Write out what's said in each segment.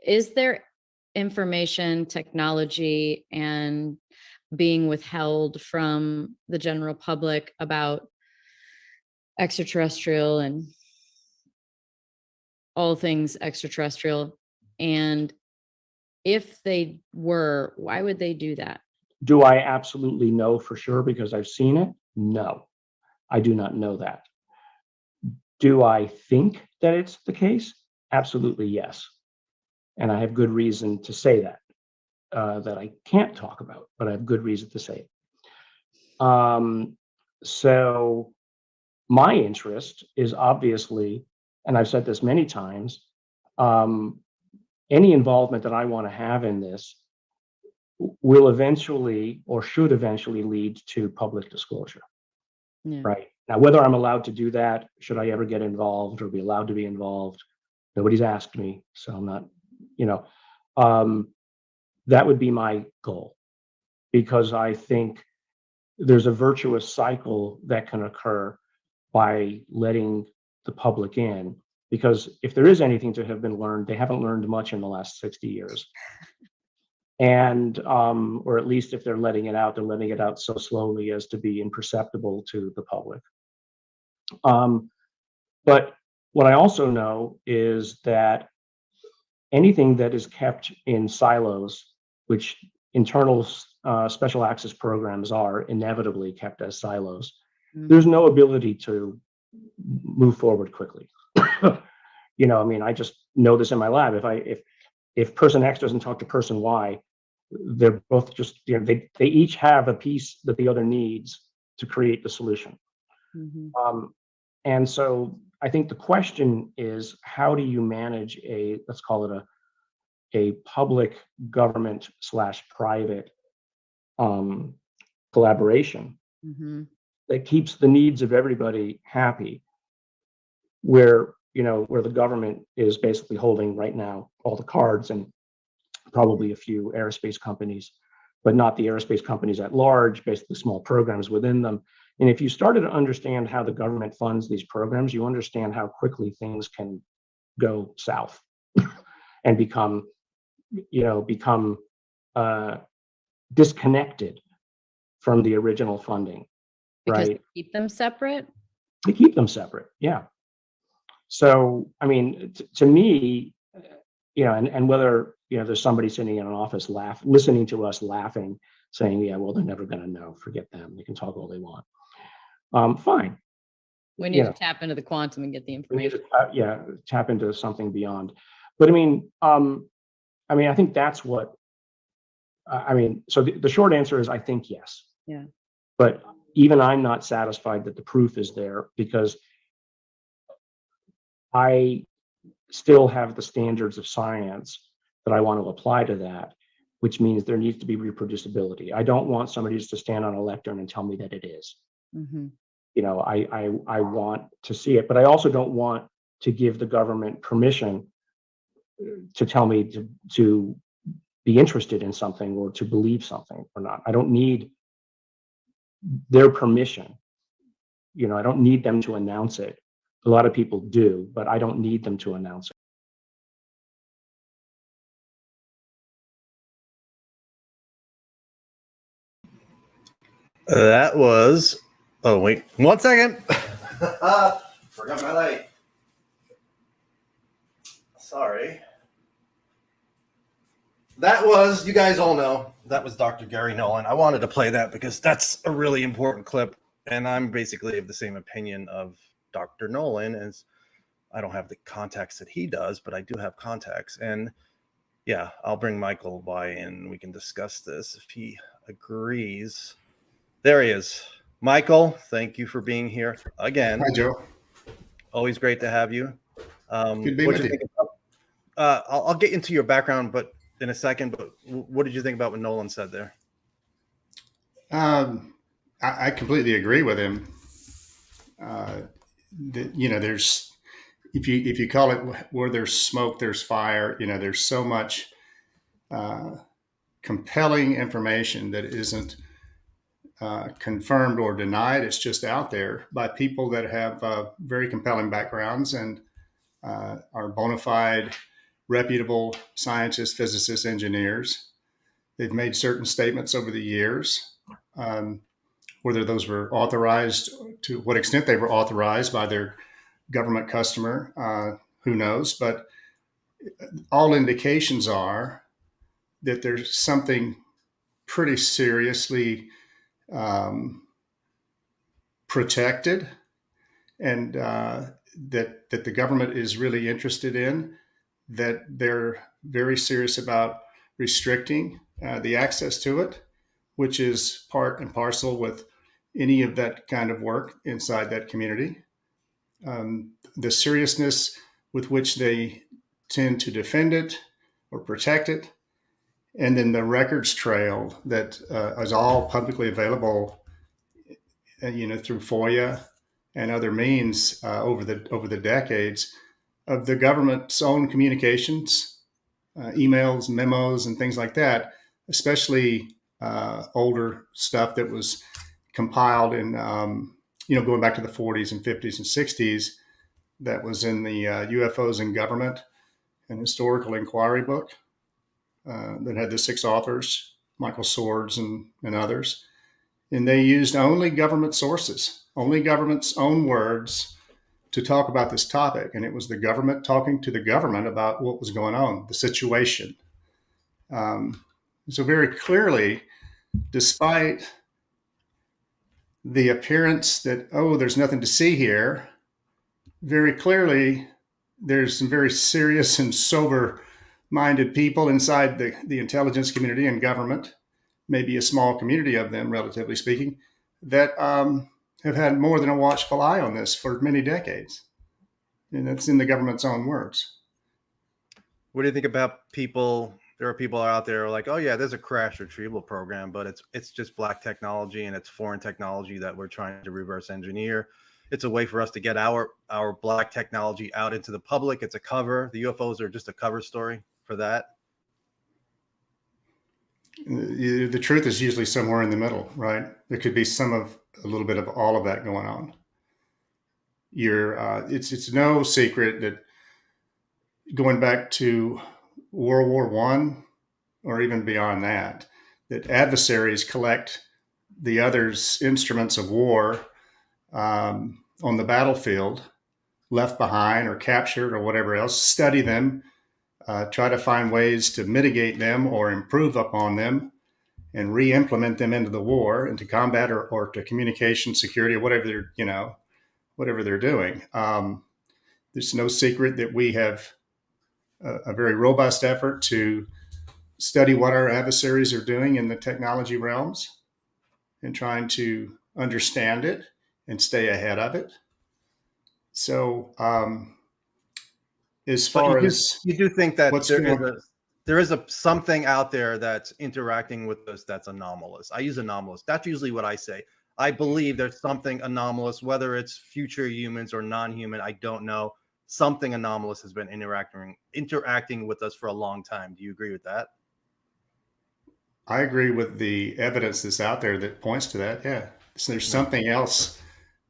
is there information technology and being withheld from the general public about extraterrestrial and all things extraterrestrial? And if they were, why would they do that? Do I absolutely know for sure because I've seen it? No, I do not know that. Do I think that it's the case? Absolutely, yes. And I have good reason to say that, that I can't talk about, but I have good reason to say it. So my interest is obviously, and I've said this many times, any involvement that I want to have in this will eventually or should eventually lead to public disclosure. Yeah. Right. Now, whether I'm allowed to do that, should I ever get involved or be allowed to be involved, nobody's asked me. So I'm not, that would be my goal, because I think there's a virtuous cycle that can occur by letting the public in. Because if there is anything to have been learned, they haven't learned much in the last 60 years. And, or at least if they're letting it out, they're letting it out so slowly as to be imperceptible to the public. But what I also know is that anything that is kept in silos, which internal special access programs are inevitably kept as silos, there's no ability to move forward quickly. I mean, I just know this in my lab. If person X doesn't talk to person Y, they're both just, they each have a piece that the other needs to create the solution. And so I think the question is, how do you manage let's call it a public government / private collaboration that keeps the needs of everybody happy, where the government is basically holding right now all the cards, and probably a few aerospace companies, but not the aerospace companies at large, basically small programs within them. And if you started to understand how the government funds these programs, you understand how quickly things can go south and become disconnected from the original funding. Because right? they keep them separate? They keep them separate, yeah. So, I mean, to me, and whether, there's somebody sitting in an office listening to us laughing, saying, yeah, well, they're never going to know, forget them, they can talk all they want. Fine. We need to tap into the quantum and get the information. Tap into something beyond. But I mean, I think that's what, so the short answer is, I think yes. Yeah. But even I'm not satisfied that the proof is there, because I still have the standards of science that I want to apply to that, which means there needs to be reproducibility. I don't want somebody just to stand on a lectern and tell me that it is. I want to see it, but I also don't want to give the government permission to tell me to be interested in something or to believe something or not. I don't need their permission. I don't need them to announce it. A lot of people do, but I don't need them to announce it. That was, oh wait, 1 second. Forgot my light. Sorry. That was, you guys all know, that was Dr. Garry Nolan. I wanted to play that because that's a really important clip, and I'm basically of the same opinion of Dr. Nolan, as I don't have the contacts that he does, but I do have contacts. And yeah, I'll bring Michael by and we can discuss this if he agrees. There he is. Michael, thank you for being here again. Hi, Joe. Always great to have you. Good to be with you. I'll get into your background, but in a second. But what did you think about what Nolan said there? I completely agree with him. There's if you call it where there's smoke, there's fire. There's so much compelling information that isn't confirmed or denied. It's just out there by people that have very compelling backgrounds and are bona fide reputable scientists, physicists, engineers. They've made certain statements over the years. Whether those were authorized, to what extent they were authorized by their government customer, who knows? But all indications are that there's something pretty seriously protected, and that the government is really interested in, that they're very serious about restricting the access to it, which is part and parcel with any of that kind of work inside that community. The seriousness with which they tend to defend it or protect it, and then the records trail that is all publicly available, through FOIA and other means over the decades of the government's own communications, emails, memos, and things like that, especially older stuff that was compiled in, going back to the 40s and 50s and 60s, that was in the UFOs in Government, an historical inquiry book that had the 6 authors, Michael Swords and others. And they used only government sources, only government's own words to talk about this topic. And it was the government talking to the government about what was going on, the situation. So very clearly, despite the appearance that, there's nothing to see here, very clearly, there's some very serious and sober-minded people inside the intelligence community and government, maybe a small community of them, relatively speaking, that have had more than a watchful eye on this for many decades. And that's in the government's own words. What do you think about people? There are people out there like, oh yeah, there's a crash retrieval program, but it's just black technology and it's foreign technology that we're trying to reverse engineer. It's a way for us to get our black technology out into the public. It's a cover. The UFOs are just a cover story for that. The truth is usually somewhere in the middle, right? There could be a little bit of all of that going on. It's no secret that going back to World War I, or even beyond that adversaries collect the other's instruments of war on the battlefield, left behind or captured or whatever else, study them, try to find ways to mitigate them or improve upon them, and re-implement them into the war, into combat or to communication, security, or whatever they're doing. There's no secret that we have a very robust effort to study what our adversaries are doing in the technology realms and trying to understand it and stay ahead of it. So, as far as you do think that there is something out there that's interacting with us that's anomalous. I use anomalous. That's usually what I say. I believe there's something anomalous, whether it's future humans or non-human. I don't know. Something anomalous has been interacting with us for a long time. Do you agree with that? I agree with the evidence that's out there that points to that. Yeah. So there's something else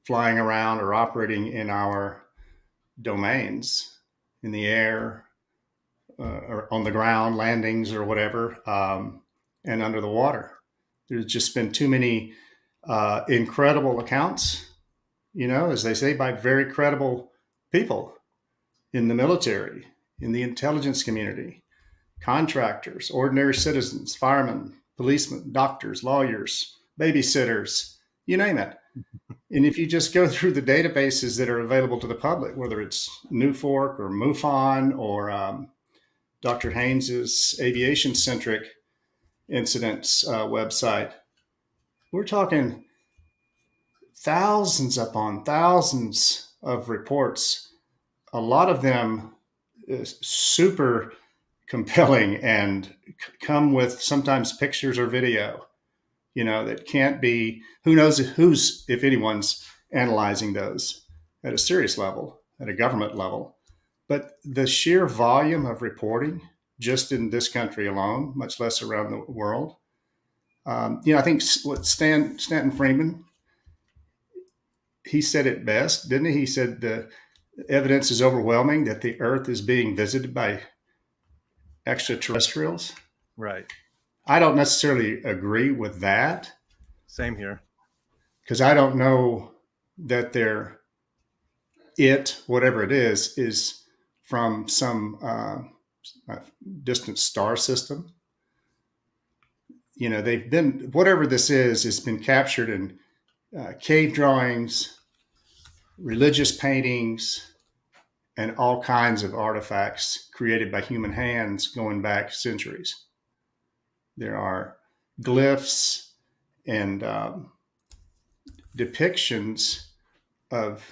flying around or operating in our domains, in the air, or on the ground, landings or whatever, and under the water. There's just been too many incredible accounts, as they say, by very credible people in the military, in the intelligence community, contractors, ordinary citizens, firemen, policemen, doctors, lawyers, babysitters, you name it. And if you just go through the databases that are available to the public, whether it's NUFORC or MUFON or Dr. Haynes's aviation-centric incidents website, we're talking thousands upon thousands of reports, a lot of them super compelling and come with sometimes pictures or video, that can't be, who knows who's, if anyone's analyzing those at a serious level, at a government level. But the sheer volume of reporting just in this country alone, much less around the world. I think what Stanton Friedman, he said it best, didn't he? He said the evidence is overwhelming that the Earth is being visited by extraterrestrials. Right. I don't necessarily agree with that Same here. because I don't know that whatever it is from some distant star system. You know, they've been, whatever this is, has been captured in cave drawings, religious paintings, and all kinds of artifacts created by human hands going back centuries. There are glyphs and depictions of,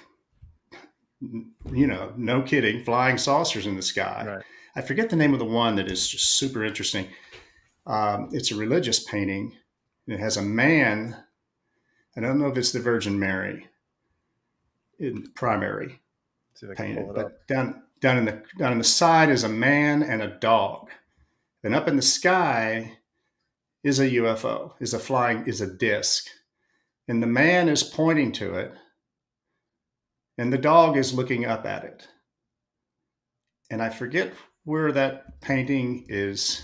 no kidding, flying saucers in the sky. Right. I forget the name of the one that is just super interesting. It's a religious painting. It has a man. I don't know if it's the Virgin Mary in primary See if I can painted, pull it up. but down in the side is a man and a dog. And up in the sky is a UFO, is a disc. And the man is pointing to it, and the dog is looking up at it. And I forget where that painting is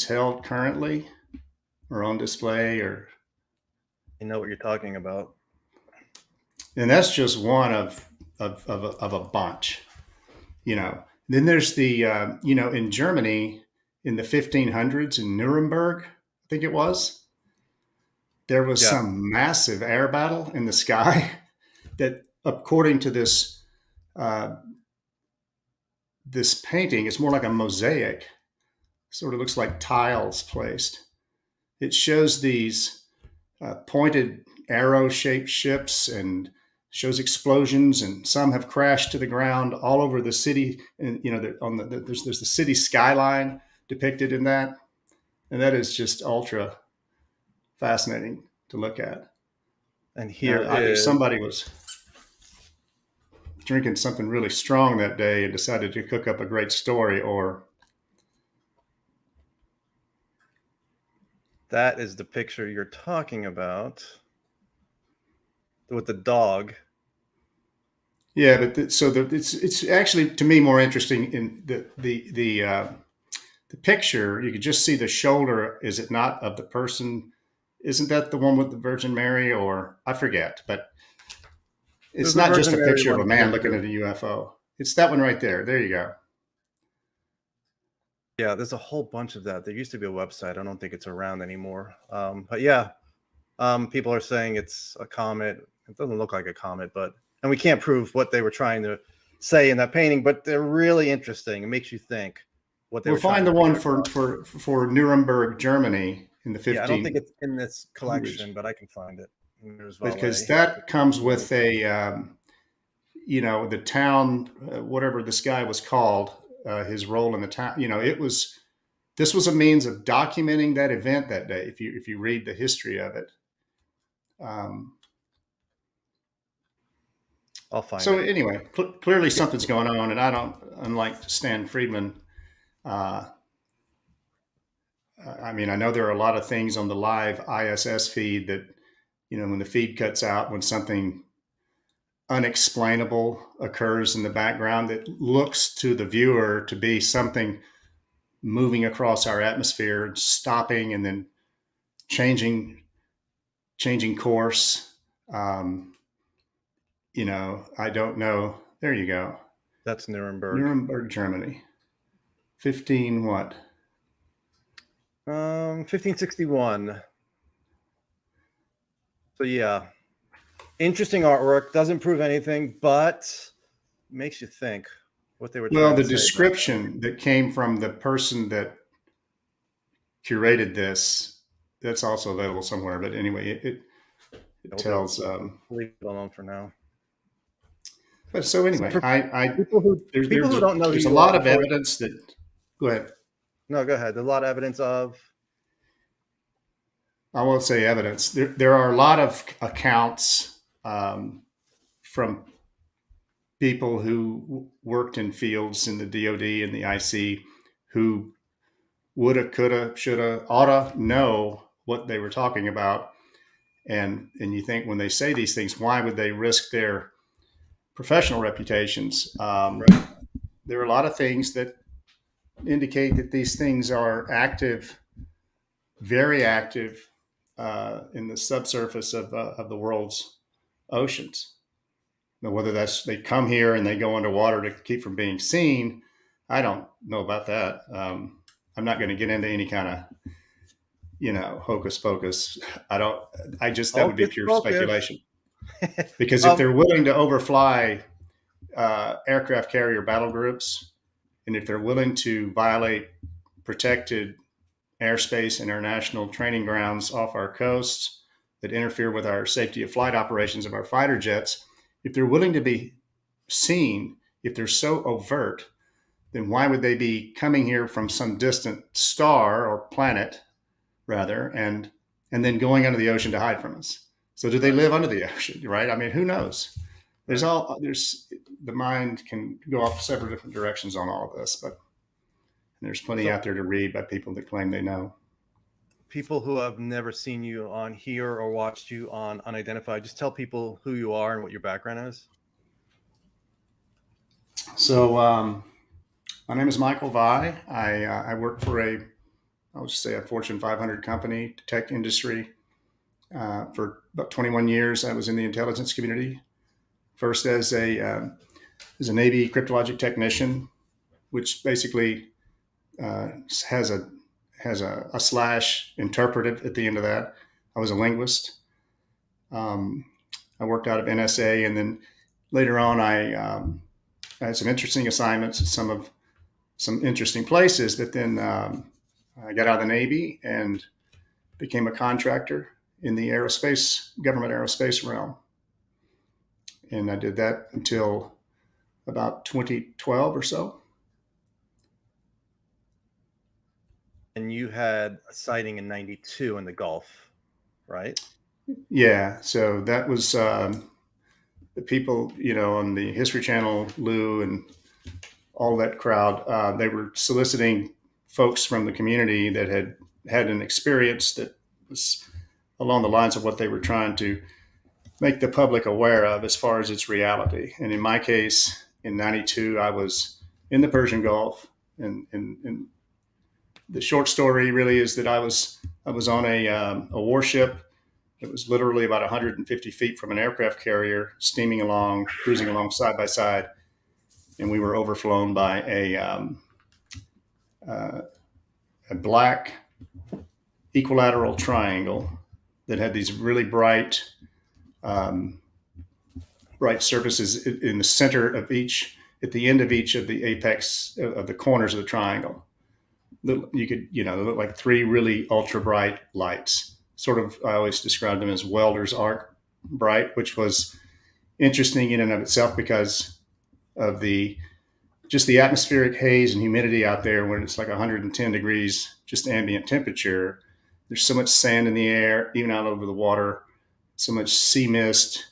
held currently or on display, You know what you're talking about. and that's just one of a bunch. Then there's the in Germany in the 1500s in Nuremberg, I think it was, there was some massive air battle in the sky that, according to this painting, it's more like a mosaic. Sort of looks like tiles placed. It shows these pointed arrow-shaped ships and shows explosions, and some have crashed to the ground all over the city. And there's the city skyline depicted in that, and that is just ultra fascinating to look at. And here either somebody was drinking something really strong that day and decided to cook up a great story, or that is the picture you're talking about with the dog. Yeah, but it's actually, to me, more interesting in the picture. You could just see the shoulder. Is it not of the person? Isn't that the one with the Virgin Mary? Or I forget, but it's not just a picture of a man looking at a UFO. It's that one right there. There you go. Yeah, there's a whole bunch of that. There used to be a website. I don't think it's around anymore. But yeah, people are saying it's a comet. It doesn't look like a comet, and we can't prove what they were trying to say in that painting, but they're really interesting. It makes you think what they were trying to find the one for Nuremberg, Germany in the 15. Yeah, I don't think it's in this collection, but I can find it. Because that comes with a, the town, whatever this guy was called, his role in the town. This was a means of documenting that event that day. If you read the history of it, I'll find so it. Anyway, clearly something's going on, and I don't, unlike Stan Friedman. I know there are a lot of things on the live ISS feed that, when the feed cuts out, when something unexplainable occurs in the background that looks to the viewer to be something moving across our atmosphere, stopping and then changing course. I don't know. There you go. That's Nuremberg. Nuremberg, Germany. 15 what? 1561. So yeah, interesting artwork. Doesn't prove anything, but makes you think what they were trying to say. Well, the description that came from the person that curated this, that's also available somewhere. But anyway, it tells. Leave it alone for now. But so anyway, people who don't know, there's a lot of evidence that. Go ahead. No, go ahead. There's a lot of evidence of. I won't say evidence. There are a lot of accounts from people who worked in fields in the DoD and the IC who woulda, coulda, shoulda, oughta know what they were talking about. And you think, when they say these things, why would they risk their professional reputations? Right. There are a lot of things that indicate that these things are active, very active, in the subsurface of the world's oceans. Now, whether that's they come here and they go underwater to keep from being seen, I don't know about that. I'm not going to get into any kind of, hocus pocus. That would be Hocus pure pocus. speculation. Because if they're willing to overfly aircraft carrier battle groups, and if they're willing to violate protected airspace and international training grounds off our coasts that interfere with our safety of flight operations of our fighter jets, if they're willing to be seen, if they're so overt, then why would they be coming here from some distant star or planet, rather, and then going under the ocean to hide from us? So do they live under the ocean, right? I mean, who knows? The mind can go off several different directions on all of this, but there's plenty out there to read by people that claim they know. People who have never seen you on here or watched you on Unidentified, just tell people who you are and what your background is. So my name is Michael Vai. I work for I'll just say a Fortune 500 company, tech industry. For about 21 years, I was in the intelligence community. First as a Navy Cryptologic Technician, which basically has a slash interpreted at the end of that. I was a linguist. I worked out of NSA, and then later on, I had some interesting assignments at some interesting places. But then I got out of the Navy and became a contractor in the government aerospace realm. And I did that until about 2012 or so. And you had a sighting in 92 in the Gulf, right? Yeah. So that was the people, on the History Channel, Lou, and all that crowd. They were soliciting folks from the community that had an experience that was along the lines of what they were trying to make the public aware of as far as its reality. And in my case, in 92, I was in the Persian Gulf. And the short story really is that I was on a warship. It was literally about 150 feet from an aircraft carrier, steaming along, cruising along side by side. And we were overflown by a black equilateral triangle that had these really bright surfaces in the center of each, at the end of each of the apex of the corners of the triangle. You could, they look like three really ultra bright lights. Sort of, I always describe them as welder's arc bright, which was interesting in and of itself because of just the atmospheric haze and humidity out there when it's like 110 degrees, just ambient temperature. There's so much sand in the air, even out over the water, so much sea mist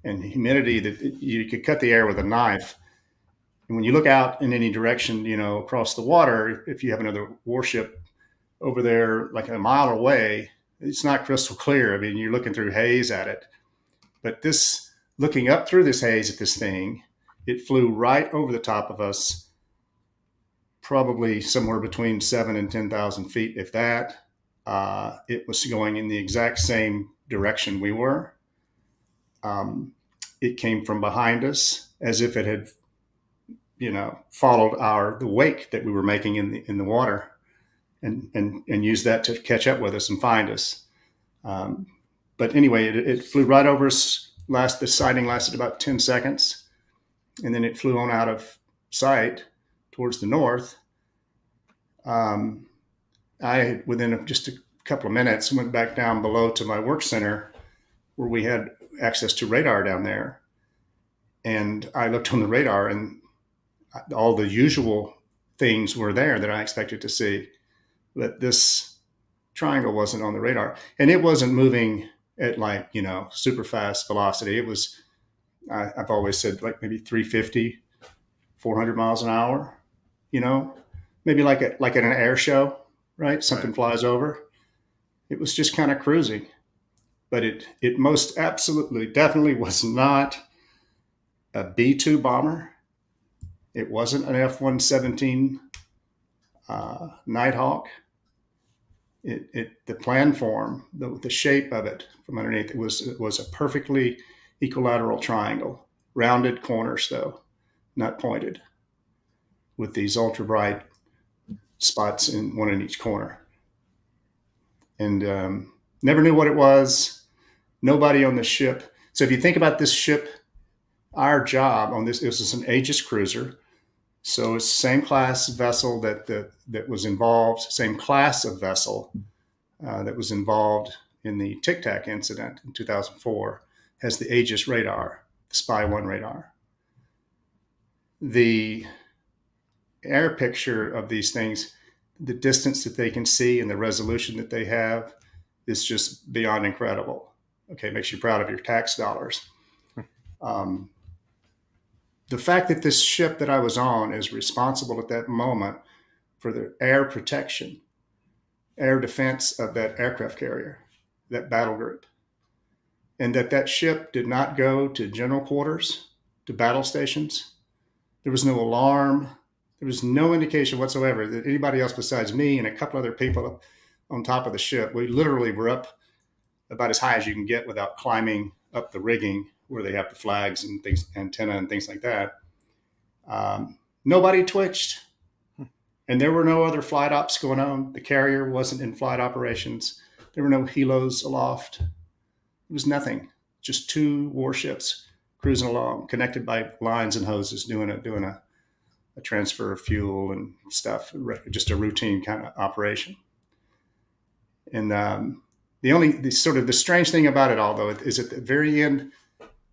and humidity that you could cut the air with a knife. And when you look out in any direction, across the water, if you have another warship over there, like a mile away, it's not crystal clear. I mean, you're looking through haze at it. But looking up through this haze at this thing, it flew right over the top of us, probably somewhere between 7,000 and 10,000 feet, if that. It was going in the exact same direction we were. It came from behind us as if it had, followed the wake that we were making in the water, and used that to catch up with us and find us. But anyway, it flew right over us. The sighting lasted about 10 seconds, and then it flew on out of sight towards the north. I, within just a couple of minutes, went back down below to my work center where we had access to radar down there. And I looked on the radar, and all the usual things were there that I expected to see. But this triangle wasn't on the radar. And it wasn't moving at super fast velocity. It was, I've always said, like maybe 350, 400 miles an hour, maybe like at an air show, right? Something flies over. It was just kind of cruising. But it most absolutely, definitely was not a B-2 bomber. It wasn't an F-117 Nighthawk. The plan form, the shape of it from underneath, it was a perfectly equilateral triangle, rounded corners though, not pointed, with these ultra bright spots in one in each corner. And never knew what it was. Nobody on the ship. So if you think about this ship, our job on this is an Aegis cruiser. So it's the same class vessel that was involved, same class of vessel that was involved in the Tic Tac incident in 2004, has the Aegis radar, the Spy 1 radar. The air picture of these things, the distance that they can see and the resolution that they have is just beyond incredible. Okay, makes you proud of your tax dollars. The fact that this ship that I was on is responsible at that moment for the air protection, air defense of that aircraft carrier, that battle group, and that ship did not go to general quarters, to battle stations. There was no alarm. There was no indication whatsoever that anybody else besides me and a couple other people on top of the ship, we literally were up about as high as you can get without climbing up the rigging where they have the flags and things, antenna and things like that. Nobody twitched. And there were no other flight ops going on. The carrier wasn't in flight operations. There were no helos aloft. It was nothing. Just two warships cruising along, connected by lines and hoses, doing a transfer of fuel and stuff, just a routine kind of operation. And the strange thing about it all, though, is at the very end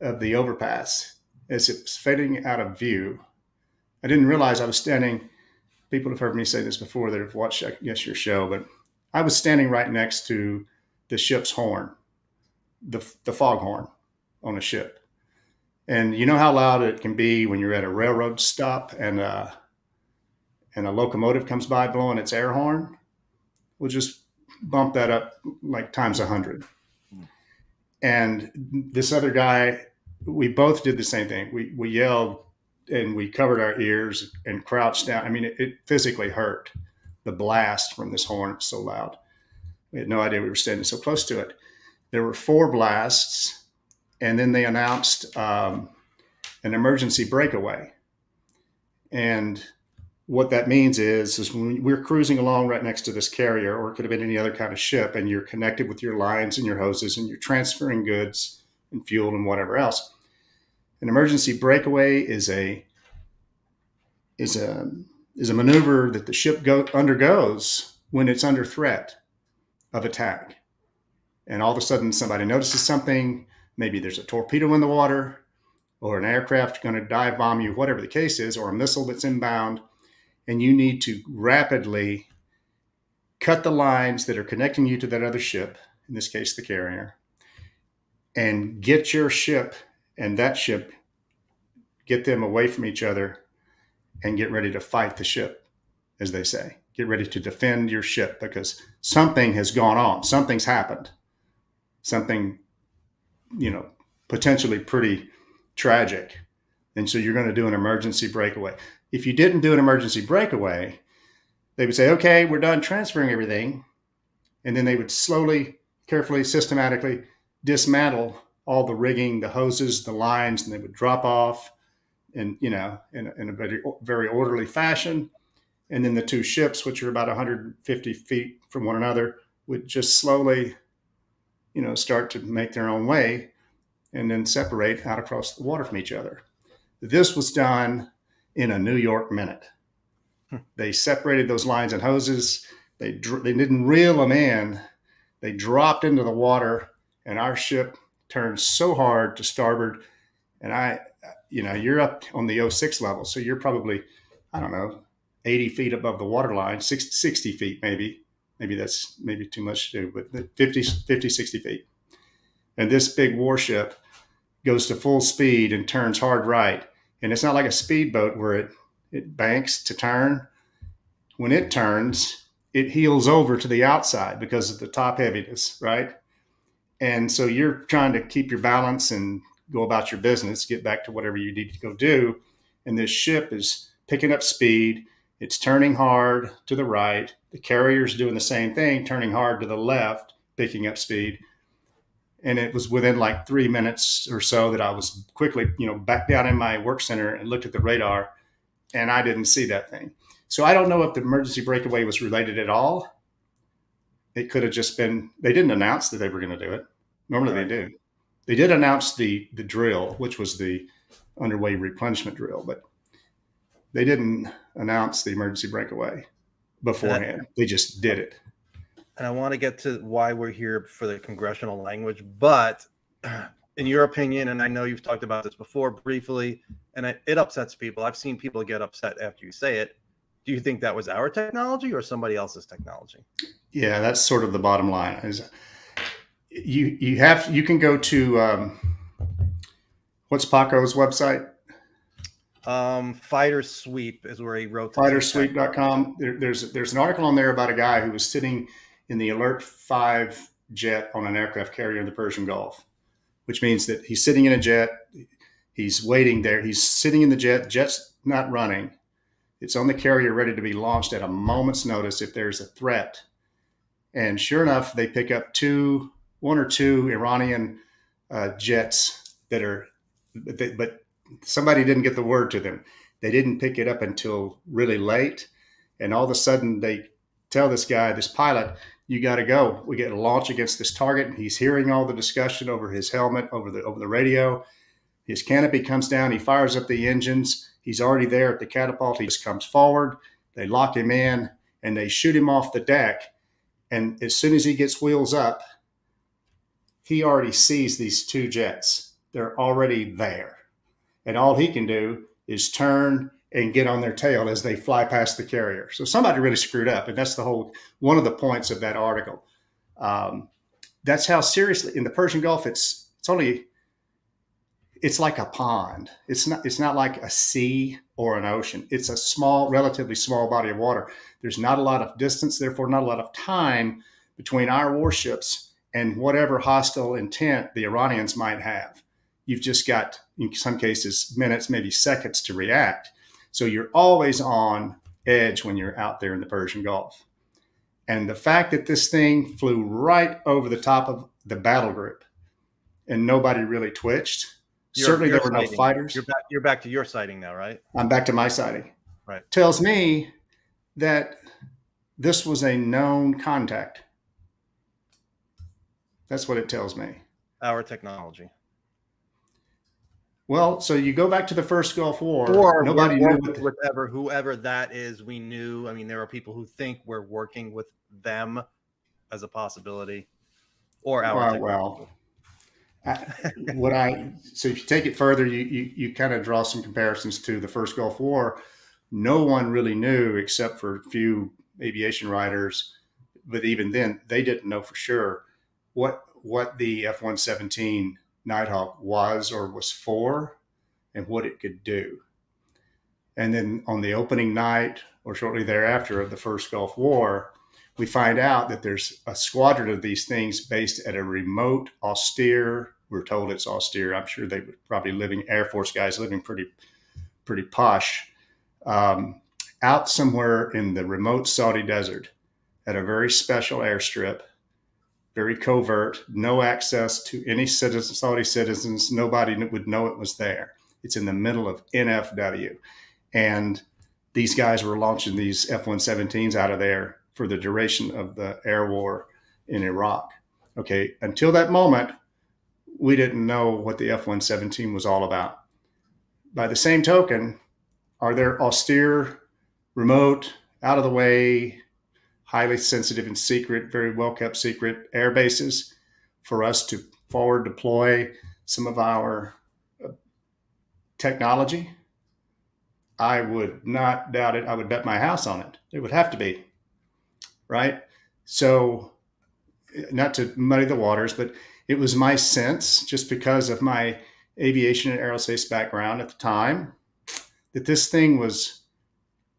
of the overpass, as it was fading out of view, I didn't realize I was standing. People have heard me say this before that have watched, I guess, your show, but I was standing right next to the ship's horn, the foghorn on a ship. And you know how loud it can be when you're at a railroad stop and a locomotive comes by blowing its air horn? We'll just bump that up like times 100. And this other guy, we both did the same thing. We yelled and we covered our ears and crouched down. I mean, it physically hurt. The blast from this horn was so loud. We had no idea we were standing so close to it. There were 4 blasts, and then they announced an emergency breakaway. And what that means is when we're cruising along right next to this carrier, or it could have been any other kind of ship, and you're connected with your lines and your hoses, and you're transferring goods and fuel and whatever else. An emergency breakaway is a maneuver that the ship undergoes when it's under threat of attack. And all of a sudden somebody notices something, maybe there's a torpedo in the water, or an aircraft going to dive bomb you, whatever the case is, or a missile that's inbound, and you need to rapidly cut the lines that are connecting you to that other ship, in this case the carrier, and get your ship and that ship, get them away from each other and get ready to fight the ship, as they say. Get ready to defend your ship because something has gone on. Something's happened. Something, potentially pretty tragic. And so you're going to do an emergency breakaway. If you didn't do an emergency breakaway, they would say, okay, we're done transferring everything. And then they would slowly, carefully, systematically dismantle all the rigging, the hoses, the lines, and they would drop off in a very, very orderly fashion. And then the 2 ships, which are about 150 feet from one another, would just slowly, start to make their own way and then separate out across the water from each other. This was done in a New York minute. They separated those lines and hoses. They didn't reel them in. They dropped into the water, and our ship turned so hard to starboard. And you're up on the 06 level, so you're probably, 80 feet above the water line, 60 feet maybe. Maybe that's too much to do, but 50, 60 feet. And this big warship goes to full speed and turns hard right. And it's not like a speedboat where it banks to turn. When it turns, it heels over to the outside because of the top heaviness, right? And so you're trying to keep your balance and go about your business, get back to whatever you need to go do. And this ship is picking up speed It's turning hard to the right. The carrier's doing the same thing, turning hard to the left, picking up speed. And it was within like 3 minutes or so that I was quickly, back down in my work center and looked at the radar, and I didn't see that thing. So I don't know if the emergency breakaway was related at all. It could have just been, they didn't announce that they were going to do it. Normally They do. They did announce the drill, which was the underway replenishment drill, but they didn't announce the emergency breakaway beforehand. They just did it. And I want to get to why we're here for the congressional language, but in your opinion, and I know you've talked about this before briefly, and it upsets people. I've seen people get upset after you say it. Do you think that was our technology or somebody else's technology? Yeah, that's sort of the bottom line. Is you can go to what's Paco's website? Fighter Sweep is where he wrote. Fightersweep.com. There's an article on there about a guy who was sitting in the Alert 5 jet on an aircraft carrier in the Persian Gulf, which means that he's sitting in a jet. He's waiting there. He's sitting in the jet. Jet's not running. It's on the carrier ready to be launched at a moment's notice if there's a threat. And sure enough, they pick up one or two Iranian jets but somebody didn't get the word to them. They didn't pick it up until really late. And all of a sudden they tell this guy, this pilot, you got to go. We get a launch against this target. And he's hearing all the discussion over his helmet, over the radio. His canopy comes down. He fires up the engines. He's already there at the catapult. He just comes forward. They lock him in and they shoot him off the deck. And as soon as he gets wheels up, he already sees these two jets. They're already there. And all he can do is turn and get on their tail as they fly past the carrier. So somebody really screwed up. And that's one of the points of that article. That's how seriously in the Persian Gulf, it's like a pond. It's not like a sea or an ocean. It's a relatively small body of water. There's not a lot of distance, therefore not a lot of time between our warships and whatever hostile intent the Iranians might have. You've just got, in some cases, minutes, maybe seconds to react. So you're always on edge when you're out there in the Persian Gulf. And the fact that this thing flew right over the top of the battle group and nobody really twitched. Certainly there were no fighters. You're back to your sighting now, right? I'm back to my sighting. Right. Tells me that this was a known contact. That's what it tells me. Our technology. Well, so you go back to the first Gulf War. Or nobody knew whoever that is, we knew. I mean, there are people who think we're working with them as a possibility, or our technology. So if you take it further, you kind of draw some comparisons to the first Gulf War. No one really knew except for a few aviation writers, but even then they didn't know for sure what the F-117 Nighthawk was or was for and what it could do. And then on the opening night or shortly thereafter of the first Gulf War, we find out that there's a squadron of these things based at a remote, austere, we're told it's austere. I'm sure they were probably Air Force guys living pretty posh, out somewhere in the remote Saudi desert at a very special airstrip, very covert, no access to any Saudi citizens. Nobody would know it was there. It's in the middle of NFW. And these guys were launching these F-117s out of there for the duration of the air war in Iraq. Okay, until that moment, we didn't know what the F-117 was all about. By the same token, are there austere, remote, out of the way, highly sensitive and secret, very well kept secret air bases for us to forward deploy some of our technology? I would not doubt it. I would bet my house on it. It would have to be, right? So not to muddy the waters, but it was my sense, just because of my aviation and aerospace background at the time, that this thing was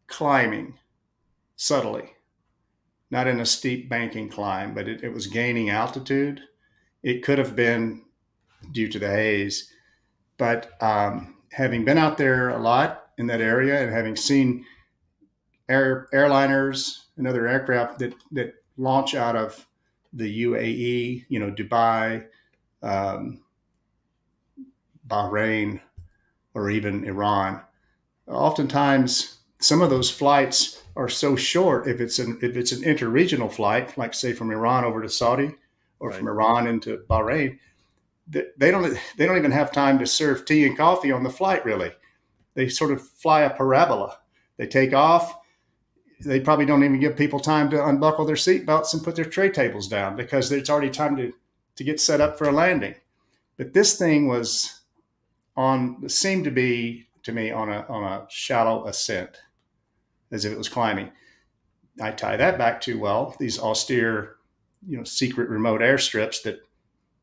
climbing subtly, not in a steep banking climb, but it was gaining altitude. It could have been due to the haze, but having been out there a lot in that area and having seen airliners and other aircraft that launch out of the UAE, Dubai, um, Bahrain, or even Iran. Oftentimes, some of those flights are so short. If it's an interregional flight, like say from Iran over to Saudi, or Right. from Iran into Bahrain, they don't even have time to serve tea and coffee on the flight. Really, they sort of fly a parabola. They take off. They probably don't even give people time to unbuckle their seatbelts and put their tray tables down because it's already time to get set up for a landing. But this thing seemed to be to me on a shallow ascent, as if it was climbing. I tie that back to, well, these austere, secret remote airstrips that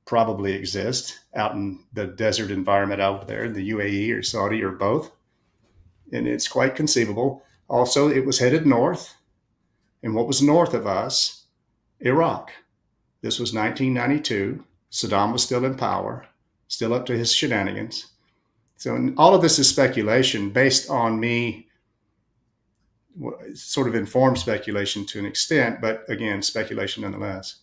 probably exist out in the desert environment out there in the UAE or Saudi or both. And it's quite conceivable. Also, it was headed north. And what was north of us? Iraq. This was 1992. Saddam was still in power, still up to his shenanigans. So all of this is speculation based on me, sort of informed speculation to an extent, but again, speculation nonetheless.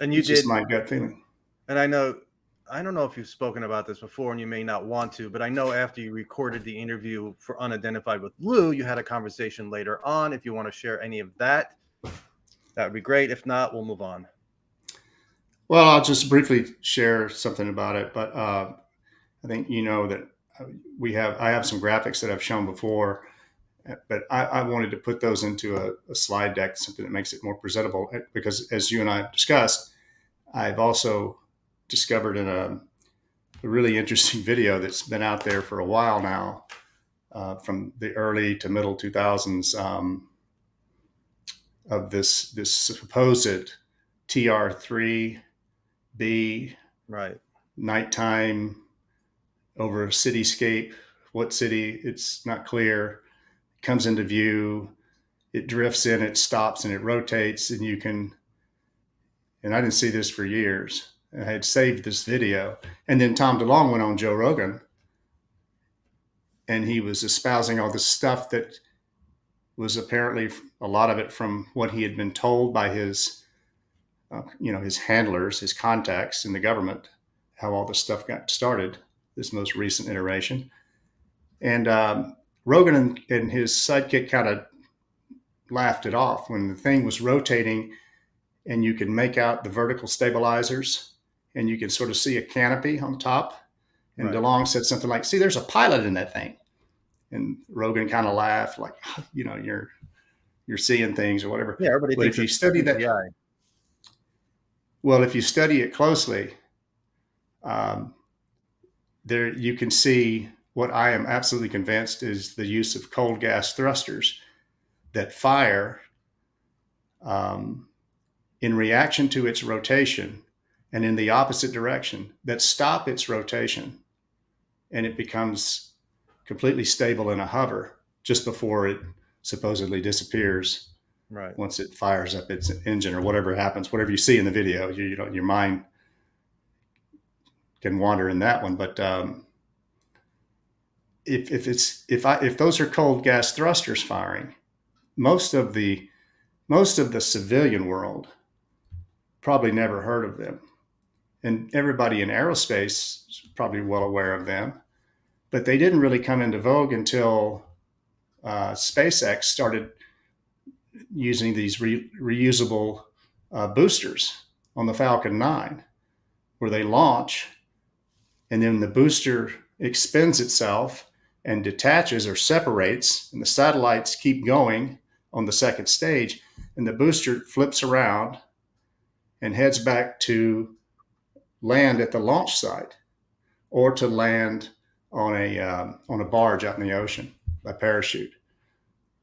And you It's did, just my gut feeling. and I don't know if you've spoken about this before, and you may not want to, but I know after you recorded the interview for Unidentified with Lou, you had a conversation later on. If you want to share any of that, that would be great. If not, we'll move on. Well, I'll just briefly share something about it, but I think that I have some graphics that I've shown before, but I wanted to put those into a slide deck, something that makes it more presentable, because as you and I have discussed, I've also discovered in a really interesting video that's been out there for a while now, from the early to middle 2000s, of this supposed TR-3B Right. nighttime over a cityscape. What city? It's not clear. It comes into view. It drifts in, it stops, and it rotates. And I didn't see this for years. I had saved this video. And then Tom DeLonge went on Joe Rogan, and he was espousing all this stuff that was apparently a lot of it from what he had been told by his handlers, his contacts in the government, how all this stuff got started, this most recent iteration. And Rogan and his sidekick kind of laughed it off when the thing was rotating, and you can make out the vertical stabilizers, and you can sort of see a canopy on top. And Right. DeLonge said something like, "See, there's a pilot in that thing." And Rogan kind of laughed, like, you're seeing things or whatever. Yeah, everybody But thinks if you it's study that, CGI. well, if you study it closely, there you can see what I am absolutely convinced is the use of cold gas thrusters that fire in reaction to its rotation and in the opposite direction, that stop its rotation, and it becomes completely stable in a hover just before it supposedly disappears. Right. Once it fires up its engine or whatever happens, whatever you see in the video, your mind can wander in that one. But if those are cold gas thrusters firing, most of the civilian world probably never heard of them, and everybody in aerospace is probably well aware of them, but they didn't really come into vogue until SpaceX started using these reusable boosters on the Falcon 9, where they launch and then the booster expends itself and detaches or separates, and the satellites keep going on the second stage, and the booster flips around and heads back to land at the launch site, or to land on a barge out in the ocean by parachute.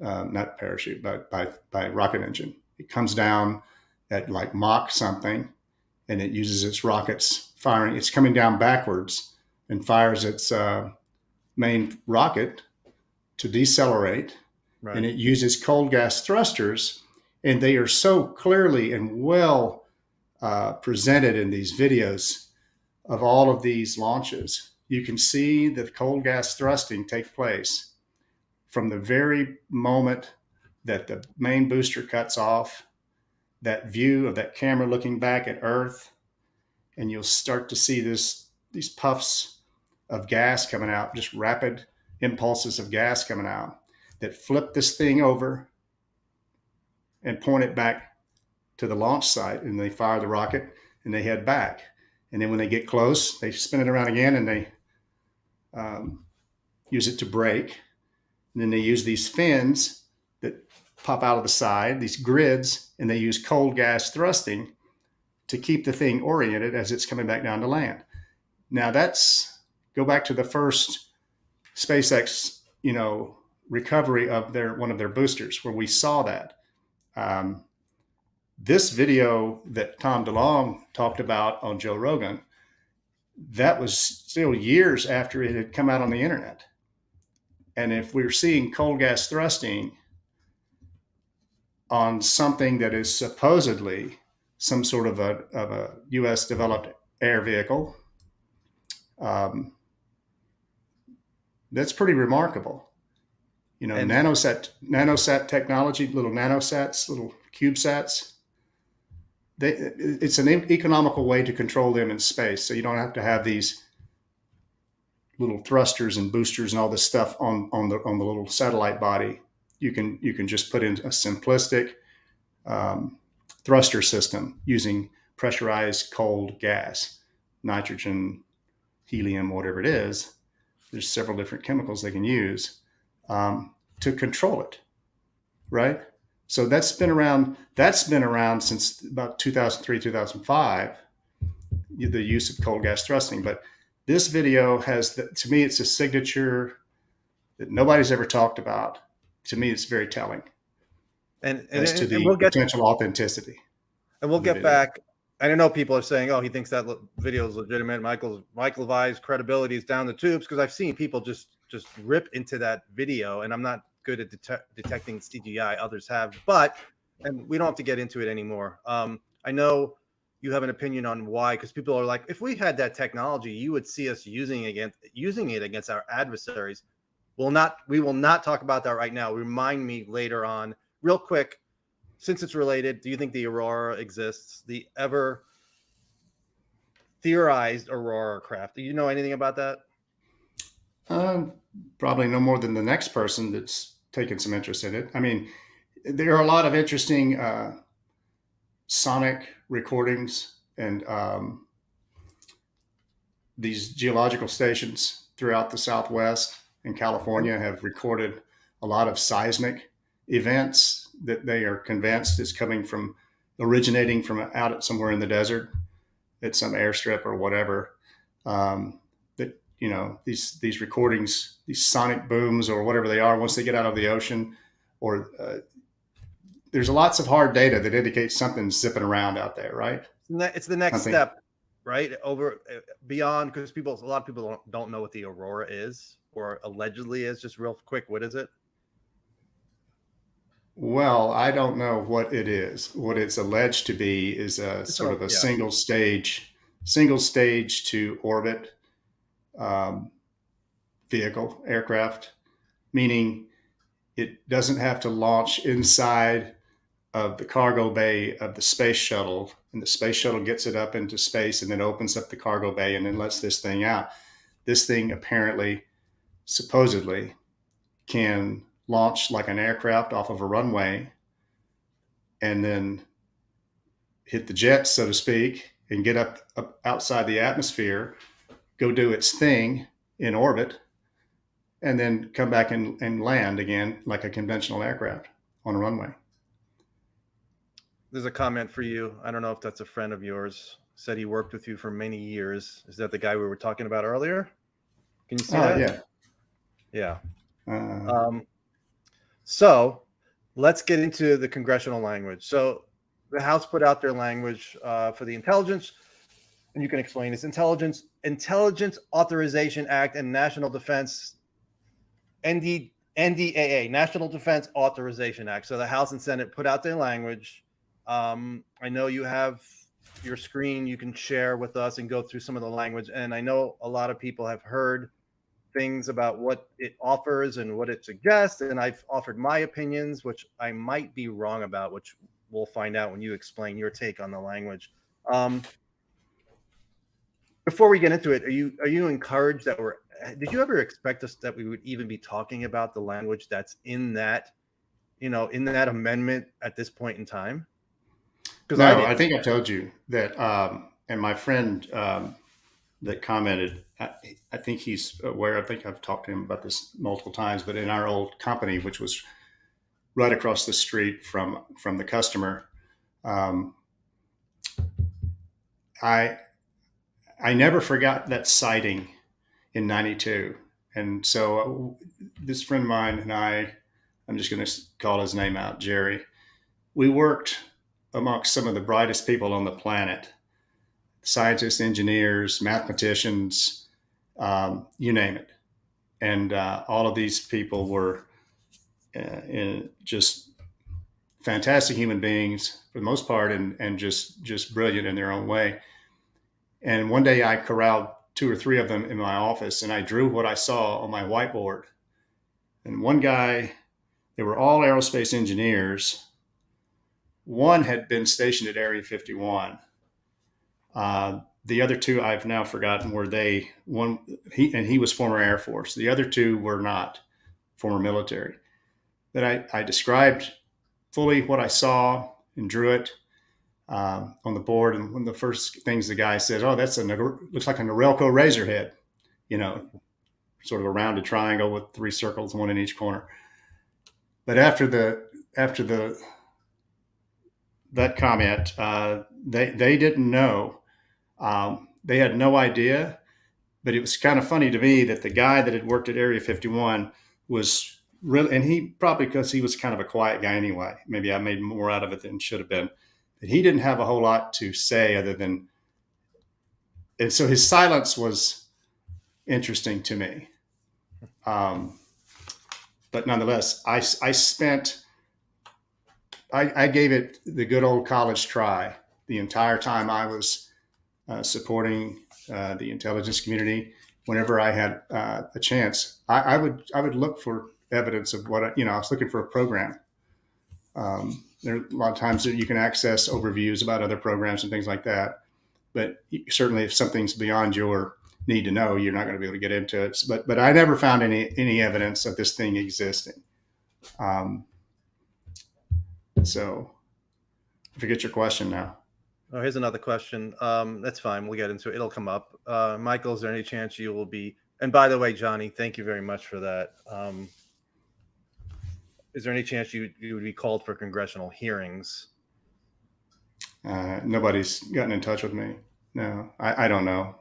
Not parachute, but by rocket engine. It comes down at like Mach something, and it uses its rockets firing. It's coming down backwards and fires its main rocket to decelerate. Right. And it uses cold gas thrusters, and they are so clearly and well presented in these videos of all of these launches. You can see the cold gas thrusting take place from the very moment that the main booster cuts off, that view of that camera looking back at Earth, and you'll start to see these puffs of gas coming out, just rapid impulses of gas coming out that flip this thing over and point it back to the launch site, and they fire the rocket and they head back. And then when they get close, they spin it around again and they use it to brake. And then they use these fins that pop out of the side, these grids, and they use cold gas thrusting to keep the thing oriented as it's coming back down to land. Now go back to the first SpaceX, recovery of one of their boosters where we saw that. This video that Tom DeLonge talked about on Joe Rogan, that was still years after it had come out on the internet. And if we're seeing cold gas thrusting on something that is supposedly some sort of a U.S. developed air vehicle, that's pretty remarkable. Nanosat technology, little nanosats, little CubeSats. It's an economical way to control them in space, so you don't have to have these little thrusters and boosters and all this stuff on the little satellite body. You can just put in a simplistic thruster system using pressurized cold gas, nitrogen, helium, whatever it is. There's several different chemicals they can use to control it, right? So that's been around since about 2003, 2005, the use of cold gas thrusting. But this video to me, it's a signature that nobody's ever talked about. To me, it's very telling as to the potential authenticity. And we'll get back. I know people are saying, "Oh, he thinks that video is legitimate." Michael Levi's credibility is down the tubes, because I've seen people just rip into that video, and I'm not good at detecting CGI. Others have, and we don't have to get into it anymore. I know you have an opinion on why, because people are like, if we had that technology, you would see us using it against our adversaries. We will not talk about that right now. Remind me later on, real quick, since it's related. Do you think the Aurora exists? The ever theorized Aurora craft. Do you know anything about that? Probably no more than the next person that's taken some interest in it. I mean, there are a lot of interesting sonic recordings and these geological stations throughout the Southwest and California have recorded a lot of seismic events that they are convinced is originating from out somewhere in the desert at some airstrip or whatever. These recordings, these sonic booms or whatever they are, once they get out of the ocean, or there's lots of hard data that indicates something's zipping around out there, right? It's the next step, right? Over beyond, because a lot of people don't know what the Aurora is, or allegedly is. Just real quick, what is it? Well, I don't know what it is. What it's alleged to be is a single stage to orbit vehicle, aircraft, meaning it doesn't have to launch inside of the cargo bay of the space shuttle, and the space shuttle gets it up into space and then opens up the cargo bay and then lets this thing out. This thing apparently, supposedly, can launch like an aircraft off of a runway and then hit the jets, so to speak, and get up outside the atmosphere, go do its thing in orbit, and then come back and land again like a conventional aircraft on a runway. There's a comment for you. I don't know if that's a friend of yours. Said he worked with you for many years. Is that the guy we were talking about earlier? Can you see that? Yeah. So let's get into the congressional language. So the House put out their language for the intelligence, and you can explain this: Intelligence Authorization Act and National Defense, NDAA, National Defense Authorization Act. So the House and Senate put out their language. I know you have your screen you can share with us and go through some of the language. And I know a lot of people have heard things about what it offers and what it suggests, and I've offered my opinions, which I might be wrong about, which we'll find out when you explain your take on the language. Before we get into it, are you encouraged that did you ever expect us that we would even be talking about the language that's in that, in that amendment at this point in time? Because No, I think I told you that, and my friend that commented, I think he's aware. I think I've talked to him about this multiple times. But in our old company, which was right across the street from the customer, I never forgot that sighting in '92. And so this friend of mine and I'm just going to call his name out, Jerry. We worked amongst some of the brightest people on the planet, scientists, engineers, mathematicians, you name it. And all of these people were just fantastic human beings for the most part, and just brilliant in their own way. And one day I corralled 2 or 3 of them in my office, and I drew what I saw on my whiteboard. And one guy, they were all aerospace engineers. One had been stationed at Area 51. The other 2 I've now forgotten were they. He was former Air Force. The other 2 were not, former military. That I described fully what I saw and drew it on the board. And one of the first things the guy said, "Oh, looks like a Norelco razor head," sort of a rounded triangle with 3 circles, 1 in each corner. But after that comment, they didn't know. They had no idea. But it was kind of funny to me that the guy that had worked at Area 51 was really, and he probably, because he was kind of a quiet guy anyway, maybe I made more out of it than should have been, but he didn't have a whole lot to say other than, and so his silence was interesting to me. But nonetheless, I gave it the good old college try the entire time I was supporting the intelligence community. Whenever I had a chance, I would look for evidence of what I was looking for a program. There are a lot of times that you can access overviews about other programs and things like that, but certainly if something's beyond your need to know, you're not going to be able to get into it. But I never found any evidence of this thing existing. So I forget your question now. Oh, here's another question. That's fine. We'll get into it. It'll come up. Michael, is there any chance you will be? And by the way, Johnny, thank you very much for that. Is there any chance you would be called for congressional hearings? Nobody's gotten in touch with me. No, I don't know.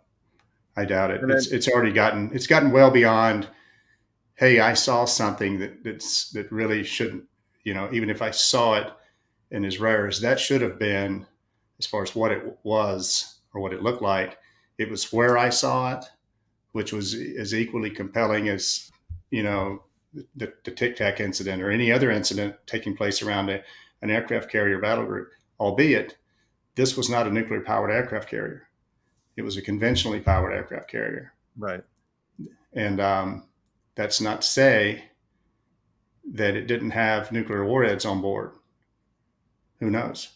I doubt it. It's already gotten well beyond, hey, I saw something that really shouldn't, even if I saw it and as rare as that should have been, as far as what it was or what it looked like, it was where I saw it, which was as equally compelling as, the Tic Tac incident or any other incident taking place around an aircraft carrier battle group, albeit this was not a nuclear powered aircraft carrier. It was a conventionally powered aircraft carrier. Right. And that's not to say that it didn't have nuclear warheads on board. Who knows?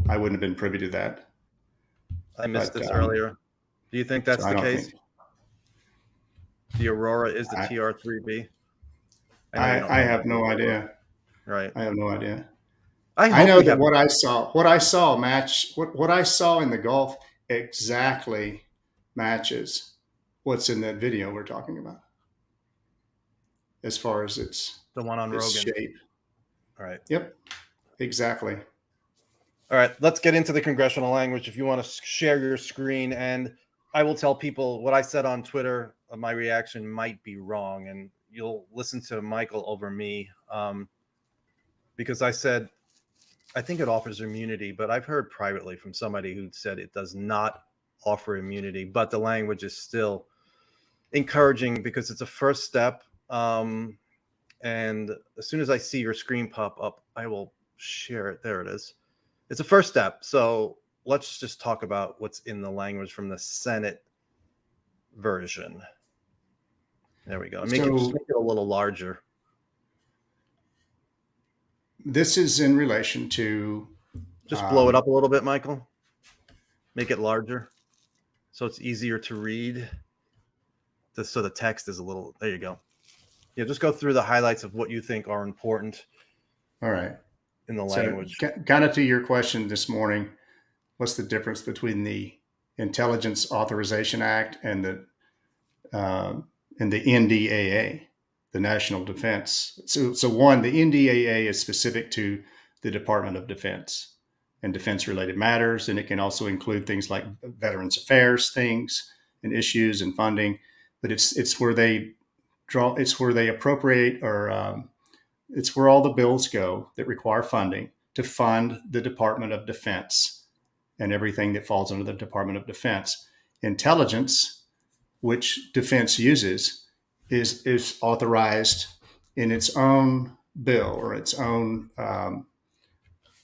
I wouldn't have been privy to that. I missed this earlier. Do you think that's the case? The Aurora is the TR-3B? I have no idea. Right. I have no idea. I know that what I saw in the Gulf exactly matches what's in that video we're talking about. As far as its the one on Rogan shape. All right. Yep. Exactly. All right, let's get into the congressional language. If you want to share your screen, and I will tell people what I said on Twitter. My reaction might be wrong, and you'll listen to Michael over me, because I said I think it offers immunity, but I've heard privately from somebody who said it does not offer immunity, but the language is still encouraging because it's a first step. And as soon as I see your screen pop up, I will share it. There it is. It's a first step. So let's just talk about what's in the language from the Senate version. There we go. So- Just make it a little larger. This is in relation to Just blow it up a little bit, Michael. Make it larger so it's easier to read. So the text is a little, there you go. Yeah, just go through the highlights of what you think are important all right. in the So language. kind of to your question this morning, what's the difference between the Intelligence Authorization Act and the NDAA, the National Defense? So one, the NDAA is specific to the Department of Defense and defense-related matters, and it can also include things like Veterans Affairs things and issues and funding. But it's where they draw, it's where they appropriate, or it's where all the bills go that require funding to fund the Department of Defense and everything that falls under the Department of Defense. Intelligence, which defense uses, is authorized in its own bill or its own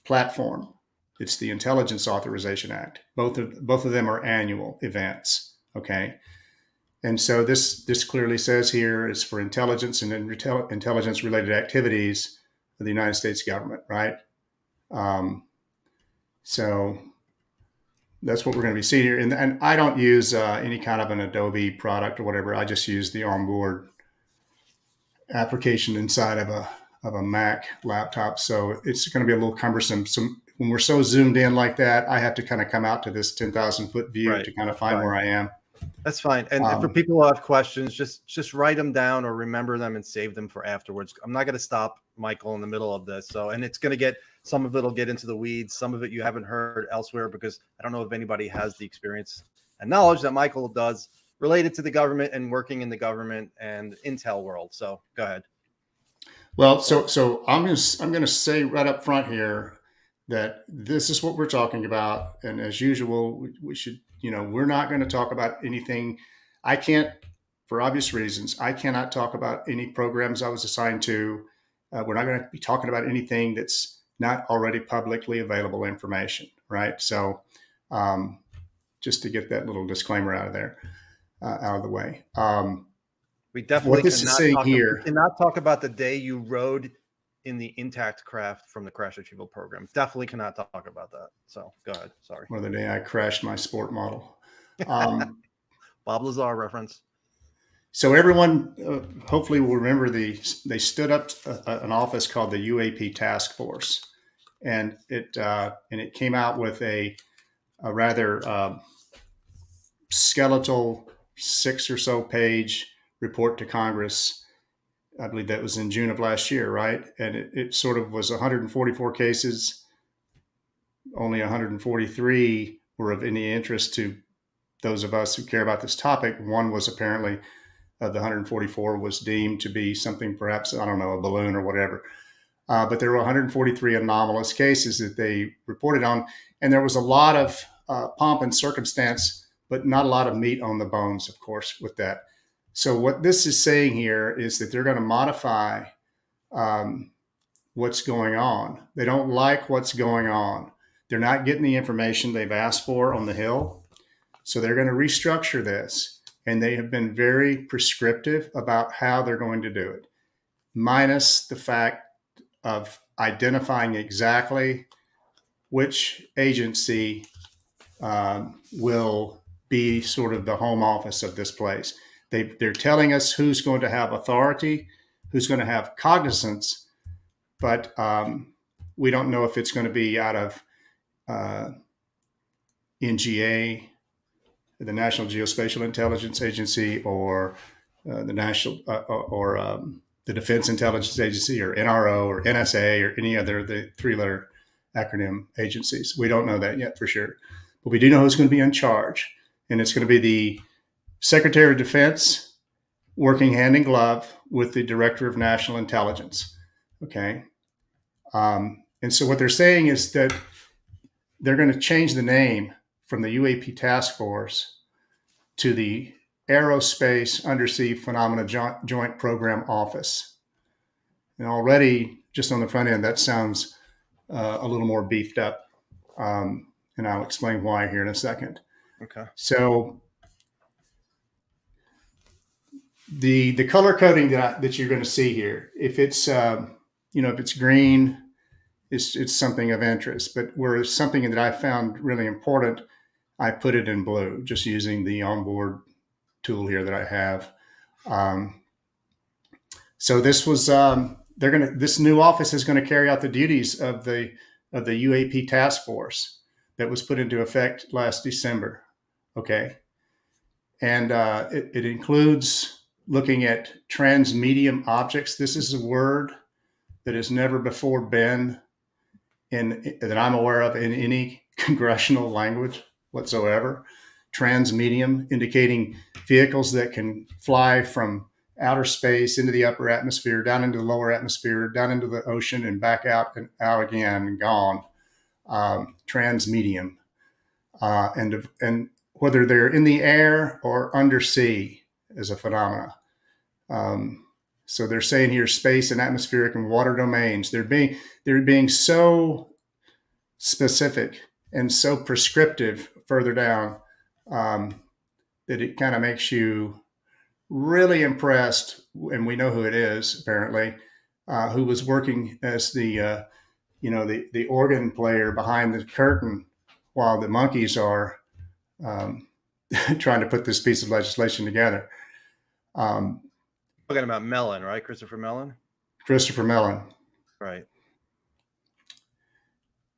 platform. It's the Intelligence Authorization Act. Both of them are annual events. Okay. And so this clearly says here is for intelligence and intelligence related activities of the United States government, right? So that's what we're going to be seeing here. And I don't use any kind of an Adobe product or whatever. I just use the onboard application inside of a Mac laptop. So it's going to be a little cumbersome. So when we're so zoomed in like that, I have to kind of come out to this 10,000 foot view to kind of find where I am. That's fine. And for people who have questions, just write them down or remember them and save them for afterwards. I'm not going to stop Michael in the middle of this. So, and it's going to get, some of it will get into the weeds. Some of it you haven't heard elsewhere, because I don't know if anybody has the experience and knowledge that Michael does related to the government and working in the government and intel world. So go ahead. Well, so I'm going to say right up front here that this is what we're talking about. And as usual, we should, we're not going to talk about anything. I can't, for obvious reasons, I cannot talk about any programs I was assigned to. We're not going to be talking about anything that's not already publicly available information, right? So just to get that little disclaimer out of there, out of the way. We definitely cannot talk about the day you rode in the intact craft from the crash retrieval program. Definitely cannot talk about that. So go ahead. Sorry. Or the day I crashed my sport model. Bob Lazar reference. So everyone hopefully will remember they stood up an office called the UAP Task Force, and it came out with a rather skeletal 6 or so page report to Congress. I believe that was in June of last year, right? And it sort of was 144 cases. Only 143 were of any interest to those of us who care about this topic. One was apparently, the 144 was deemed to be something, perhaps, I don't know, a balloon or whatever. But there were 143 anomalous cases that they reported on. And there was a lot of pomp and circumstance, but not a lot of meat on the bones, of course, with that. So what this is saying here is that they're going to modify what's going on. They don't like what's going on. They're not getting the information they've asked for on the Hill. So they're going to restructure this. And they have been very prescriptive about how they're going to do it, minus the fact of identifying exactly which agency will be sort of the home office of this place. They're telling us who's going to have authority, who's going to have cognizance, but we don't know if it's going to be out of NGA, the National Geospatial Intelligence Agency, or the Defense Intelligence Agency, or NRO, or NSA, or any other the 3-letter acronym agencies. We don't know that yet for sure, but we do know who's going to be in charge, and it's going to be the Secretary of Defense working hand in glove with the Director of National Intelligence. Okay. And so what they're saying is that they're going to change the name from the UAP Task Force to the Aerospace Undersea Phenomena Joint Program Office. And already, just on the front end, that sounds a little more beefed up. And I'll explain why here in a second. Okay. So The color coding that you're going to see here, if it's if it's green, it's something of interest. But where it's something that I found really important, I put it in blue, just using the onboard tool here that I have. So this was this new office is going to carry out the duties of the UAP task force that was put into effect last December. Okay, and it includes looking at transmedium objects. This is a word that has never before been that I'm aware of in any congressional language whatsoever. Transmedium, indicating vehicles that can fly from outer space into the upper atmosphere, down into the lower atmosphere, down into the ocean, and back out and out again and gone. Transmedium, and whether they're in the air or undersea as a phenomena. So they're saying here space and atmospheric and water domains. They're being so specific and so prescriptive further down that it kind of makes you really impressed. And we know who it is, apparently, who was working as the organ player behind the curtain while the monkeys are trying to put this piece of legislation together. Talking about Mellon, right? Christopher Mellon? Christopher Mellon. Right.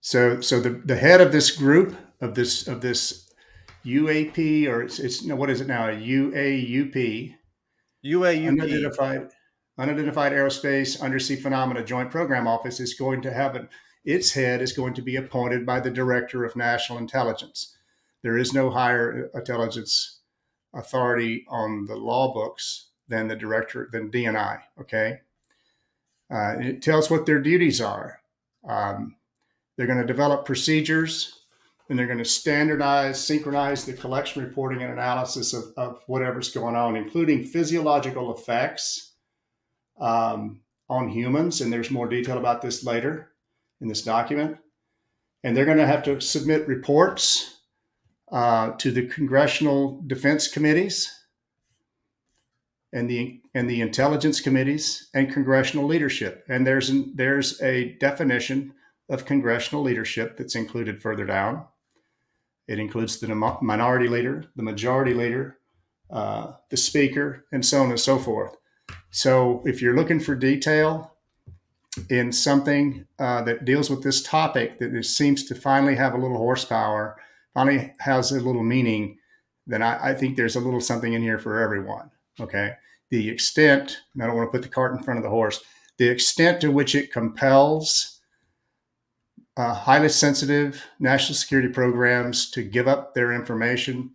So the head of this group of this UAP, or it's what is it now? A UAUP. UAUP. Unidentified Aerospace Undersea Phenomena Joint Program Office is going to have its head is going to be appointed by the Director of National Intelligence. There is no higher intelligence authority on the law books than than DNI. Okay. It tells what their duties are. They're going to develop procedures, and they're going to synchronize the collection, reporting, and analysis of whatever's going on, including physiological effects on humans. And there's more detail about this later in this document. And they're going to have to submit reports to the Congressional Defense Committees and the intelligence committees and congressional leadership. And there's a definition of congressional leadership that's included further down. It includes the minority leader, the majority leader, the speaker, and so on and so forth. So if you're looking for detail in something that deals with this topic that seems to finally have a little horsepower, finally has a little meaning, then I think there's a little something in here for everyone. Okay. The extent, and I don't want to put the cart in front of the horse, the extent to which it compels highly sensitive national security programs to give up their information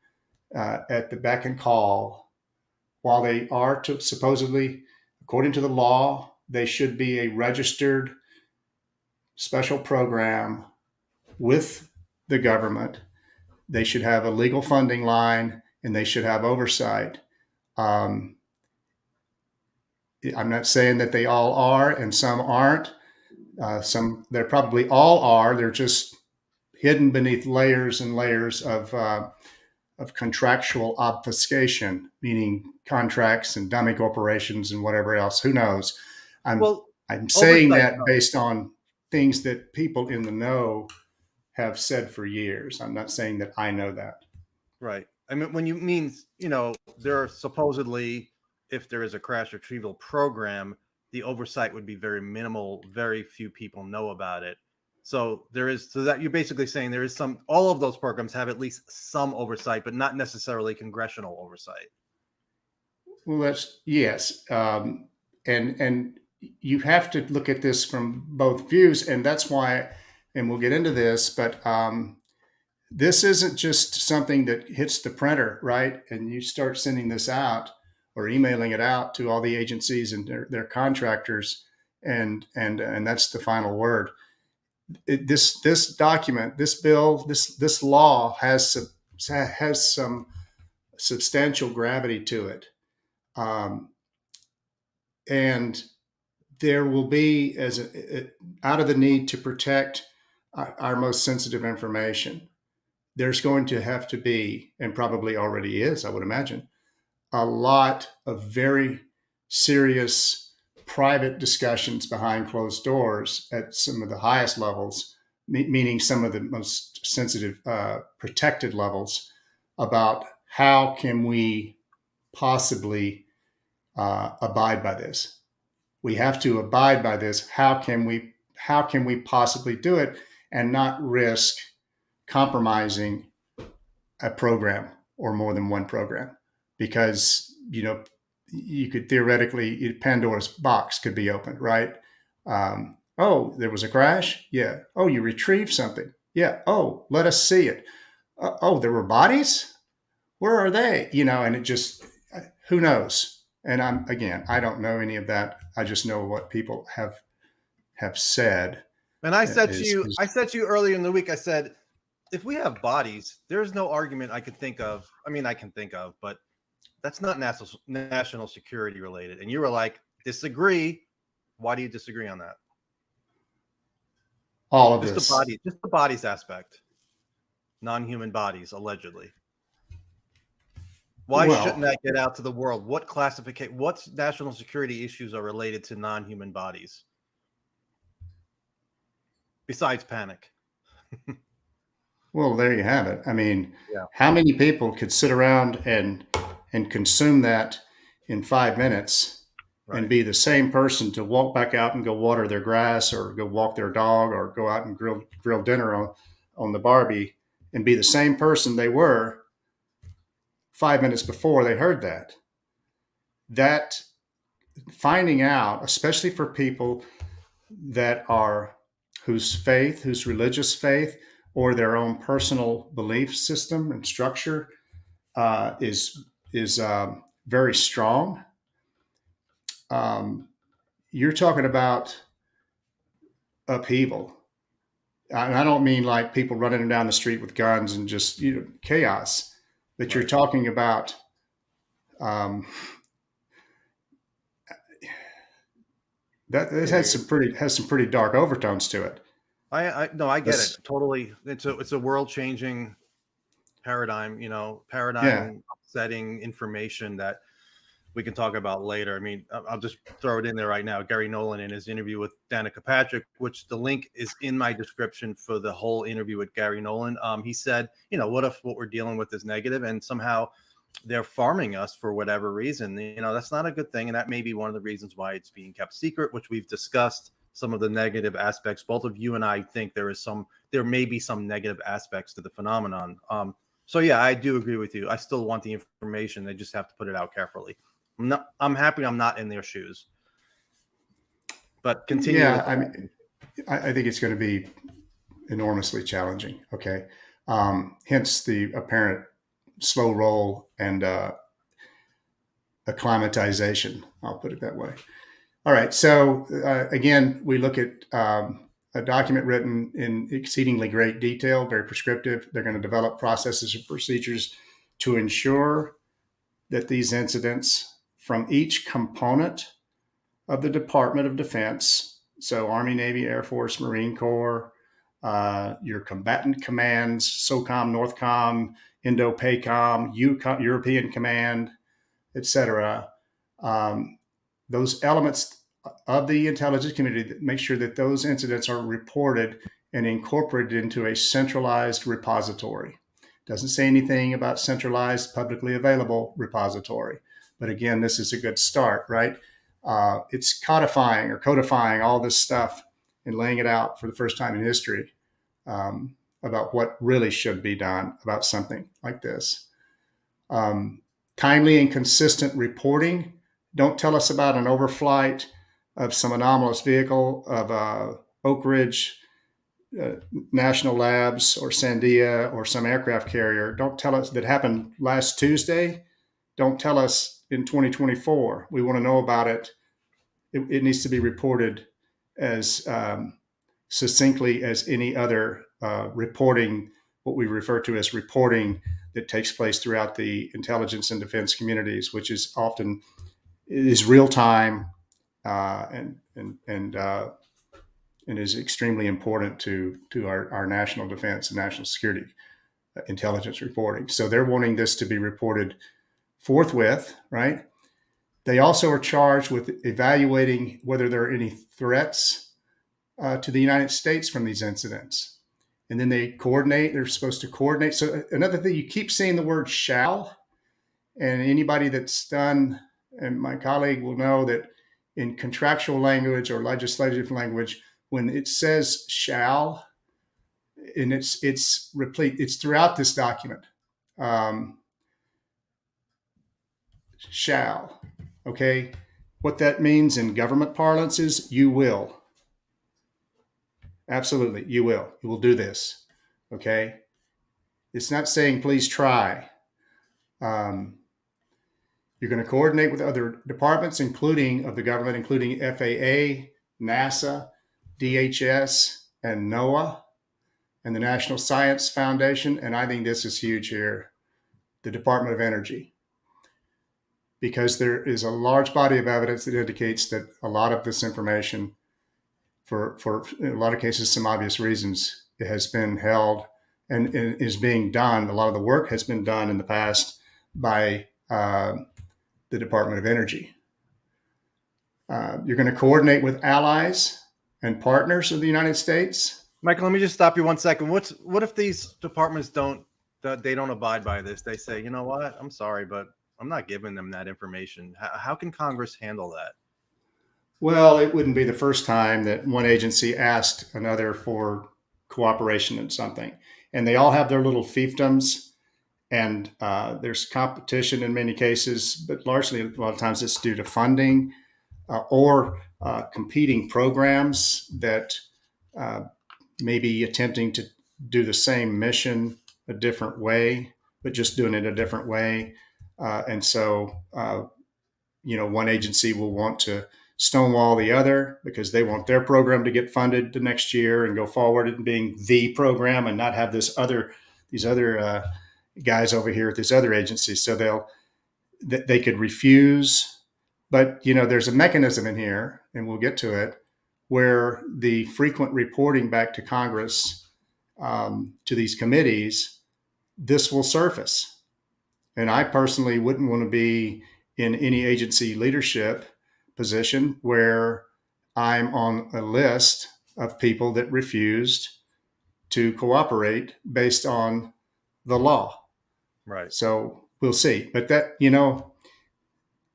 at the beck and call, while they are supposedly, according to the law, they should be a registered special program with the government. They should have a legal funding line, and they should have oversight. I'm not saying that they all are and some aren't. They probably all are. They're just hidden beneath layers and layers of contractual obfuscation, meaning contracts and dummy corporations and whatever else. Who knows? I'm saying that based on things that people in the know have said for years. I'm not saying that I know that. Right. I mean, when you mean, there are supposedly, if there is a crash retrieval program, the oversight would be very minimal. Very few people know about it. So that you're basically saying there is all of those programs have at least some oversight, but not necessarily congressional oversight. Well, yes. And you have to look at this from both views. And that's why, and we'll get into this, but this isn't just something that hits the printer, right? And you start sending this out or emailing it out to all the agencies and their contractors, and that's the final word. This document, this bill, this law has some substantial gravity to it, and there will be out of the need to protect our most sensitive information. There's going to have to be, and probably already is, I would imagine, a lot of very serious private discussions behind closed doors at some of the highest levels, meaning some of the most sensitive, protected levels, about how can we possibly abide by this. We have to abide by this. How can we possibly do it and not risk compromising a program or more than one program? Because, you could theoretically, Pandora's box could be opened, right? Oh, there was a crash? Yeah. Oh, you retrieved something? Yeah. Oh, let us see it. Oh, there were bodies? Where are they? And it just, who knows? And I don't know any of that. I just know what people have said. And I said to you earlier in the week, I said, if we have bodies, there's no argument I could think of. I mean, I can think of, but that's not national security related. And you were like, disagree. Why do you disagree on that? All of Just this. just the bodies aspect. Non-human bodies, allegedly. Why shouldn't that get out to the world? What national security issues are related to non-human bodies? Besides panic. Well, there you have it. I mean, How many people could sit around and consume that in 5 minutes and be the same person to walk back out and go water their grass or go walk their dog or go out and grill dinner on the Barbie and be the same person they were 5 minutes before they heard that? That finding out, especially for people whose religious faith or their own personal belief system and structure is very strong. You're talking about upheaval, and I don't mean like people running down the street with guns and just chaos, but you're talking about that has some pretty dark overtones to it. I get it totally. It's a world changing paradigm, setting information that we can talk about later. I mean, I'll just throw it in there right now. Garry Nolan, in his interview with Danica Patrick, which the link is in my description for the whole interview with Garry Nolan. He said, what if what we're dealing with is negative and somehow they're farming us for whatever reason? That's not a good thing. And that may be one of the reasons why it's being kept secret, which we've discussed some of the negative aspects. Both of you and I think there may be some negative aspects to the phenomenon. So yeah, I do agree with you. I still want the information. They just have to put it out carefully. I'm happy I'm not in their shoes. But continue. Yeah, I think it's going to be enormously challenging. Okay. Hence the apparent slow roll and acclimatization. I'll put it that way. All right. So again, we look at a document written in exceedingly great detail, very prescriptive. They're going to develop processes and procedures to ensure that these incidents from each component of the Department of Defense, so Army, Navy, Air Force, Marine Corps, your combatant commands, SOCOM, NORTHCOM, INDOPACOM, European Command, etc. Those elements of the intelligence community, make sure that those incidents are reported and incorporated into a centralized repository. Doesn't say anything about centralized, publicly available repository. But again, this is a good start, right? It's codifying all this stuff and laying it out for the first time in history about what really should be done about something like this. Timely and consistent reporting. Don't tell us about an overflight of some anomalous vehicle of Oak Ridge National Labs or Sandia or some aircraft carrier. Don't tell us that happened last Tuesday. Don't tell us in 2024. We want to know about it. It needs to be reported as succinctly as any other reporting, what we refer to as reporting that takes place throughout the intelligence and defense communities, which is often is real time and is extremely important to our national defense and national security intelligence reporting. So they're wanting this to be reported forthwith, right? They also are charged with evaluating whether there are any threats to the United States from these incidents. And then they coordinate, they're supposed to coordinate. So another thing, you keep seeing the word shall, and anybody that's done, and my colleague will know that in contractual language or legislative language, when it says shall, and it's replete, it's throughout this document. Shall, okay? What that means in government parlance is you will. Absolutely, you will. You will do this, okay? It's not saying please try. You're going to coordinate with other departments, including of the government, including FAA, NASA, DHS, and NOAA, and the National Science Foundation. And I think this is huge here, the Department of Energy, because there is a large body of evidence that indicates that a lot of this information, for in a lot of cases, some obvious reasons, it has been held and is being done. A lot of the work has been done in the past by the Department of Energy. You're going to coordinate with allies and partners of the United States. Michael, let me just stop you 1 second. What if these departments don't abide by this? They say, you know what? I'm sorry, but I'm not giving them that information. How can Congress handle that? Well, it wouldn't be the first time that one agency asked another for cooperation in something, and they all have their little fiefdoms. And there's competition in many cases, but largely a lot of times it's due to funding or competing programs that may be attempting to do the same mission a different way, but just doing it a different way. And so, one agency will want to stonewall the other because they want their program to get funded the next year and go forward in being the program and not have these other guys over here at this other agency. So they could refuse, but there's a mechanism in here, and we'll get to it, where the frequent reporting back to Congress, to these committees, this will surface. And I personally wouldn't want to be in any agency leadership position where I'm on a list of people that refused to cooperate based on the law. Right. So we'll see. But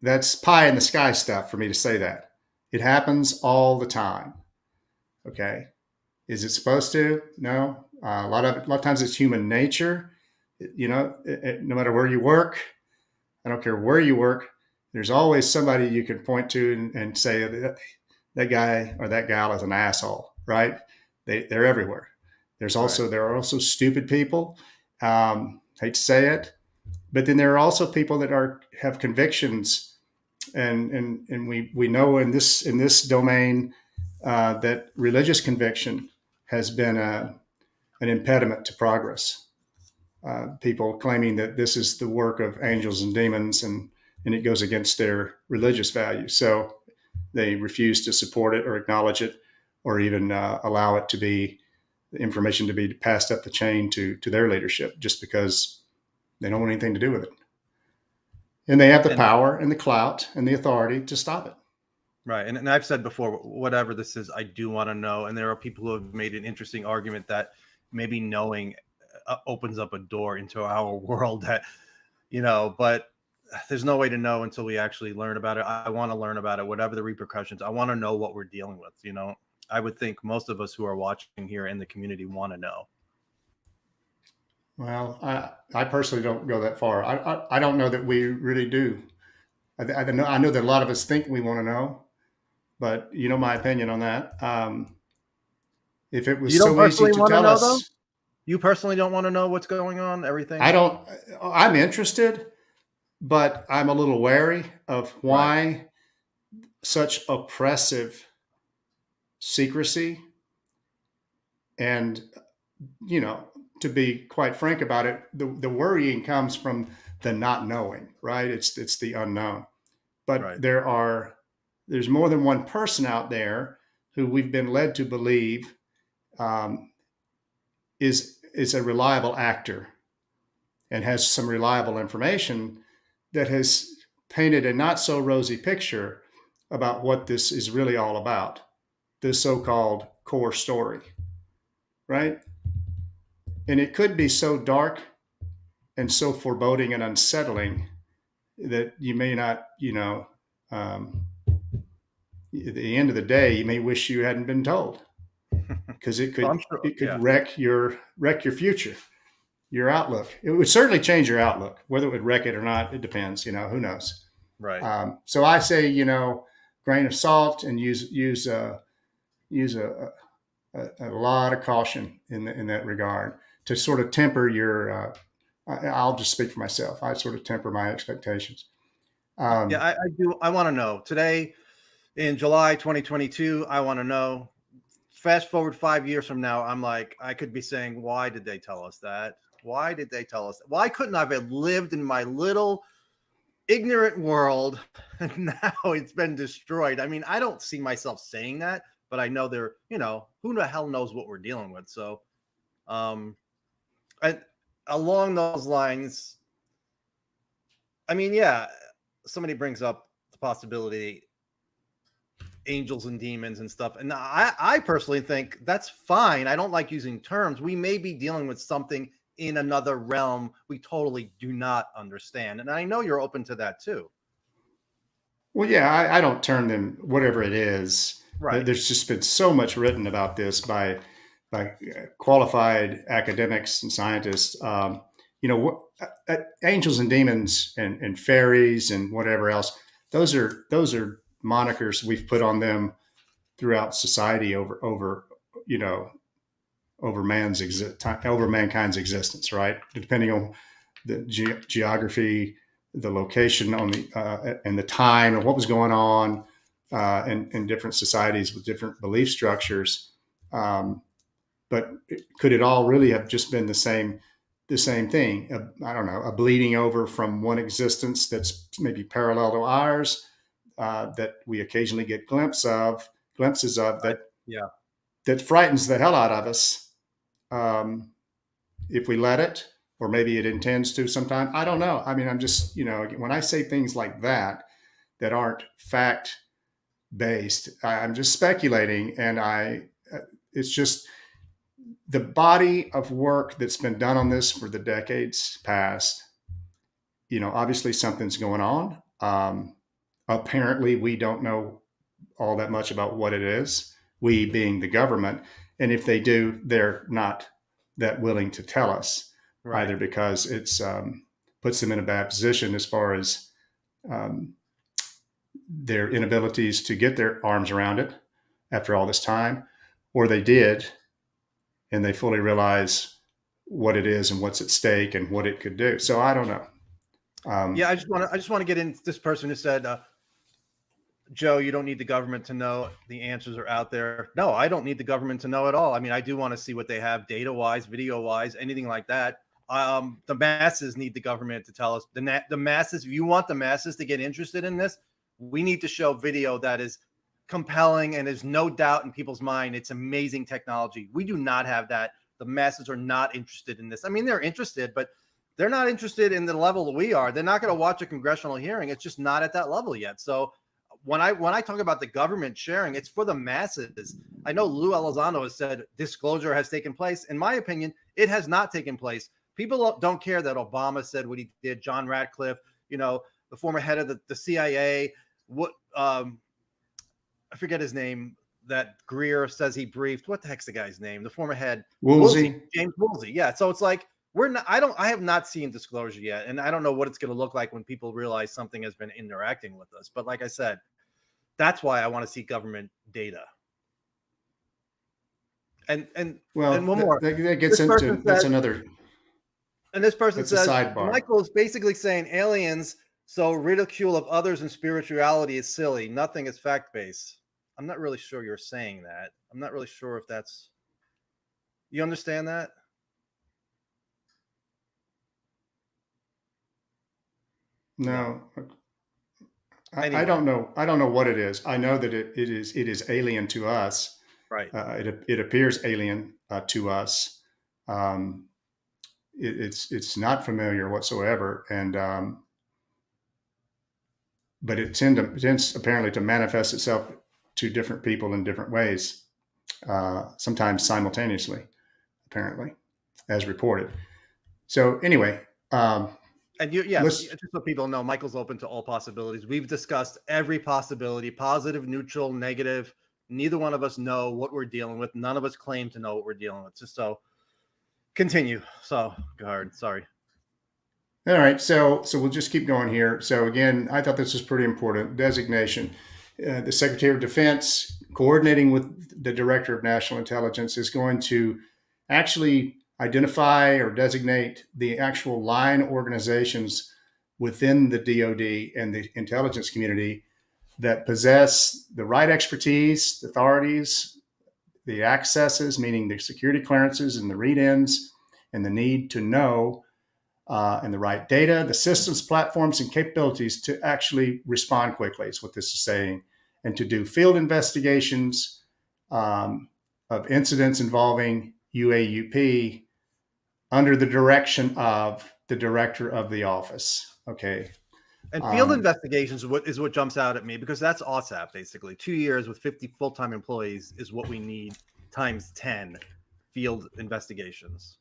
that's pie in the sky stuff for me to say that. It happens all the time. Okay. Is it supposed to? No. A lot of times it's human nature. No matter where you work, I don't care where you work, there's always somebody you can point to and say that guy or that gal is an asshole, right? They're everywhere. There are also stupid people. Hate to say it, but then there are also people that have convictions, and we know in this domain that religious conviction has been an impediment to progress. People claiming that this is the work of angels and demons, and it goes against their religious values, so they refuse to support it or acknowledge it, or even allow it to be the information to be passed up the chain to their leadership, just because they don't want anything to do with it. And they have the power and the clout and the authority to stop it. Right. And I've said before, whatever this is, I do want to know. And there are people who have made an interesting argument that maybe knowing opens up a door into our world that, but there's no way to know until we actually learn about it. I want to learn about it, whatever the repercussions. I want to know what we're dealing with. I would think most of us who are watching here in the community want to know. Well, I personally don't go that far. I don't know that we really do. I know that a lot of us think we want to know, but my opinion on that. If it was so easy to tell us, though? You personally don't want to know what's going on, everything? I'm interested, but I'm a little wary of why such oppressive secrecy. And, to be quite frank about it, the worrying comes from the not knowing, right? It's the unknown. But there's more than one person out there who we've been led to believe is a reliable actor and has some reliable information that has painted a not so rosy picture about what this is really all about, this so-called core story, right? And it could be so dark and so foreboding and unsettling that you may not, at the end of the day, you may wish you hadn't been told, because it Well, could I'm sure. it could Yeah. wreck your future, your outlook. It would certainly change your outlook. Whether it would wreck it or not, it depends. Who knows? Right. So I say, grain of salt, and use a lot of caution in that regard, to sort of temper your. I'll just speak for myself. I sort of temper my expectations. Yeah, I do. I want to know today in July 2022. I want to know. Fast forward 5 years from now, I'm like, I could be saying, why did they tell us that? Why did they tell us that? Why couldn't I have lived in my little ignorant world, and now it's been destroyed? I mean, I don't see myself saying that, but I know they're, who the hell knows what we're dealing with. So, and along those lines, I mean, yeah, somebody brings up the possibility angels and demons and stuff. And I personally think that's fine. I don't like using terms. We may be dealing with something in another realm we totally do not understand. And I know you're open to that too. Well, yeah, I don't term them whatever it is. Right. There's just been so much written about this by qualified academics and scientists. Angels and demons and fairies and whatever else. Those are monikers we've put on them throughout society over mankind's existence, right? Depending on the geography, the location on the and the time and what was going on in different societies with different belief structures. But could it all really have just been the same thing? I don't know, a bleeding over from one existence that's maybe parallel to ours, that we occasionally get glimpses of that frightens the hell out of us, if we let it, or maybe it intends to sometime. I don't know. I mean, I'm just, when I say things like that aren't fact based, I'm just speculating. And it's just the body of work that's been done on this for the decades past. Obviously something's going on. Apparently we don't know all that much about what it is, we being the government. And if they do, they're not that willing to tell us, Right. either because it's puts them in a bad position as far as their inabilities to get their arms around it after all this time, or they did and they fully realize what it is and what's at stake and what it could do. So I don't know. Yeah, I just want to get in this person who said, Joe, you don't need the government to know. The answers are out there. No, I don't need the government to know at all. I mean, I do want to see what they have data wise, video wise, anything like that. The masses need the government to tell us. The masses, if you want the masses to get interested in this, we need to show video that is compelling and there's no doubt in people's mind it's amazing technology. We do not have that. The masses are not interested in this. I mean, they're interested, but they're not interested in the level that we are. They're not going to watch a congressional hearing. It's just not at that level yet. So when I talk about the government sharing, it's for the masses. I know Lou Elizondo has said disclosure has taken place. In my opinion, it has not taken place. People don't care that Obama said what he did. John Ratcliffe, the former head of the CIA, I forget his name, that Greer says he briefed. What the heck's the guy's name? The former head. Woolsey. James Woolsey. Yeah. So it's like, I have not seen disclosure yet. And I don't know what it's going to look like when people realize something has been interacting with us. But like I said, that's why I want to see government data. And one more. That gets into, that's another. And this person says, sidebar. Michael is basically saying aliens, so ridicule of others and spirituality is silly. Nothing is fact-based. I'm not really sure you're saying that. I'm not really sure if that's, you understand that? No, Anyway. I don't know. I don't know what it is. I know that it is alien to us. Right. It appears alien to us. It's not familiar whatsoever. And but it tends apparently to manifest itself to different people in different ways, sometimes simultaneously, apparently, as reported. So anyway, And yeah, let's. just so people know, Michael's open to all possibilities. We've discussed every possibility, positive, neutral, negative. Neither one of us know what we're dealing with. None of us claim to know what we're dealing with. Just so continue. So go ahead. Sorry. All right, so we'll just keep going here. So again, I thought this was pretty important. Designation. The Secretary of Defense, coordinating with the Director of National Intelligence, is going to actually identify or designate the actual line organizations within the DoD and the intelligence community that possess the right expertise, authorities, the accesses, meaning the security clearances and the read-ins, and the need to know, and the right data, the systems, platforms, and capabilities to actually respond quickly, is what this is saying, and to do field investigations of incidents involving UAUP under the direction of the director of the office. Okay. And field investigations is what jumps out at me, because that's OSAP, basically. 2 years with 50 full-time employees is what we need times 10 field investigations.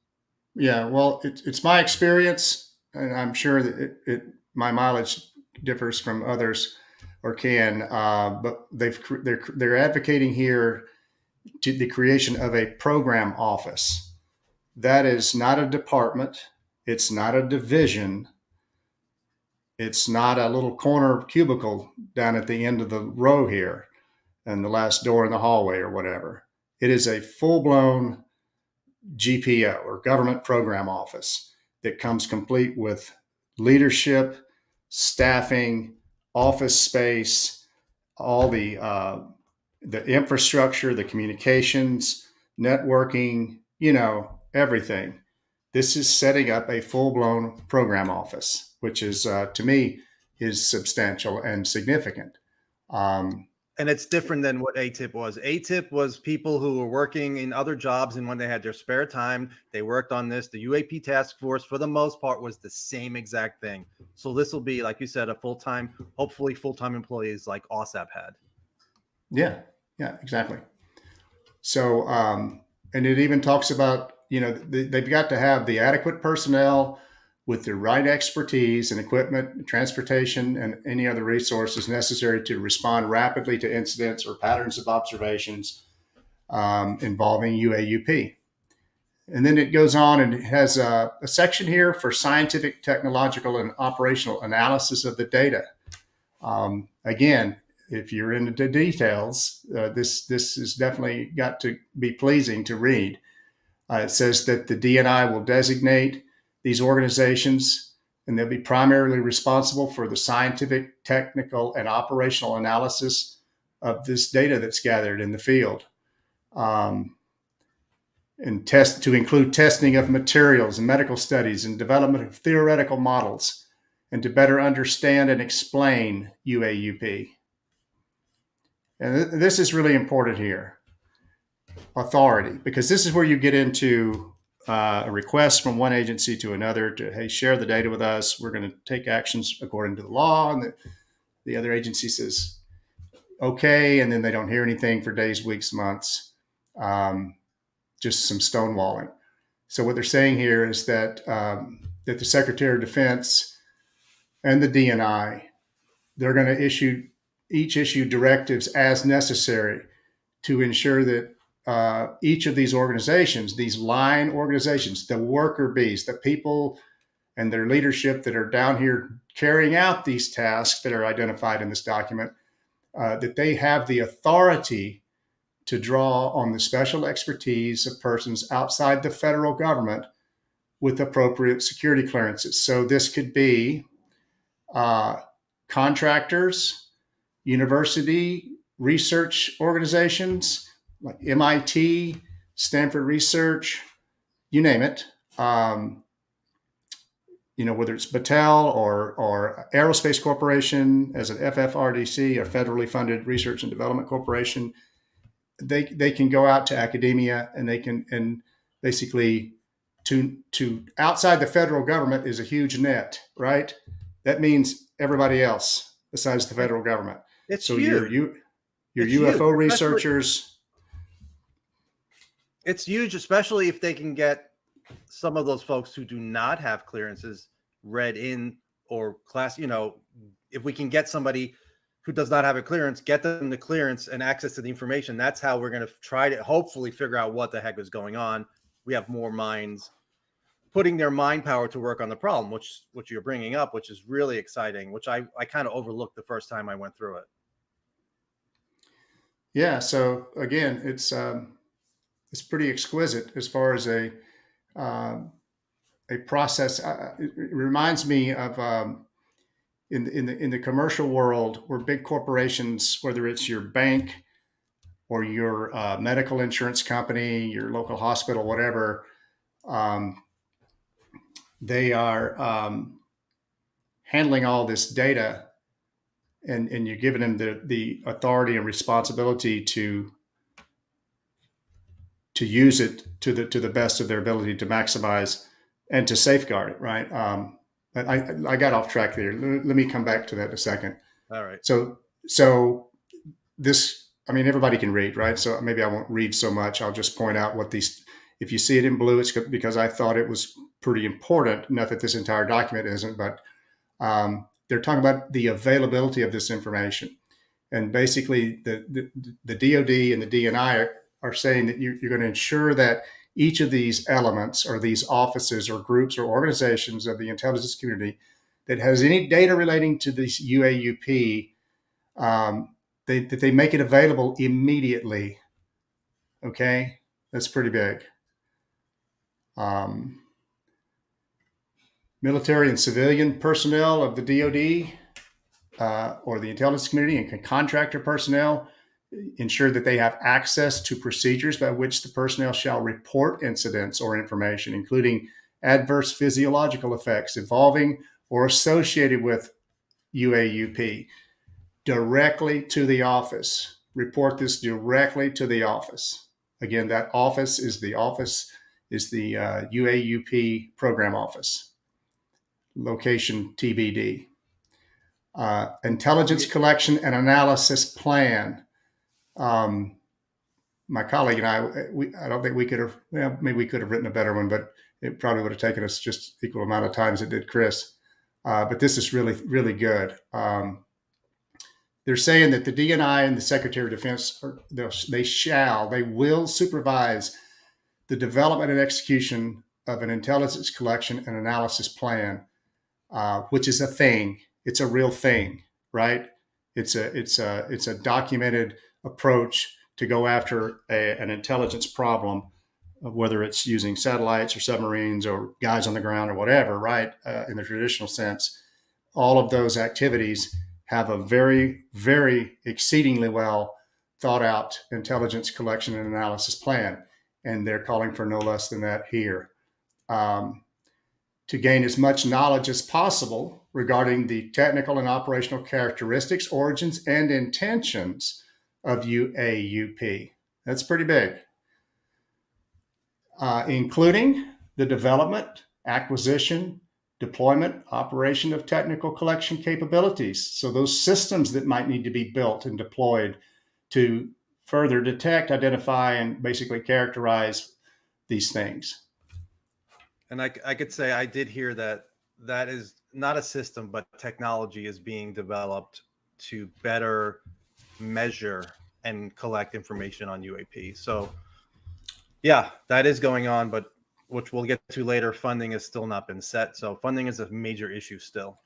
Yeah, well, it's my experience, and I'm sure that my mileage differs from others, or can, but they're advocating here to the creation of a program office. That is not a department. It's not a division. It's not a little corner cubicle down at the end of the row here and the last door in the hallway or whatever. It is a full-blown GPO, or government program office, that comes complete with leadership, staffing, office space, all the infrastructure, the communications, networking, everything. This is setting up a full-blown program office, which is, to me, is substantial and significant. And it's different than what ATIP was. ATIP was people who were working in other jobs, and when they had their spare time, they worked on this. The UAP task force, for the most part, was the same exact thing. So this will be, like you said, a full-time, hopefully full-time employees like OSAP had. Yeah, exactly. So, and it even talks about, they've got to have the adequate personnel with the right expertise and equipment, transportation, and any other resources necessary to respond rapidly to incidents or patterns of observations involving UAUP. And then it goes on and it has a section here for scientific, technological, and operational analysis of the data. Again, if you're into the details, this is definitely got to be pleasing to read. It says that the DNI will designate these organizations, and they'll be primarily responsible for the scientific, technical, and operational analysis of this data that's gathered in the field. And to include testing of materials and medical studies and development of theoretical models, and to better understand and explain UAUP. And this is really important here. Authority, because this is where you get into a request from one agency to another to, hey, share the data with us. We're going to take actions according to the law. And the other agency says, okay. And then they don't hear anything for days, weeks, months, just some stonewalling. So what they're saying here is that, that the Secretary of Defense and the DNI, they're going to issue directives as necessary to ensure that each of these organizations, these line organizations, the worker bees, the people and their leadership that are down here carrying out these tasks that are identified in this document, that they have the authority to draw on the special expertise of persons outside the federal government with appropriate security clearances. So this could be contractors, university research organizations, like MIT, Stanford Research, you name it. Whether it's Battelle or Aerospace Corporation as an FFRDC, a federally funded research and development corporation, they can go out to academia, and they can, and basically to outside the federal government is a huge net, right? That means everybody else, besides the federal government. It's So huge. your It's huge, UFO especially- researchers. It's huge, especially if they can get some of those folks who do not have clearances read in or class. If we can get somebody who does not have a clearance, get them the clearance and access to the information. That's how we're going to try to hopefully figure out what the heck is going on. We have more minds putting their mind power to work on the problem, which you're bringing up, which is really exciting, which I kind of overlooked the first time I went through it. Yeah. So again, it's pretty exquisite as far as a process. It reminds me of in the commercial world, where big corporations, whether it's your bank or your medical insurance company, your local hospital, whatever, they are handling all this data, and you're giving them the authority and responsibility to use it to the best of their ability to maximize and to safeguard it, right? I got off track there. Let me come back to that in a second. All right. So this, I mean, everybody can read, right? So maybe I won't read so much. I'll just point out what these, if you see it in blue, it's because I thought it was pretty important. Not that this entire document isn't, but they're talking about the availability of this information. And basically the DOD and the DNI are saying that you're going to ensure that each of these elements or these offices or groups or organizations of the intelligence community that has any data relating to this UAUP, that they make it available immediately. Okay, that's pretty big. Military and civilian personnel of the DoD or the intelligence community and contractor personnel ensure that they have access to procedures by which the personnel shall report incidents or information, including adverse physiological effects involving or associated with UAUP, directly to the office. Report this directly to the office. Again, that office is the UAUP program office. Location TBD. Intelligence collection and analysis plan. My colleague and I don't think we could have, well, maybe we could have written a better one, but it probably would have taken us just equal amount of time as it did Chris. But this is really, really good. They're saying that the DNI and the Secretary of Defense, they will supervise the development and execution of an intelligence collection and analysis plan, which is a thing. It's a real thing, right? It's a documented approach to go after an intelligence problem, whether it's using satellites or submarines or guys on the ground or whatever, right? In the traditional sense, all of those activities have a very, very exceedingly well thought out intelligence collection and analysis plan. And they're calling for no less than that here. To gain as much knowledge as possible regarding the technical and operational characteristics, origins, and intentions of UAUP. That's pretty big. Including the development, acquisition, deployment, operation of technical collection capabilities. So those systems that might need to be built and deployed to further detect, identify, and basically characterize these things. And I could say I did hear that is not a system, but technology is being developed to better measure and collect information on UAP. So yeah, that is going on, but which we'll get to later, funding has still not been set. So funding is a major issue still.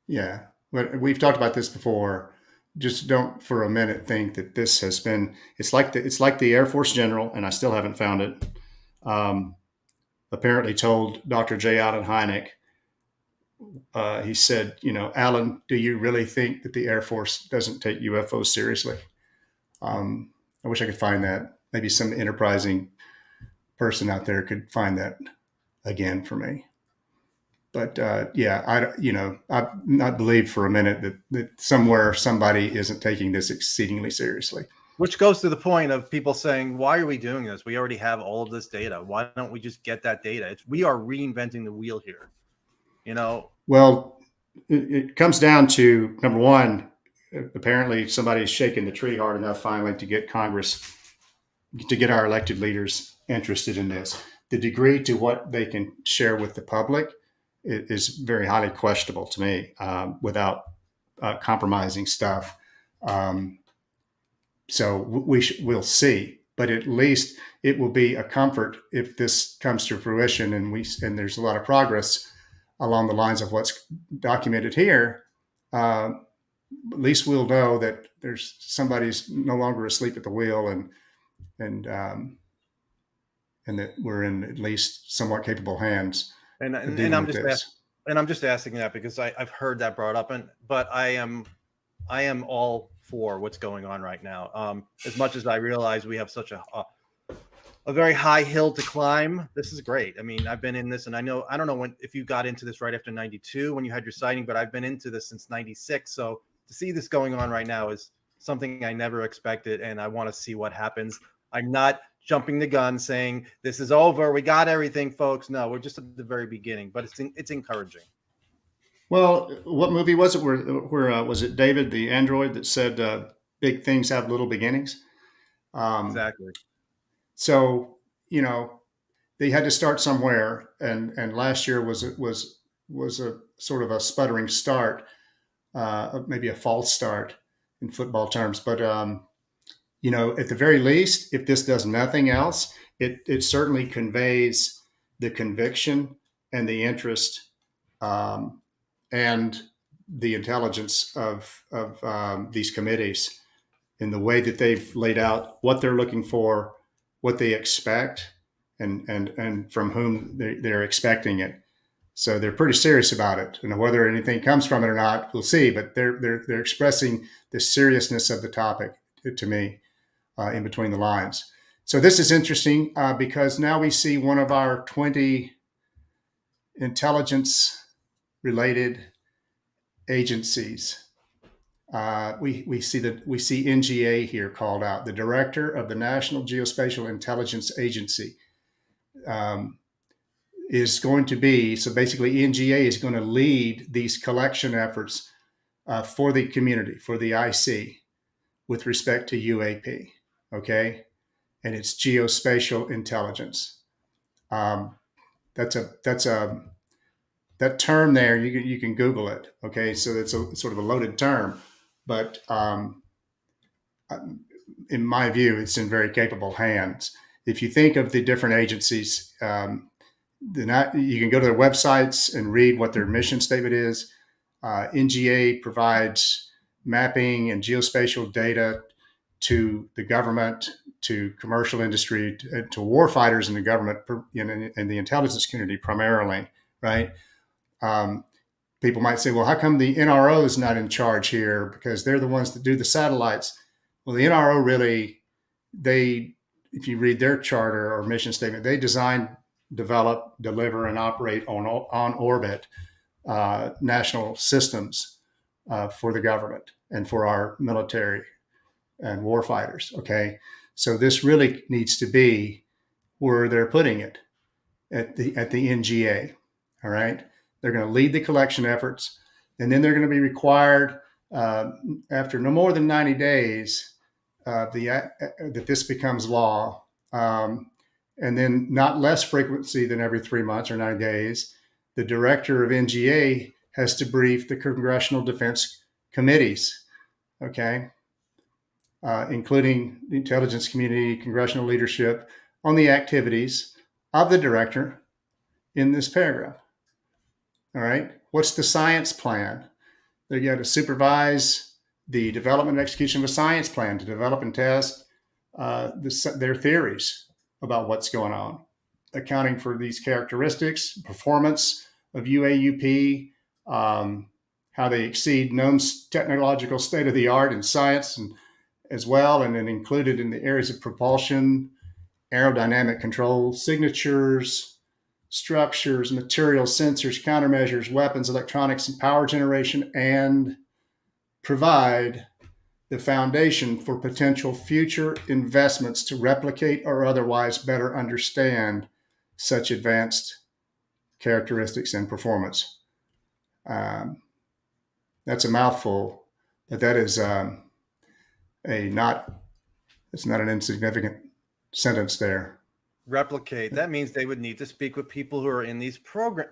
Yeah, but we've talked about this before. Just don't for a minute think that this has been, it's like the Air Force General, and I still haven't found it, apparently told Dr. J. Allen Hynek, he said, Alan, do you really think that the Air Force doesn't take UFOs seriously? I wish I could find that. Maybe some enterprising person out there could find that again for me. But yeah, I not believe for a minute that somewhere somebody isn't taking this exceedingly seriously. Which goes to the point of people saying, why are we doing this? We already have all of this data. Why don't we just get that data? We are reinventing the wheel here. Well, it comes down to, number one, apparently somebody's shaking the tree hard enough finally to get Congress, to get our elected leaders interested in this. The degree to what they can share with the public is very highly questionable to me, without compromising stuff. So we'll see, but at least it will be a comfort if this comes to fruition, and there's a lot of progress along the lines of what's documented here. At least we'll know that there's somebody's no longer asleep at the wheel, and that we're in at least somewhat capable hands And of and, dealing and I'm with just this. I'm just asking that because I've heard that brought up, but I am all for what's going on right now. As much as I realize we have such a very high hill to climb, this is great. I mean, I've been in this, and I don't know if you got into this right after 92 when you had your sighting, but I've been into this since 96. So to see this going on right now is something I never expected, and I want to see what happens. I'm not jumping the gun saying this is over, we got everything, folks. No, we're just at the very beginning, but it's encouraging. Well, what movie was it? Where was it? David, the android, that said, "Big things have little beginnings." Exactly. So you know they had to start somewhere, and last year was a sort of a sputtering start, maybe a false start in football terms. But at the very least, if this does nothing else, it certainly conveys the conviction and the interest, um, and the intelligence of these committees in the way that they've laid out what they're looking for, what they expect, and from whom they're expecting it. So they're pretty serious about it. And whether anything comes from it or not, we'll see. But they're expressing the seriousness of the topic to me, in between the lines. So this is interesting, because now we see one of our 20 intelligence related agencies. We see NGA here called out, the director of the National Geospatial Intelligence Agency, is going to be, so basically NGA is going to lead these collection efforts, for the community, for the IC, with respect to UAP. Okay, and it's geospatial intelligence. Um, that's a that term there. You can Google it. Okay, so it's a sort of a loaded term, but in my view, it's in very capable hands. If you think of the different agencies, you can go to their websites and read what their mission statement is. NGA provides mapping and geospatial data to the government, to commercial industry, to warfighters in the government, and the intelligence community primarily, right? People might say, well, how come the NRO is not in charge here? Because they're the ones that do the satellites. Well, the NRO really, if you read their charter or mission statement, they design, develop, deliver, and operate on orbit national systems, for the government and for our military and warfighters. Okay, so this really needs to be where they're putting it, at the NGA. All right, they're going to lead the collection efforts, and then they're going to be required, after no more than 90 days, that this becomes law, and then not less frequency than every 3 months or 90 days. The director of NGA has to brief the Congressional Defense Committees, okay, including the intelligence community, congressional leadership, on the activities of the director in this paragraph. All right, what's the science plan? They got to supervise the development and execution of a science plan to develop and test their theories about what's going on, accounting for these characteristics, performance of UAUP, how they exceed known technological state of the art in science, and as well, and then included in the areas of propulsion, aerodynamic control, signatures, structures, materials, sensors, countermeasures, weapons, electronics, and power generation, and provide the foundation for potential future investments to replicate or otherwise better understand such advanced characteristics and performance. That's a mouthful, but that is it's not an insignificant sentence there. Replicate. That means they would need to speak with people who are in these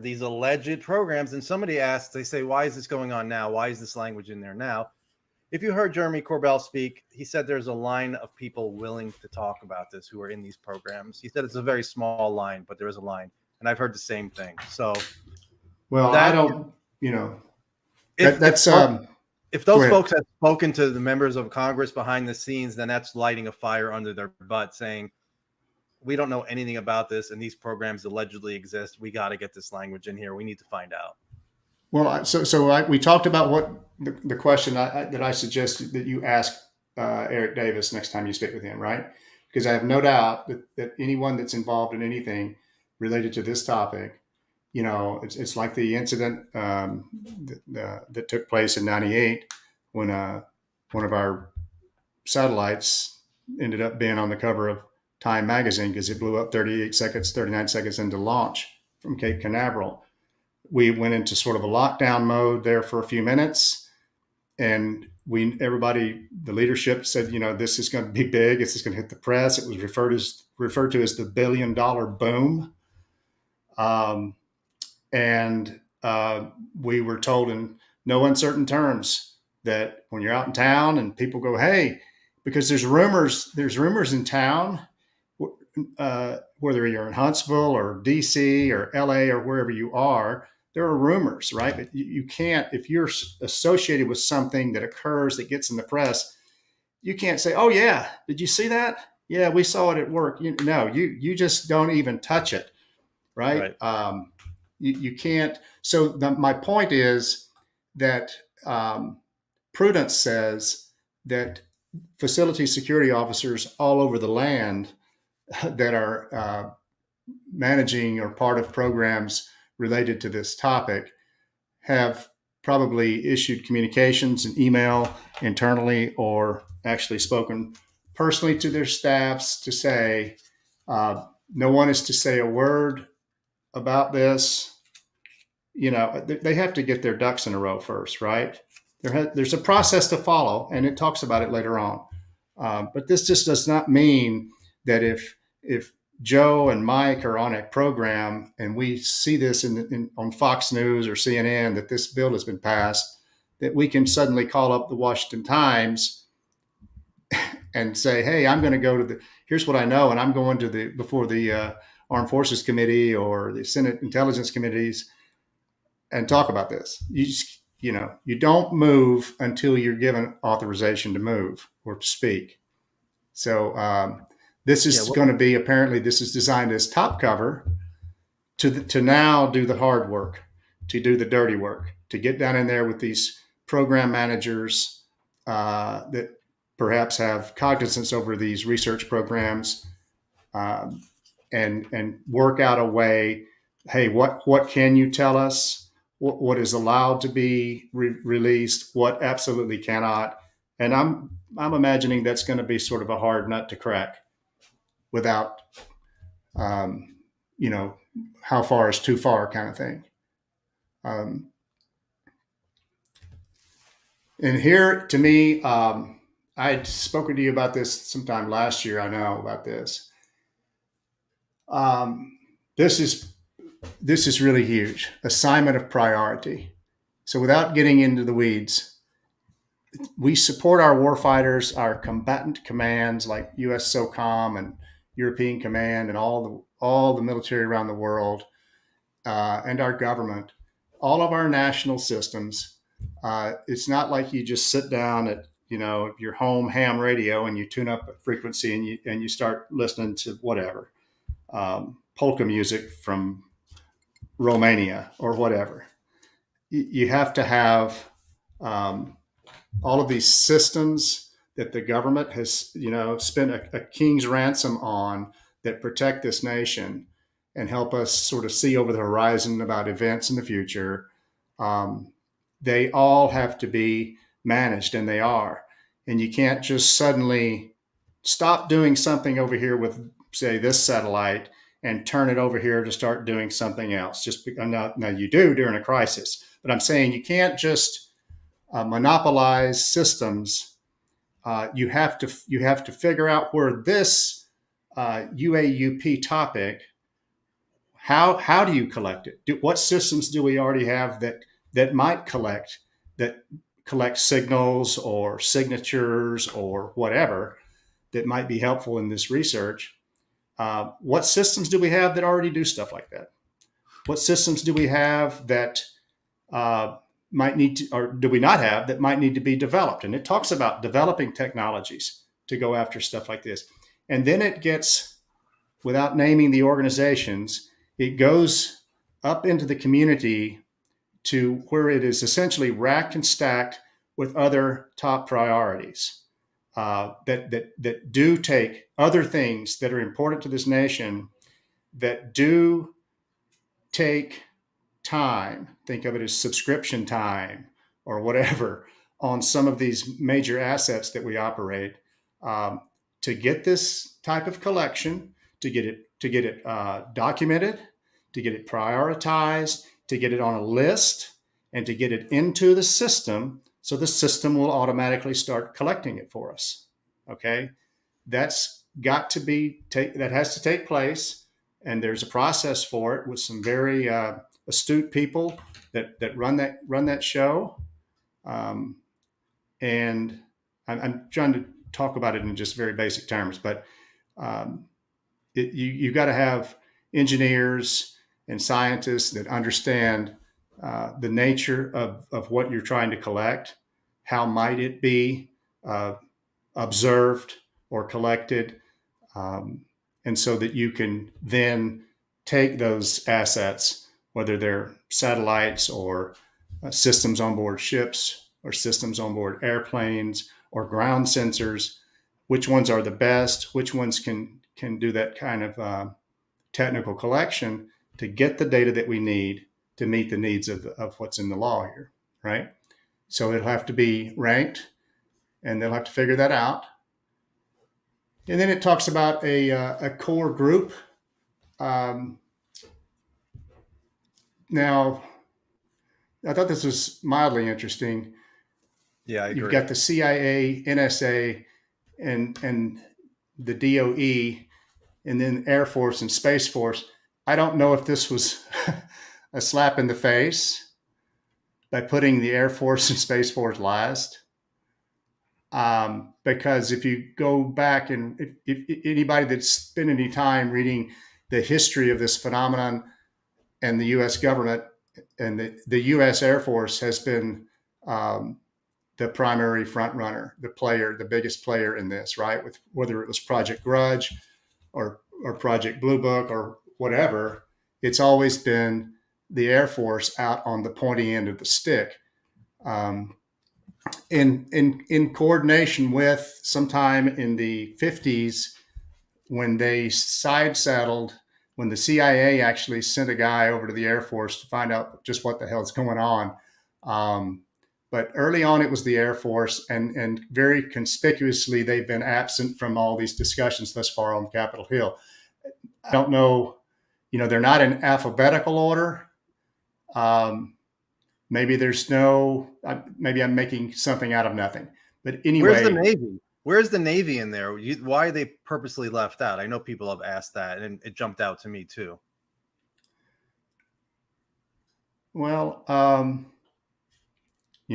these alleged programs. And somebody asked, they say, why is this going on now? Why is this language in there now? If you heard Jeremy Corbell speak, he said there's a line of people willing to talk about this who are in these programs. He said it's a very small line, but there is a line. And I've heard the same thing. So, well, that, I don't, you know, if those ahead. folks have spoken to the members of Congress behind the scenes, then that's lighting a fire under their butt saying, we don't know anything about this, and these programs allegedly exist. We got to get this language in here. We need to find out. Well, we talked about what the question that I suggested that you ask Eric Davis next time you speak with him, right? Because I have no doubt that anyone that's involved in anything related to this topic, you know, it's like the incident that took place in '98 when one of our satellites ended up being on the cover of Time magazine because it blew up 39 seconds into launch from Cape Canaveral. We went into sort of a lockdown mode there for a few minutes, and everybody, the leadership said, you know, this is going to be big. This is going to hit the press. It was referred to as the $1 billion boom. We were told in no uncertain terms that when you're out in town and people go, hey, because there's rumors in town, whether you're in Huntsville or DC or LA or wherever you are, there are rumors, right? But you can't, if you're associated with something that occurs that gets in the press, you can't say, oh yeah, did you see that? Yeah, we saw it at work. You just don't even touch it, right? You can't. So my point is that prudence says that facility security officers all over the land that are managing or part of programs related to this topic have probably issued communications and email internally or actually spoken personally to their staffs to say, no one is to say a word about this. You know, they have to get their ducks in a row first, right? There's a process to follow, and it talks about it later on. But this just does not mean that if Joe and Mike are on a program and we see this on Fox News or CNN that this bill has been passed, that we can suddenly call up the Washington Times and say, hey, I'm going to go to here's what I know, and I'm going to before the Armed Forces Committee or the Senate Intelligence Committees and talk about this. You don't move until you're given authorization to move or to speak. So this is going to be, apparently this is designed as top cover to now do the hard work, to do the dirty work, to get down in there with these program managers that perhaps have cognizance over these research programs and work out a way. Hey, what can you tell us? What is allowed to be released? What absolutely cannot? And I'm imagining that's going to be sort of a hard nut to crack without, how far is too far kind of thing. And here, to me, I'd spoken to you about this sometime last year. I know about this. This is really huge. Assignment of priority. So without getting into the weeds, we support our warfighters, our combatant commands like U.S. SOCOM and European Command and all the military around the world, and our government, all of our national systems. It's not like you just sit down at your home ham radio and you tune up a frequency and you start listening to whatever polka music from Romania or whatever. You have to have all of these systems that the government has, spent a king's ransom on that protect this nation and help us sort of see over the horizon about events in the future. They all have to be managed, and they are. And you can't just suddenly stop doing something over here with, say, this satellite and turn it over here to start doing something else. Now you do during a crisis, but I'm saying you can't just monopolize systems, you have to figure out where this UAUP topic, how do you collect it? What systems do we already have that might collect signals or signatures or whatever that might be helpful in this research? What systems do we have that already do stuff like that? What systems do we have that might need to, or do we not have that might need to be developed? And it talks about developing technologies to go after stuff like this. And then it gets, without naming the organizations, it goes up into the community to where it is essentially racked and stacked with other top priorities that do take other things that are important to this nation, that do take time, think of it as subscription time or whatever, on some of these major assets that we operate, to get this type of collection, to get it documented, to get it prioritized, to get it on a list, and to get it into the system, so the system will automatically start collecting it for us. Okay, that's got to be that has to take place, and there's a process for it with some very astute people that run that show. And I'm trying to talk about it in just very basic terms, but you got to have engineers and scientists that understand the nature of what you're trying to collect. How might it be observed or collected? And so that you can then take those assets, whether they're satellites or systems on board ships or systems on board airplanes or ground sensors, which ones are the best, which ones can do that kind of technical collection to get the data that we need to meet the needs of what's in the law here, right? So it'll have to be ranked, and they'll have to figure that out. And then it talks about a core group. Now, I thought this was mildly interesting. Yeah, I agree. You've got the CIA, NSA, and the DOE, and then Air Force and Space Force. I don't know if this was a slap in the face by putting the Air Force and Space Force last. Because if you go back, and if anybody that's spent any time reading the history of this phenomenon and the U.S. government and the U.S. Air Force has been the primary front runner, the biggest player in this, right? With whether it was Project Grudge or Project Blue Book or whatever, it's always been the Air Force out on the pointy end of the stick. In coordination with, sometime in the 50s, when they when the CIA actually sent a guy over to the Air Force to find out just what the hell's going on. But early on, it was the Air Force, and very conspicuously, they've been absent from all these discussions thus far on Capitol Hill. I don't know, they're not in alphabetical order. Maybe maybe I'm making something out of nothing. But anyway. Where's the Navy? Where's the Navy in there? Why are they purposely left out? I know people have asked that, and it jumped out to me too. Well, and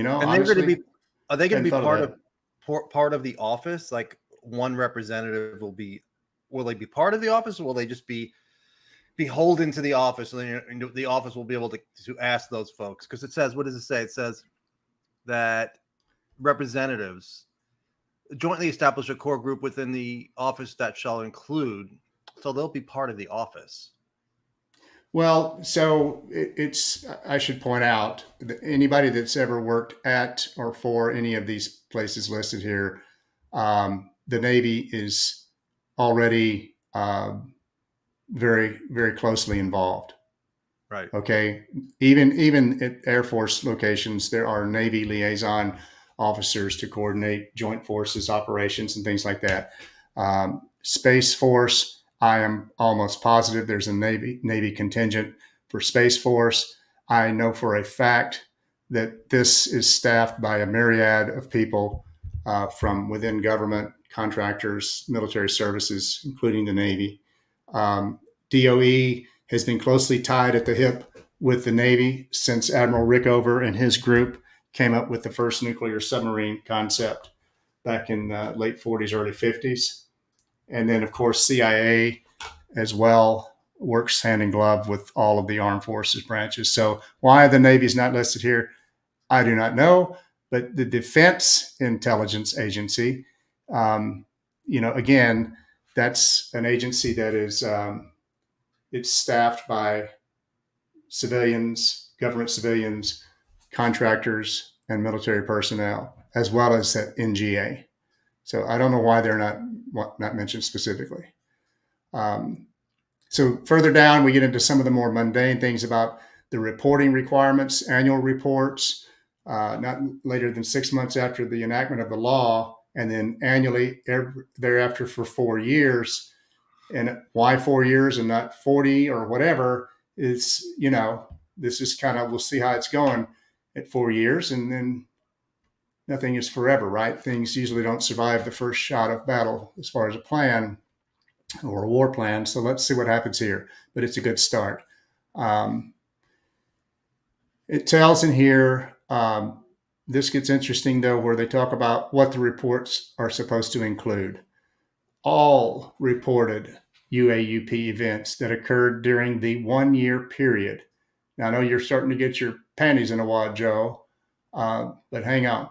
honestly, are they going to be part of the office? Like, one representative will they be part of the office, or will they just be beholden to the office, and the office will be able to ask those folks? Because it says, what does it say? It says that representatives jointly establish a core group within the office that shall include, so they'll be part of the office. Well, so I should point out that anybody that's ever worked at or for any of these places listed here, the Navy is already very, very closely involved. Right. Okay. Even at Air Force locations, there are Navy liaison officers to coordinate joint forces operations and things like that. Space Force, I am almost positive there's a Navy contingent for Space Force. I know for a fact that this is staffed by a myriad of people from within government, contractors, military services, including the Navy. DOE has been closely tied at the hip with the Navy since Admiral Rickover and his group came up with the first nuclear submarine concept back in the late 40s, early 50s. And then, of course, CIA as well works hand in glove with all of the armed forces branches. So why the Navy is not listed here, I do not know. But the Defense Intelligence Agency, again, that's an agency that is it's staffed by civilians, government civilians, contractors, and military personnel, as well as that NGA. So I don't know why they're not mentioned specifically. So further down, we get into some of the more mundane things about the reporting requirements, annual reports, not later than 6 months after the enactment of the law, and then annually thereafter for 4 years. And why 4 years and not 40 or whatever is, this is kind of, we'll see how it's going at 4 years, and then nothing is forever, right? Things usually don't survive the first shot of battle as far as a plan or a war plan. So let's see what happens here. But it's a good start. It tells in here, this gets interesting though, where they talk about what the reports are supposed to include. All reported UAUP events that occurred during the 1 year period. Now I know you're starting to get your panties in a wad, Joe, but hang on.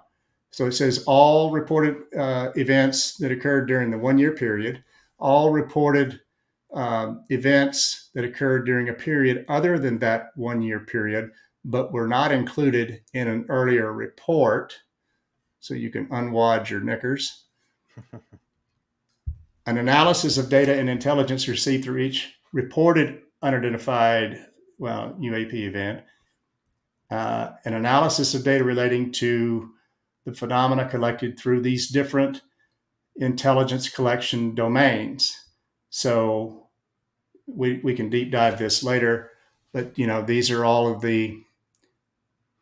So it says all reported events that occurred during the 1 year period, all reported events that occurred during a period other than that 1 year period, but were not included in an earlier report. So you can unwad your knickers. An analysis of data and intelligence received through each reported unidentified, UAP event. An analysis of data relating to the phenomena collected through these different intelligence collection domains. So we can deep dive this later, but these are all of the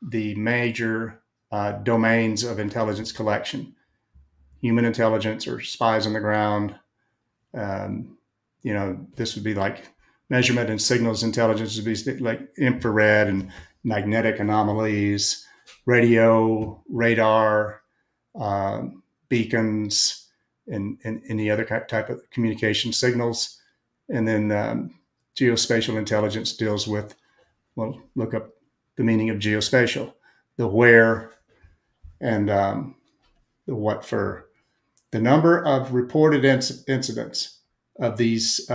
major domains of intelligence collection. Human intelligence or spies on the ground. This would be like measurement and signals intelligence would be like infrared and magnetic anomalies, radio, radar, beacons, and any other type of communication signals. And then geospatial intelligence deals with, look up the meaning of geospatial, the where and the what for. The number of reported incidents of these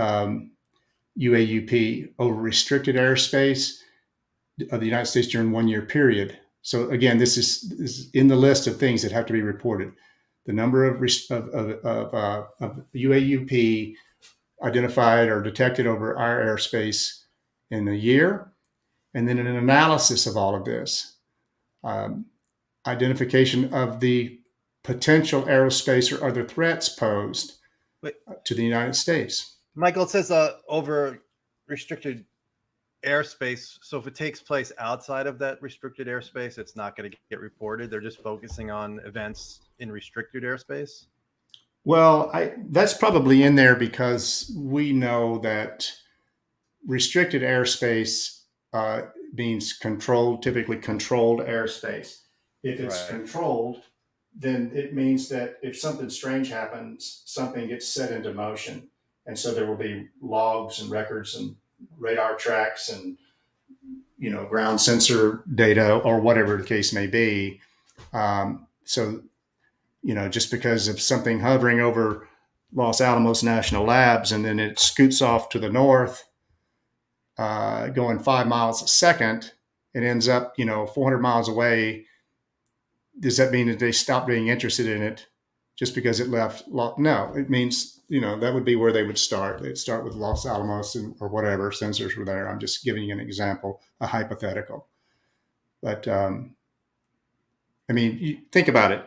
UAUP over restricted airspace of the United States during 1 year period. So again, this is in the list of things that have to be reported. The number of UAUP identified or detected over our airspace in a year, and then an analysis of all of this. Identification of the potential aerospace or other threats posed to the United States. Michael, it says over restricted airspace. So if it takes place outside of that restricted airspace, it's not going to get reported. They're just focusing on events in restricted airspace. Well, that's probably in there because we know that restricted airspace means typically controlled airspace. If it's controlled, then it means that if something strange happens, something gets set into motion. And so there will be logs and records and radar tracks and, ground sensor data or whatever the case may be. Just because of something hovering over Los Alamos National Labs and then it scoots off to the north, going 5 miles a second, it ends up, 400 miles away. Does that mean that they stopped being interested in it just because it left? No, it means, that would be where they would start. They'd start with Los Alamos or whatever sensors were there. I'm just giving you an example, a hypothetical. But, you think about it.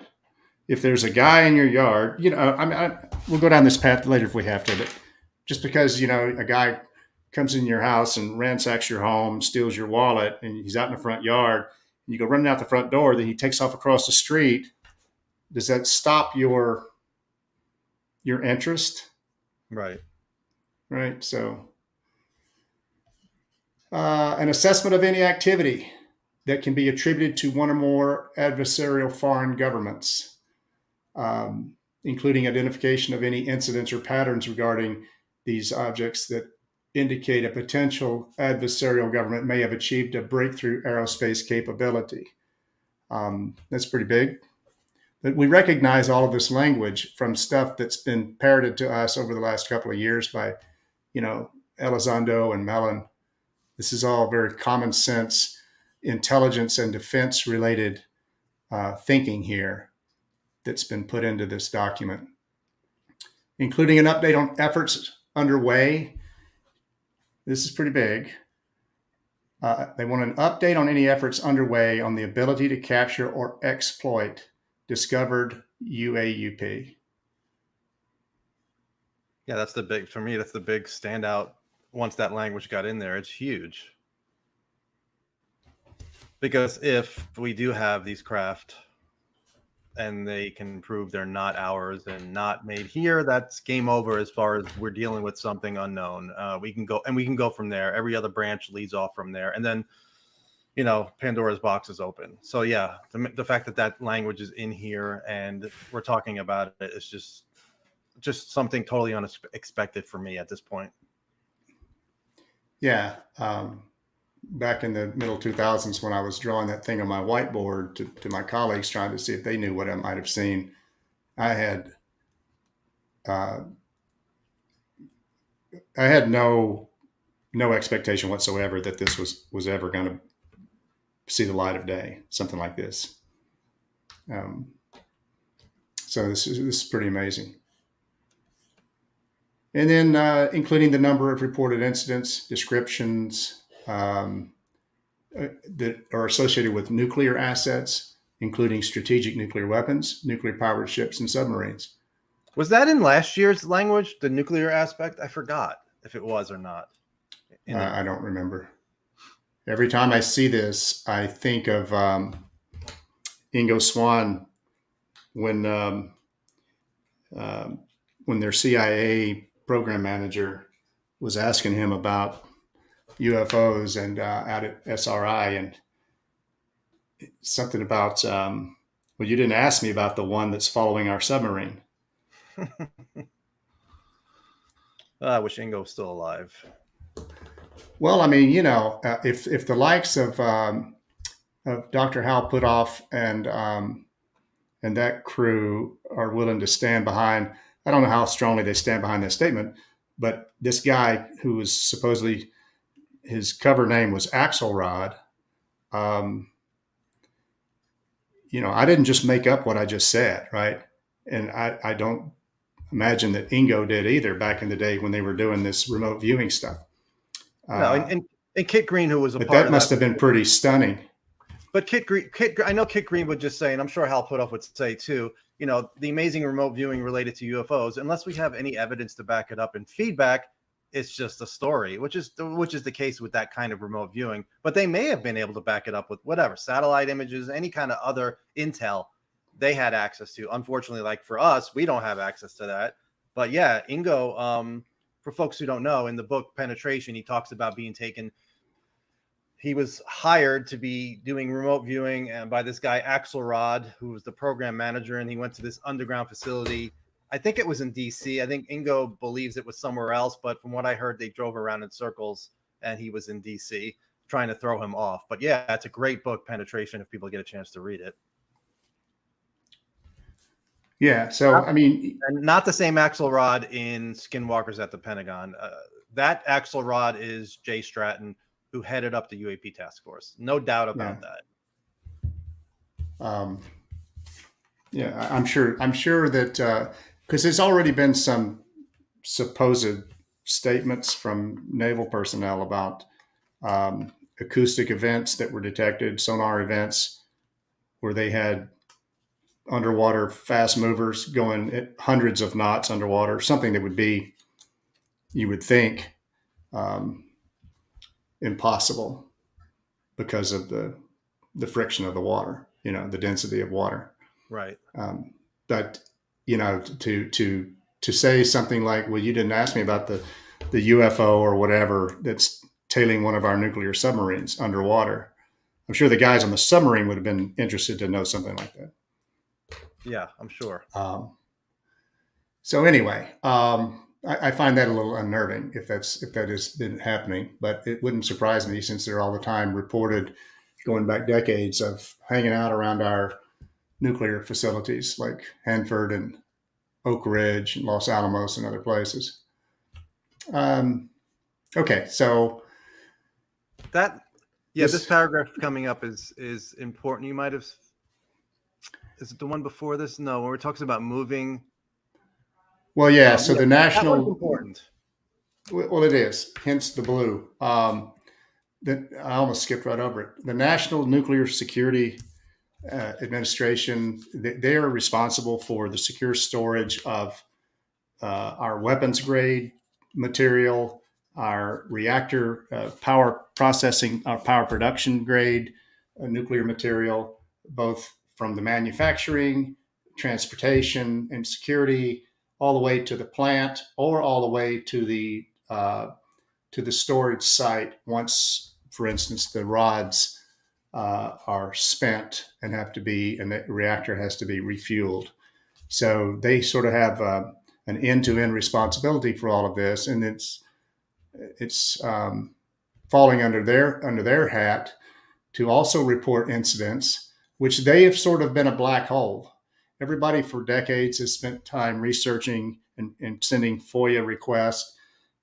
If there's a guy in your yard, we'll go down this path later if we have to, but just because, a guy comes in your house and ransacks your home, steals your wallet, and he's out in the front yard, and you go running out the front door, then he takes off across the street, does that stop your interest? Right. Right. So, an assessment of any activity that can be attributed to one or more adversarial foreign governments, including identification of any incidents or patterns regarding these objects that indicate a potential adversarial government may have achieved a breakthrough aerospace capability. That's pretty big. But we recognize all of this language from stuff that's been parroted to us over the last couple of years by, Elizondo and Mellon. This is all very common sense, intelligence and defense related thinking here that's been put into this document, including an update on efforts underway. This is pretty big. They want an update on any efforts underway on the ability to capture or exploit discovered UAUP. Yeah, that's the big, for me, that's the big standout. Once that language got in there, it's huge. Because if we do have these craft and they can prove they're not ours and not made here, that's game over as far as we're dealing with something unknown. We can go from there. Every other branch leads off from there. And then, Pandora's box is open. So yeah, the fact that that language is in here and we're talking about it is just something totally unexpected for me at this point. Yeah. Back in the middle 2000s, when I was drawing that thing on my whiteboard to my colleagues, trying to see if they knew what I might have seen, I had no expectation whatsoever that this was ever going to see the light of day, something like this. So this is pretty amazing. And then including the number of reported incidents, descriptions that are associated with nuclear assets, including strategic nuclear weapons, nuclear powered ships, and submarines. Was that in last year's language, the nuclear aspect? I forgot if it was or not. I don't remember. Every time I see this, I think of Ingo Swann when their CIA program manager was asking him about UFOs and out at SRI, and something about, well, you didn't ask me about the one that's following our submarine. I wish Ingo was still alive. Well, I mean, if the likes of Dr. Hal Puthoff and that crew are willing to stand behind, I don't know how strongly they stand behind that statement, but this guy who was supposedly, his cover name was Axelrod. I didn't just make up what I just said, right? And I don't imagine that Ingo did either back in the day when they were doing this remote viewing stuff. No, and Kit Green, who was a but part that of must have been pretty stunning. But Kit Green, I know Kit Green would just say, and I'm sure Hal Puthoff would say too, the amazing remote viewing related to UFOs, unless we have any evidence to back it up and feedback, it's just a story, which is the case with that kind of remote viewing. But they may have been able to back it up with whatever, satellite images, any kind of other intel they had access to. Unfortunately, like for us, we don't have access to that. But yeah, Ingo, for folks who don't know, in the book Penetration, he talks about being taken. He was hired to be doing remote viewing and by this guy Axelrod, who was the program manager, and he went to this underground facility. I think it was in DC. I think Ingo believes it was somewhere else, but from what I heard, they drove around in circles and he was in DC trying to throw him off. But yeah, it's a great book, Penetration, if people get a chance to read it. Yeah. So, I mean, and not the same Axelrod in Skinwalkers at the Pentagon. That Axelrod is Jay Stratton, who headed up the UAP task force. No doubt about that. I'm sure that because there's already been some supposed statements from naval personnel about acoustic events that were detected, sonar events, where they had underwater fast movers going at hundreds of knots underwater, something that would be, you would think, impossible because of the the friction of the water, the density of water. Right. But to say something like, well, you didn't ask me about the UFO or whatever that's tailing one of our nuclear submarines underwater. I'm sure the guys on the submarine would have been interested to know something like that. Yeah, I'm sure. So anyway, I find that a little unnerving if that has been happening, but it wouldn't surprise me since they're all the time reported going back decades of hanging out around our nuclear facilities like Hanford and Oak Ridge and Los Alamos and other places. Okay, so this paragraph coming up is important. You might have, is it the one before this? No, when we're talking about moving. Well, yeah. So the national, that one's important. Well, it is. Hence the blue. I almost skipped right over it. The National Nuclear Security Administration. They are responsible for the secure storage of our weapons grade material, our reactor power processing, our power production grade nuclear material, both from the manufacturing, transportation, and security, all the way to the plant, or all the way to the storage site. Once, for instance, the rods are spent and the reactor has to be refueled. So they sort of have an end-to-end responsibility for all of this, and it's falling under their hat to also report incidents, which they have sort of been a black hole. Everybody for decades has spent time researching and sending FOIA requests,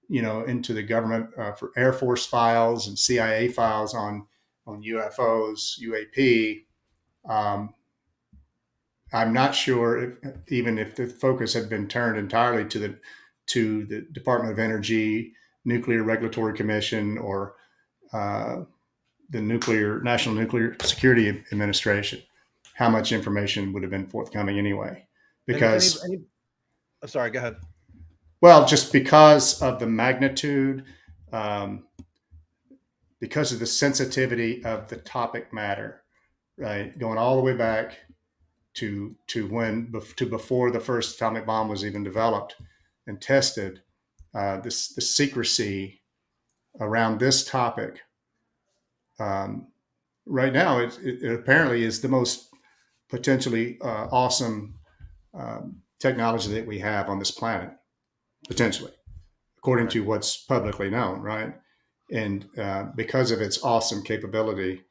into the government for Air Force files and CIA files on UFOs, UAP. I'm not sure even if the focus had been turned entirely to the Department of Energy, Nuclear Regulatory Commission, or the National Nuclear Security Administration, how much information would have been forthcoming anyway. Because, sorry, go ahead. Well, just because of the magnitude, because of the sensitivity of the topic matter, right? Going all the way back to before the first atomic bomb was even developed and tested, the secrecy around this topic right now, it apparently is the most potentially awesome technology that we have on this planet, potentially, according to what's publicly known, right? And because of its awesome capability,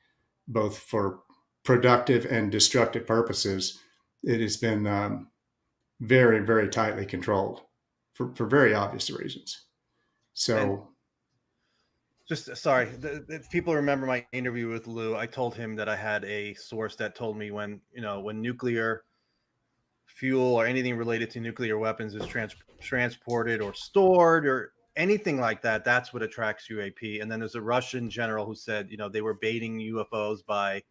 both for productive and destructive purposes, it has been very, very tightly controlled for very obvious reasons. So, just sorry, if people remember my interview with Lou, I told him that I had a source that told me when nuclear fuel or anything related to nuclear weapons is transported or stored or anything like that, that's what attracts UAP. And then there's a Russian general who said, they were baiting UFOs by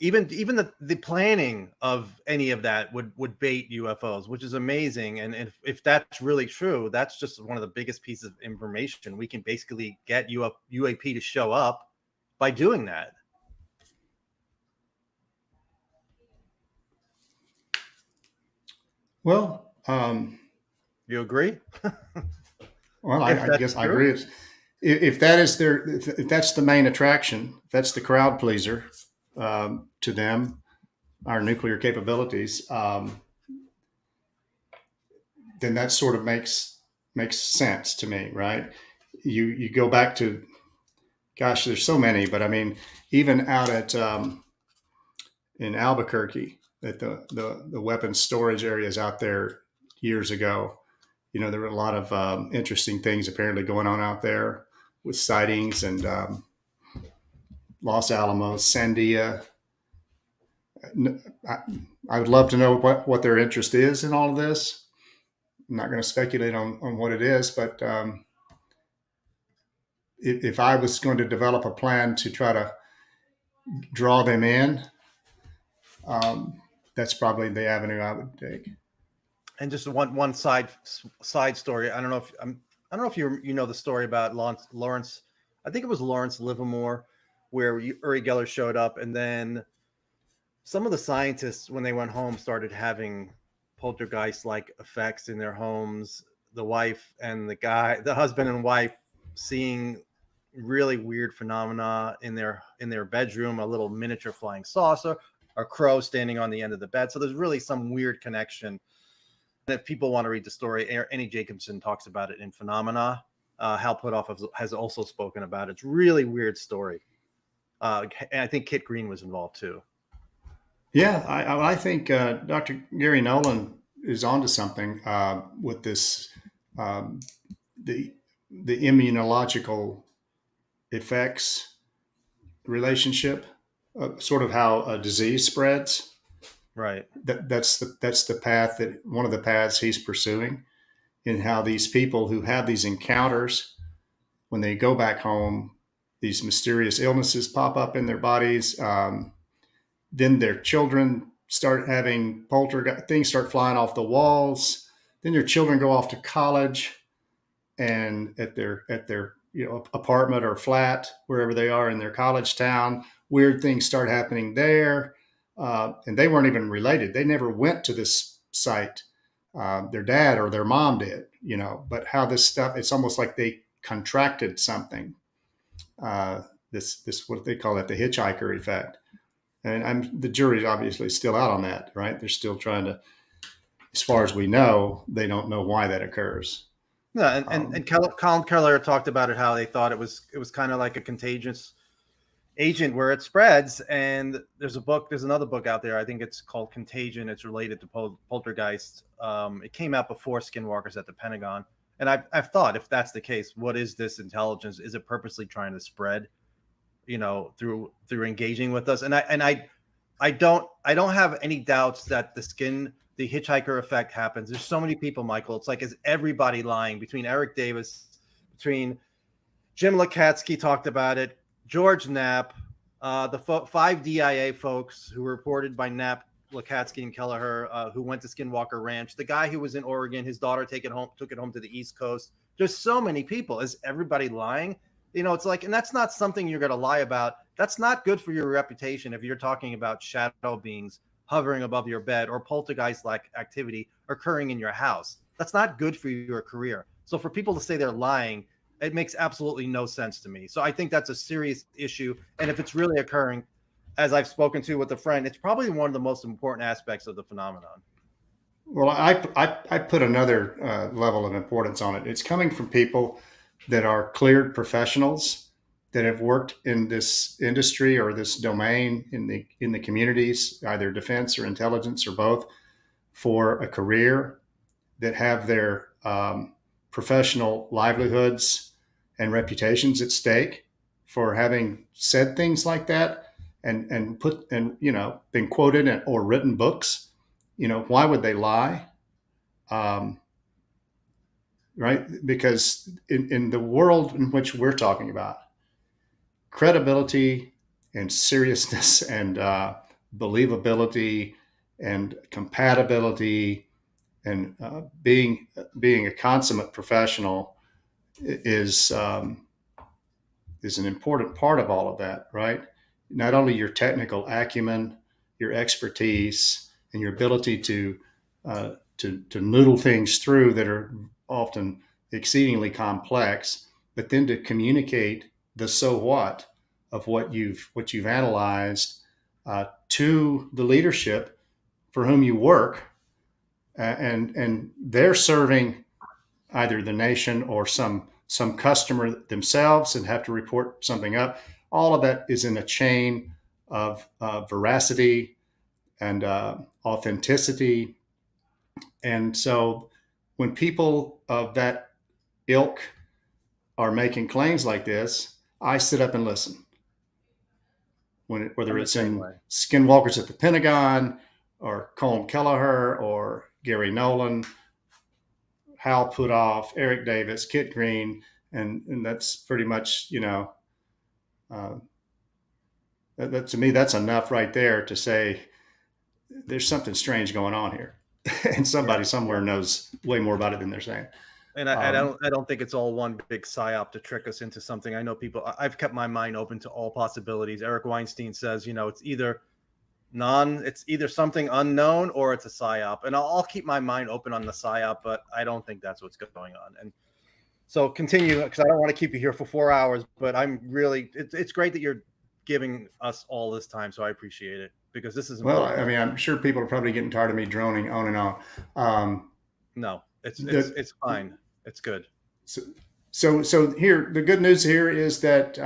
even the planning of any of that would bait UFOs, which is amazing. And if that's really true, that's just one of the biggest pieces of information. We can basically get UAP to show up by doing that. well, you agree? Well, I guess I agree. If that's the main attraction, if that's the crowd pleaser to them, our nuclear capabilities, then that sort of makes sense to me, right? You go back to, gosh, there's so many, but I mean, even out at in Albuquerque, at the weapons storage areas out there years ago, there were a lot of interesting things apparently going on out there with sightings and Los Alamos, Sandia. I would love to know what their interest is in all of this. I'm not going to speculate on what it is, but if I was going to develop a plan to try to draw them in, that's probably the avenue I would take. And just one side story. I don't know if you know the story about Lawrence. I think it was Lawrence Livermore, where Uri Geller showed up, and then some of the scientists, when they went home, started having poltergeist-like effects in their homes. The wife and the husband and wife, seeing really weird phenomena in their bedroom, a little miniature flying saucer, a crow standing on the end of the bed. So there's really some weird connection. And if people want to read the story, Annie Jacobson talks about it in Phenomena. Hal Puthoff has also spoken about it. It's really weird story. And I think Kit Green was involved too. Yeah, I think Dr. Garry Nolan is onto something with this the immunological effects relationship, sort of how a disease spreads. Right. That's the path, that one of the paths he's pursuing, in how these people who have these encounters, when they go back home, these mysterious illnesses pop up in their bodies. Then their children start having poltergeist things, start flying off the walls. Then their children go off to college, and at their apartment or flat, wherever they are in their college town, weird things start happening there. And they weren't even related. They never went to this site. Their dad or their mom did, but how this stuff, it's almost like they contracted something. This what they call it, the hitchhiker effect. And the jury's obviously still out on that, right? They're still trying to, as far as we know, they don't know why that occurs. Yeah, and Colm Kelleher talked about it, how they thought it was kind of like a contagious agent where it spreads. And there's another book out there, I think it's called Contagion. It's related to poltergeist. It came out before Skinwalkers at the Pentagon. And I've thought, if that's the case, what is this intelligence? Is it purposely trying to spread, through engaging with us? And I don't have any doubts that the hitchhiker effect happens. There's so many people, Michael. It's like, is everybody lying? Between Eric Davis, between Jim Lukatsky talked about it, George Knapp, the 5 DIA folks who were reported by Knapp, Lukatsky, and Kelleher, who went to Skinwalker Ranch, the guy who was in Oregon, his daughter took it home to the East Coast. There's so many people. Is everybody lying? It's like, and that's not something you're going to lie about. That's not good for your reputation if you're talking about shadow beings hovering above your bed or poltergeist-like activity occurring in your house. That's not good for your career. So for people to say they're lying, it makes absolutely no sense to me. So I think that's a serious issue. And if it's really occurring, as I've spoken to with a friend, it's probably one of the most important aspects of the phenomenon. Well, I put another level of importance on it. It's coming from people that are cleared professionals that have worked in this industry or this domain in the communities, either defense or intelligence or both, for a career, that have their professional livelihoods and reputations at stake for having said things like that and been quoted or written books. Why would they lie? Right? Because in the world in which we're talking about, credibility and seriousness and believability and compatibility and being a consummate professional is an important part of all of that, right? Not only your technical acumen, your expertise, and your ability to noodle things through that are often exceedingly complex, but then to communicate the so what of what you've analyzed to the leadership for whom you work, and they're serving either the nation or some customer themselves and have to report something up. All of that is in a chain of veracity and authenticity. And so when people of that ilk are making claims like this, I sit up and listen. Whether it's in Skinwalkers at the Pentagon or Colm Kelleher or Garry Nolan, Hal Puthoff, Eric Davis, Kit Green, and that's pretty much, that to me, that's enough right there to say there's something strange going on here. And somebody somewhere knows way more about it than they're saying. And I don't think it's all one big psyop to trick us into something. I know people. I've kept my mind open to all possibilities. Eric Weinstein says, it's either something unknown or it's a psyop, and I'll keep my mind open on the psyop, but I don't think that's what's going on. And so continue, because I don't want to keep you here for 4 hours, but it's great that you're giving us all this time, so I appreciate it, because this is Well, important. I mean, I'm sure people are probably getting tired of me droning on and on. No, it's fine. It's good. So here, the good news here is that,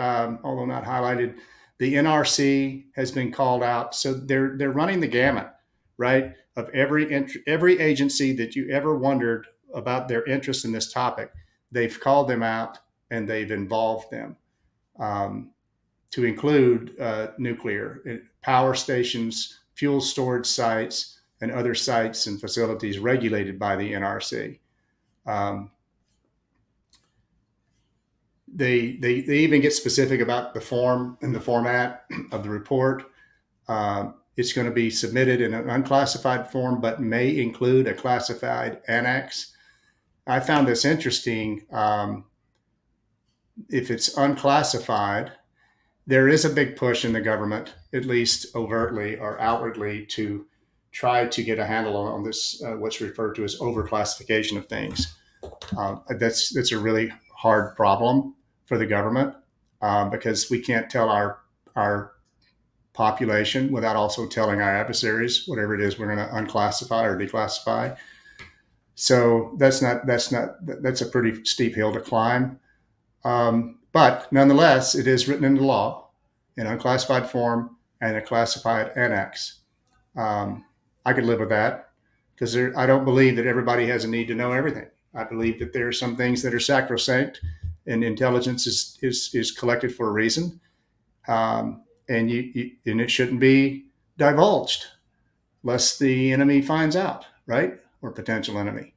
although not highlighted, the NRC has been called out. So they're running the gamut, right, of every agency that you ever wondered about their interest in this topic. They've called them out and they've involved them, to include nuclear power stations, fuel storage sites, and other sites and facilities regulated by the NRC. They even get specific about the form and the format of the report. It's going to be submitted in an unclassified form, but may include a classified annex. I found this interesting. If it's unclassified, there is a big push in the government, at least overtly or outwardly, to try to get a handle on this, what's referred to as overclassification of things. That's a really hard problem for the government, because we can't tell our population without also telling our adversaries whatever it is we're going to unclassify or declassify. So that's a pretty steep hill to climb. But nonetheless, it is written into law in unclassified form and a classified annex. I could live with that, because I don't believe that everybody has a need to know everything. I believe that there are some things that are sacrosanct, and intelligence is collected for a reason, and it shouldn't be divulged, lest the enemy finds out, right, or potential enemy.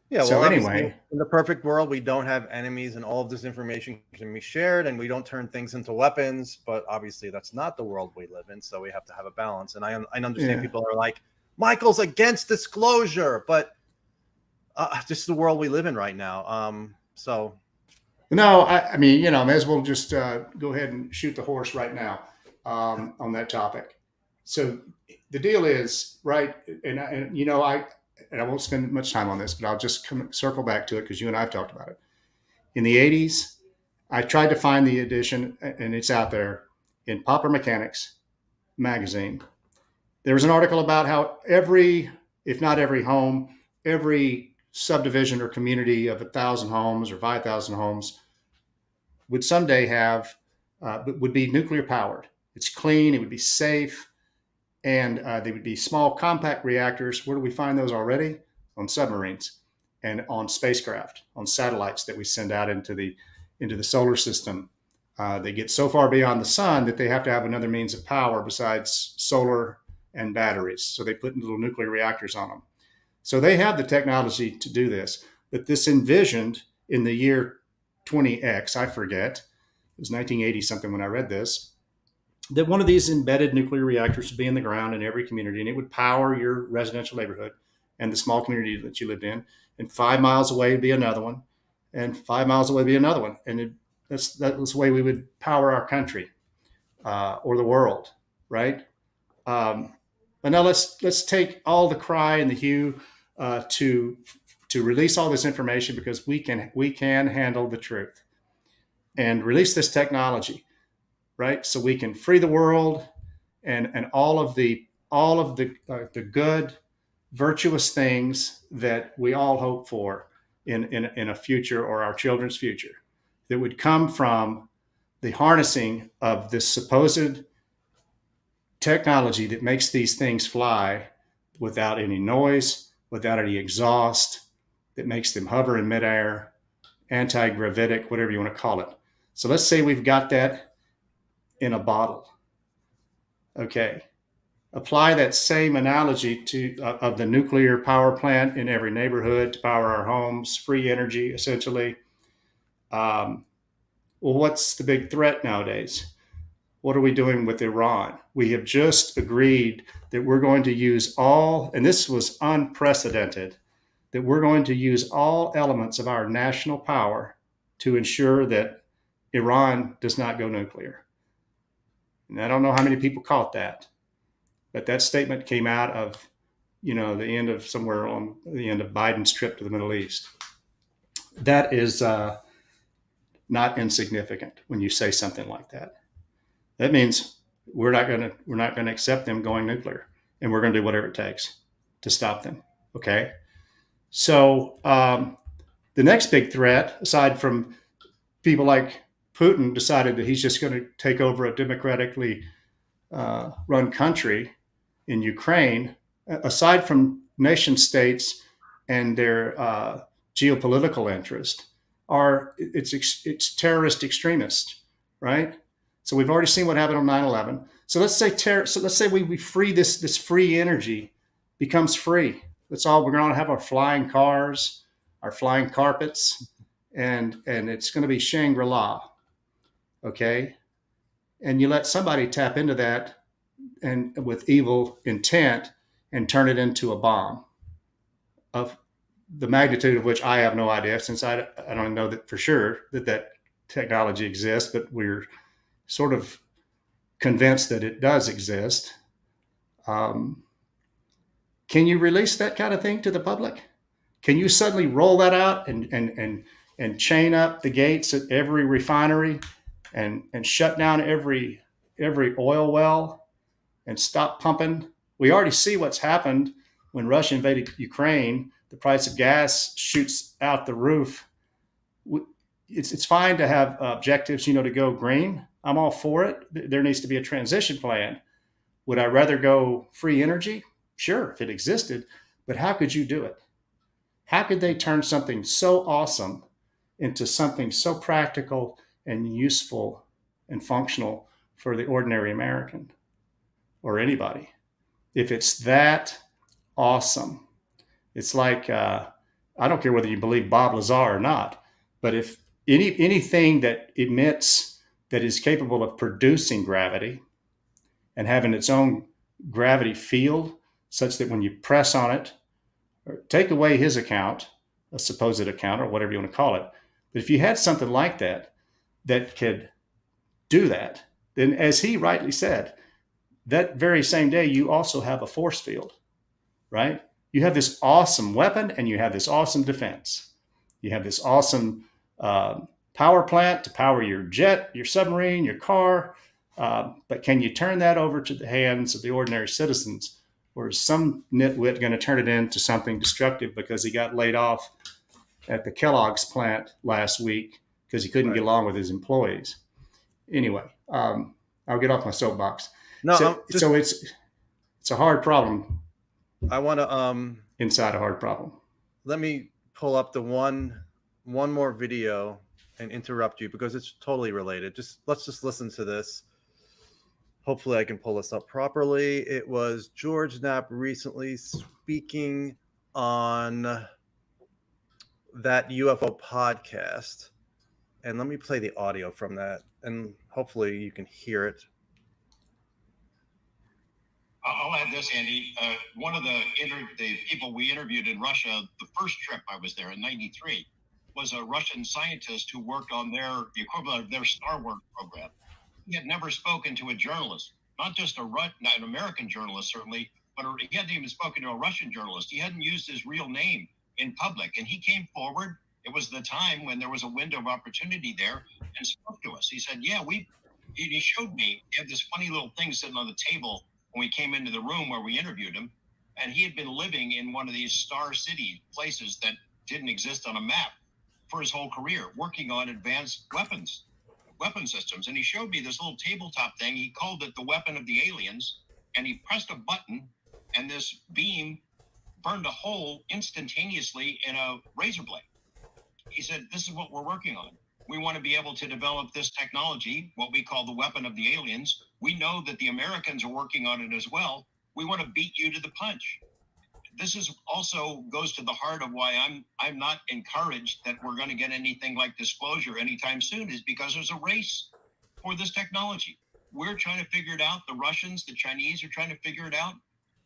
Yeah. Well, so anyway, in the perfect world, we don't have enemies, and all of this information can be shared, and we don't turn things into weapons. But obviously, that's not the world we live in. So we have to have a balance. And I understand people are like, Michael's against disclosure, but this is the world we live in right now. So. No, I mean, may as well just go ahead and shoot the horse right now, on that topic. So the deal is, right, and I won't spend much time on this, but I'll just circle back to it because you and I have talked about it. In the 80s, I tried to find the edition, and it's out there, in Popper Mechanics magazine. There was an article about how if not every home, every subdivision or community of 1,000 homes or 5,000 homes would someday would be nuclear powered. It's clean, it would be safe, and they would be small compact reactors. Where do we find those already? On submarines and on spacecraft, on satellites that we send out into the solar system. They get so far beyond the sun that they have to have another means of power besides solar and batteries. So they put little nuclear reactors on them. So they have the technology to do this. But this envisioned in the year 20X, I forget, it was 1980 something when I read this, that one of these embedded nuclear reactors would be in the ground in every community, and it would power your residential neighborhood and the small community that you lived in. And 5 miles away would be another one, and 5 miles away would be another one. And that was the way we would power our country, or the world, right? But now let's take all the cry and the hue to release all this information, because we can handle the truth and release this technology, right? So we can free the world and all of the good, virtuous things that we all hope for in a future, or our children's future, that would come from the harnessing of this supposed technology that makes these things fly without any noise, without any exhaust, that makes them hover in midair, anti-gravitic, whatever you want to call it. So let's say we've got that in a bottle. Okay. Apply that same analogy of the nuclear power plant in every neighborhood to power our homes, free energy, essentially. Well, what's the big threat nowadays? What are we doing with Iran? We have just agreed that we're going to use and this was unprecedented, that we're going to use all elements of our national power to ensure that Iran does not go nuclear. And I don't know how many people caught that, but that statement came out of, the end of somewhere on the end of Biden's trip to the Middle East. That is not insignificant when you say something like that. That means we're not going to accept them going nuclear, and we're going to do whatever it takes to stop them. Okay. So the next big threat, aside from people like Putin decided that he's just going to take over a democratically run country in Ukraine, aside from nation states and their geopolitical interest, it's terrorist extremists, right? So we've already seen what happened on 9/11. So let's say we free this free energy becomes free. We're going to have our flying cars, our flying carpets, and it's going to be Shangri-La. Okay. And you let somebody tap into that and with evil intent and turn it into a bomb of the magnitude of which I have no idea, since I don't know that for sure that technology exists, but we're sort of convinced that it does exist. Can you release that kind of thing to the public? Can you suddenly roll that out and chain up the gates at every refinery and shut down every oil well and stop pumping? We already see what's happened when Russia invaded Ukraine. The price of gas shoots out the roof. It's fine to have objectives, to go green. I'm all for it. There needs to be a transition plan. Would I rather go free energy? Sure, if it existed, but how could you do it? How could they turn something so awesome into something so practical and useful and functional for the ordinary American or anybody? If it's that awesome, it's like, I don't care whether you believe Bob Lazar or not, but if anything that emits, that is capable of producing gravity and having its own gravity field such that when you press on it, or take away his account, a supposed account, or whatever you want to call it. But if you had something like that could do that, then as he rightly said, that very same day, you also have a force field, right? You have this awesome weapon and you have this awesome defense. You have this awesome power plant to power your jet, your submarine, your car. But can you turn that over to the hands of the ordinary citizens? Or is some nitwit going to turn it into something destructive because he got laid off at the Kellogg's plant last week because he couldn't get along with his employees? Anyway, I'll get off my soapbox. No, so it's a hard problem. I want to inside a hard problem. Let me pull up the one more video and interrupt you because it's totally related. Let's just listen to this. Hopefully I can pull this up properly. It was George Knapp recently speaking on that UFO podcast. And let me play the audio from that, and hopefully you can hear it. I'll add this, Andy. One of the people we interviewed in Russia, the first trip I was there in '93, was a Russian scientist who worked on the equivalent of their Star Wars program. He had never spoken to a journalist, not just an American journalist, certainly, but he hadn't even spoken to a Russian journalist. He hadn't used his real name in public. And he came forward. It was the time when there was a window of opportunity there, and spoke to us. He said, he showed me, he had this funny little thing sitting on the table when we came into the room where we interviewed him. And he had been living in one of these star city places that didn't exist on a map for his whole career, working on advanced weapon systems. And he showed me this little tabletop thing. He called it the weapon of the aliens. And he pressed a button and this beam burned a hole instantaneously in a razor blade. He said, this is what we're working on. We want to be able to develop this technology, what we call the weapon of the aliens. We know that the Americans are working on it as well. We want to beat you to the punch. This is also goes to the heart of why I'm not encouraged that we're going to get anything like disclosure anytime soon, is because there's a race for this technology. We're trying to figure it out. The Russians, the Chinese are trying to figure it out.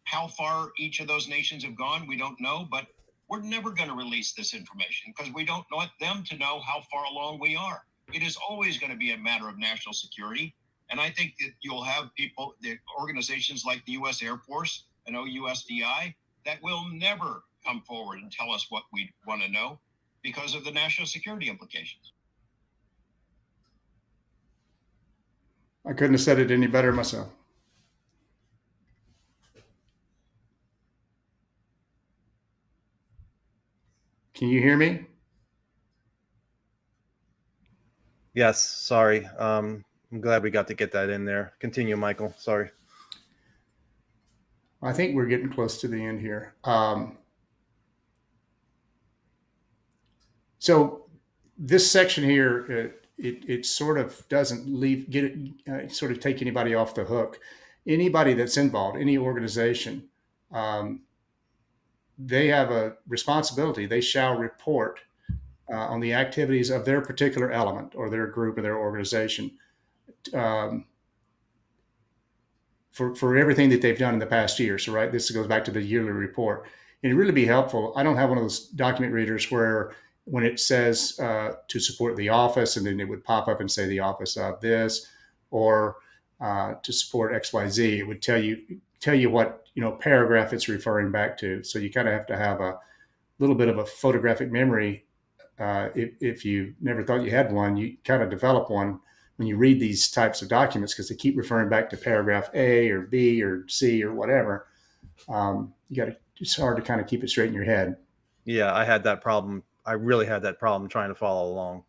How far each of those nations have gone, we don't know, but we're never going to release this information because we don't want them to know how far along we are. It is always going to be a matter of national security. And I think that you'll have people, the organizations like the U.S. Air Force and OUSDI, that will never come forward and tell us what we want to know because of the national security implications. I couldn't have said it any better myself. Can you hear me? Yes, sorry. I'm glad we got to get that in there. Continue, Michael. Sorry. I think we're getting close to the end here. So this section here, it sort of doesn't sort of take anybody off the hook. Anybody that's involved, any organization, they have a responsibility. They shall report on the activities of their particular element or their group or their organization for everything that they've done in the past year. So, right, this goes back to the yearly report. It'd really be helpful. I don't have one of those document readers where when it says to support the office, and then it would pop up and say the office of this, or to support XYZ, it would tell you what paragraph it's referring back to. So you kind of have to have a little bit of a photographic memory. If you never thought you had one, you kind of develop one when you read these types of documents because they keep referring back to paragraph A or B or C or whatever. It's hard to kind of keep it straight in your head. Yeah, I had that problem. I really had that problem trying to follow along.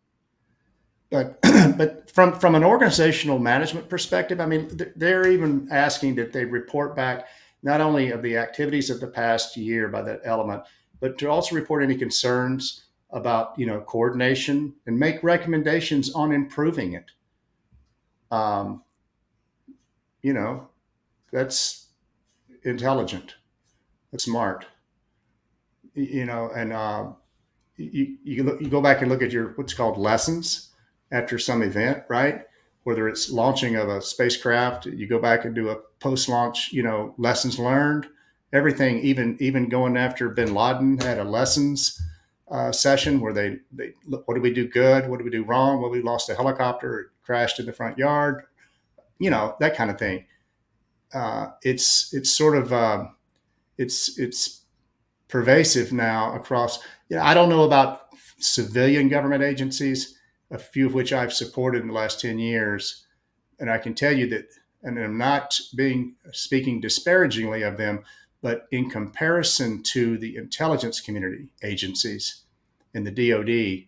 But from an organizational management perspective, I mean, they're even asking that they report back not only of the activities of the past year by that element, but to also report any concerns about coordination and make recommendations on improving it. That's intelligent. That's smart. And you go back and look at your what's called lessons after some event, right? Whether it's launching of a spacecraft, you go back and do a post-launch, lessons learned. Everything, even going after Bin Laden, had a lessons session where they look, what did we do good? What did we do wrong? Well, we lost a helicopter, it crashed in the front yard, that kind of thing. It's sort of it's pervasive now across. I don't know about civilian government agencies, a few of which I've supported in the last 10 years, and I can tell you that, and I'm not speaking disparagingly of them, but in comparison to the intelligence community agencies in the DoD,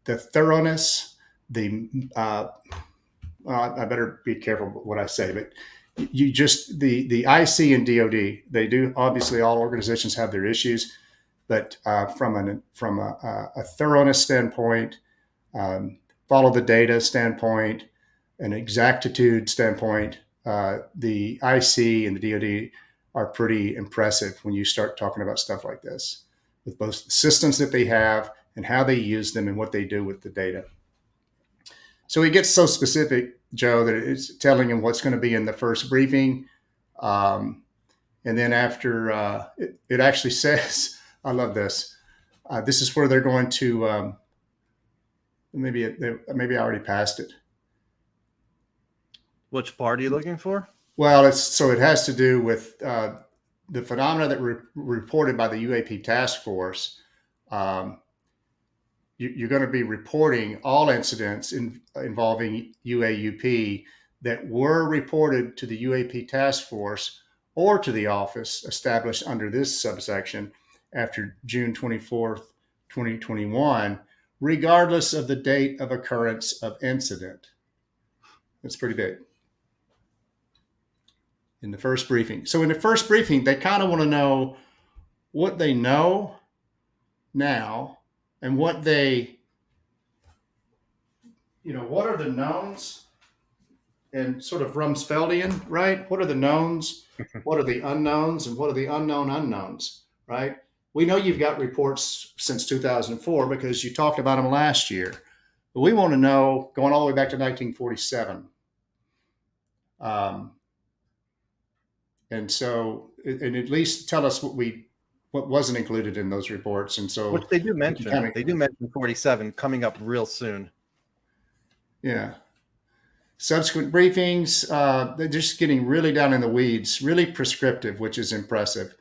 the thoroughness, I better be careful what I say, but the IC and DoD, they do, obviously all organizations have their issues, but from a thoroughness standpoint, follow the data standpoint, an exactitude standpoint, the IC and the DoD are pretty impressive when you start talking about stuff like this, with both the systems that they have and how they use them and what they do with the data. So he gets so specific, Joe, that it's telling him what's going to be in the first briefing. And then after, it actually says, I love this. This is where they're going to, maybe I already passed it. Which part are you looking for? Well, it has to do with the phenomena that were reported by the UAP task force. You're going to be reporting all incidents involving UAUP that were reported to the UAP task force or to the office established under this subsection after June 24th, 2021, regardless of the date of occurrence of incident. That's pretty big. In the first briefing. So in the first briefing, they kind of want to know what they know now and what they, what are the knowns and sort of Rumsfeldian, right? What are the knowns? What are the unknowns? And what are the unknown unknowns, right? We know you've got reports since 2004 because you talked about them last year. But we want to know, going all the way back to 1947. And so, and at least tell us what we what wasn't included in those reports. And so, Which they do it mention. kinda- They do mention 47 coming up real soon. yeah. Subsequent briefings, they're just getting really down in the weeds, really prescriptive, which is impressive.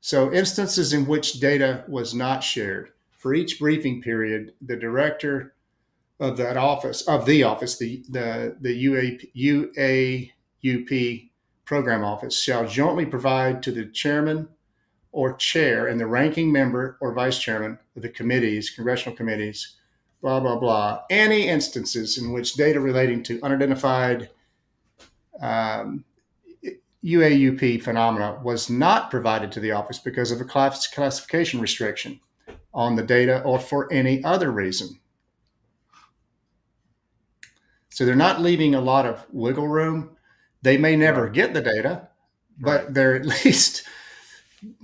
So instances in which data was not shared. For each briefing period, the director of that office, the UAUP program office shall jointly provide to the chairman or chair and the ranking member or vice chairman of the committees, congressional committees, blah, blah, blah, any instances in which data relating to unidentified UAUP phenomena was not provided to the office because of a classification restriction on the data or for any other reason. So they're not leaving a lot of wiggle room. They may never get the data, but they're at least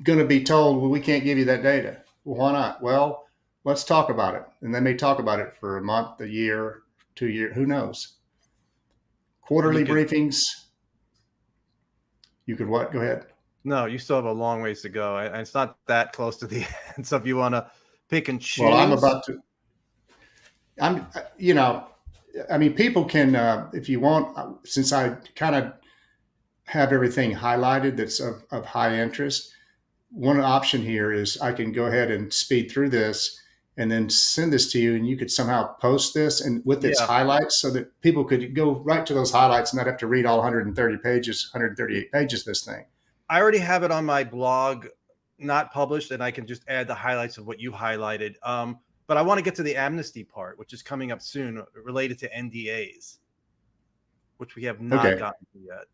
going to be told, well, we can't give you that data. Well, why not? Well, let's talk about it. And they may talk about it for a month, a year, 2 years, who knows? Quarterly briefings. You could what? Go ahead. No, you still have a long ways to go. And it's not that close to the end. So if you want to pick and choose. Well, I'm about to. I mean, people can, if you want, since I kind of have everything highlighted that's of high interest, one option here is I can go ahead and speed through this and then send this to you, and you could somehow post this and with its highlights so that people could go right to those highlights and not have to read all 130 pages, 138 pages of this thing. I already have it on my blog, not published, and I can just add the highlights of what you highlighted. But I want to get to the amnesty part, which is coming up soon, related to NDAs, which we have not gotten to yet,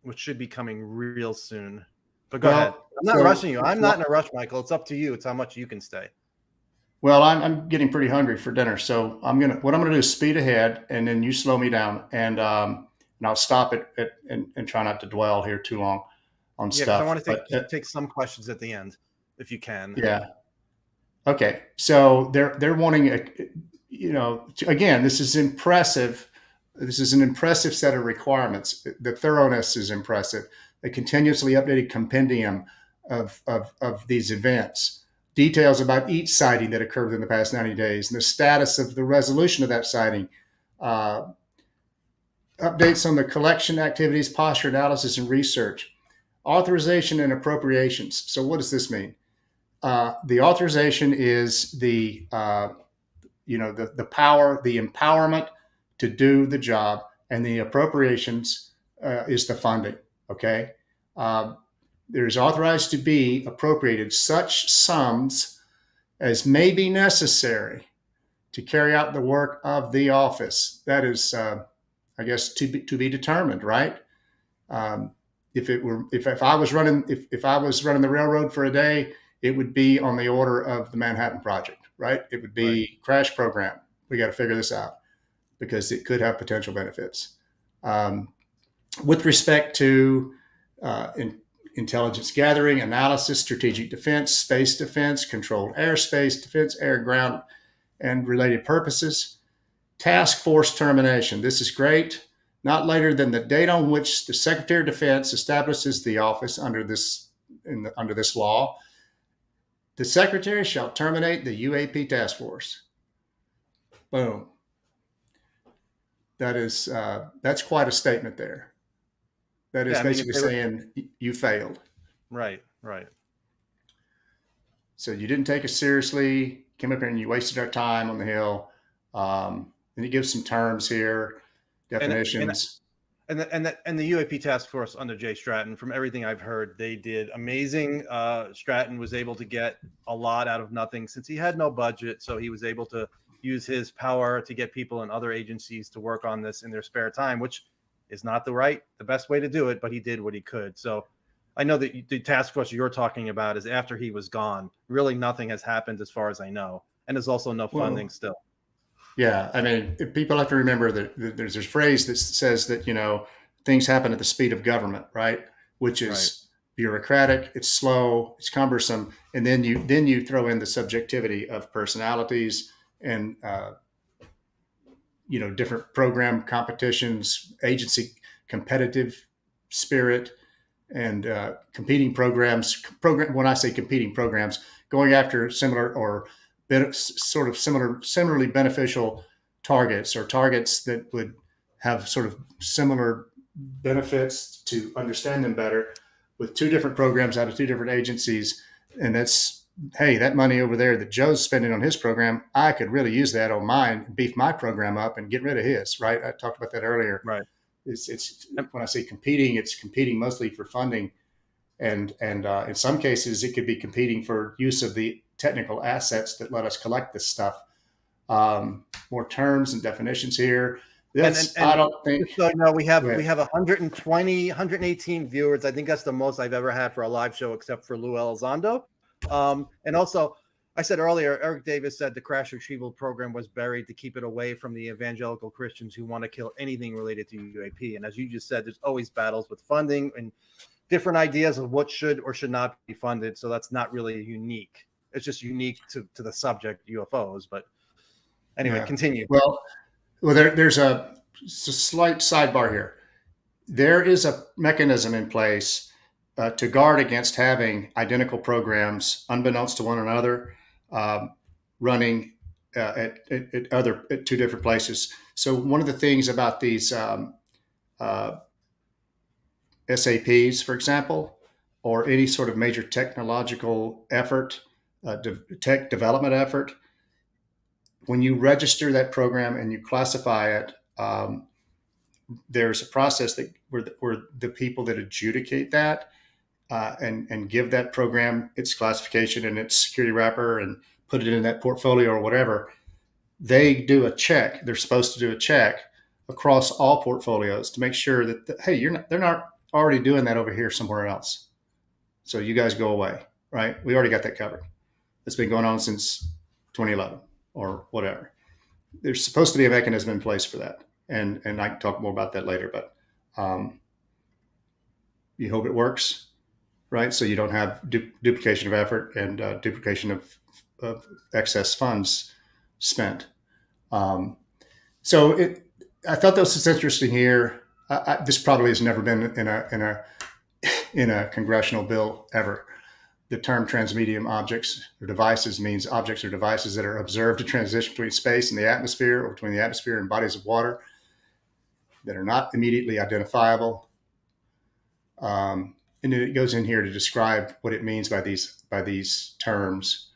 which should be coming real soon. But go ahead. I'm not rushing you. I'm not in a rush, Michael. It's up to you. It's how much you can stay. Well, I'm getting pretty hungry for dinner, so what I'm gonna do is speed ahead, and then you slow me down, and I'll stop it and try not to dwell here too long on stuff. I want to take some questions at the end, if you can. Yeah. Okay. So they're wanting again, this is impressive. This is an impressive set of requirements. The thoroughness is impressive. A continuously updated compendium of these events. Details about each sighting that occurred within the past 90 days and the status of the resolution of that sighting. Updates on the collection activities, posture analysis, and research. Authorization and appropriations. So what does this mean? The authorization is the power, the empowerment to do the job, and the appropriations is the funding. Okay. There's authorized to be appropriated such sums as may be necessary to carry out the work of the office. That is, I guess, to be determined, right? If I was running the railroad for a day, it would be on the order of the Manhattan Project, right? It would be crash program. We got to figure this out because it could have potential benefits. With respect to intelligence gathering, analysis, strategic defense, space defense, controlled airspace defense, air, ground, and related purposes. Task force termination. This is great. Not later than the date on which the Secretary of Defense establishes the office under this law. The Secretary shall terminate the UAP task force. Boom. That's quite a statement there. That is basically saying you failed. Right. So you didn't take us seriously, came up here and you wasted our time on the Hill. And he gives some terms here, definitions. And the UAP task force under Jay Stratton, from everything I've heard, they did amazing. Stratton was able to get a lot out of nothing since he had no budget. So he was able to use his power to get people in other agencies to work on this in their spare time, which is not the best way to do it, but he did what he could. So I know that the task force you're talking about is after he was gone. Really nothing has happened as far as I know. And there's also no funding still. Yeah. I mean, people have to remember that there's this phrase that says that, things happen at the speed of government, right? Which is bureaucratic, it's slow, it's cumbersome. And then you throw in the subjectivity of personalities and, different program competitions, agency competitive spirit, and competing programs. When I say competing programs, going after similar or sort of similarly beneficial targets, or targets that would have sort of similar benefits to understand them better, with two different programs out of two different agencies. And that's, hey, that money over there that Joe's spending on his program, I could really use that on mine, beef my program up and get rid of his, right? I talked about that earlier. Right. It's when I say competing, it's competing mostly for funding. And in some cases, it could be competing for use of the technical assets that let us collect this stuff. More terms and definitions here. That's, And I don't think. So no, we have Go ahead. 120, 118 viewers. I think that's the most I've ever had for a live show, except for Lou Elizondo. And also, I said earlier, Eric Davis said the crash retrieval program was buried to keep it away from the evangelical Christians who want to kill anything related to UAP. And as you just said, there's always battles with funding and different ideas of what should or should not be funded. So that's not really unique. It's just unique to the subject UFOs. But anyway, Yeah. continue. Well, there's a slight sidebar here. There is a mechanism in place to guard against having identical programs, unbeknownst to one another, running at two different places. So one of the things about these SAPs, for example, or any sort of major technological effort, tech development effort, when you register that program and you classify it, there's a process that where the people that adjudicate that and give that program its classification and its security wrapper and put it in that portfolio or whatever, they do a check. They're supposed to do a check across all portfolios to make sure that hey, they're not already doing that over here somewhere else. So you guys go away, right? We already got that covered. It's been going on since 2011 or whatever. There's supposed to be a mechanism in place for that. And I can talk more about that later, but you hope it works, right? So you don't have duplication of effort and duplication of excess funds spent. So I thought this was interesting here. This probably has never been in a congressional bill ever. The term transmedium objects or devices means objects or devices that are observed to transition between space and the atmosphere, or between the atmosphere and bodies of water, that are not immediately identifiable. And it goes in here to describe what it means by these terms.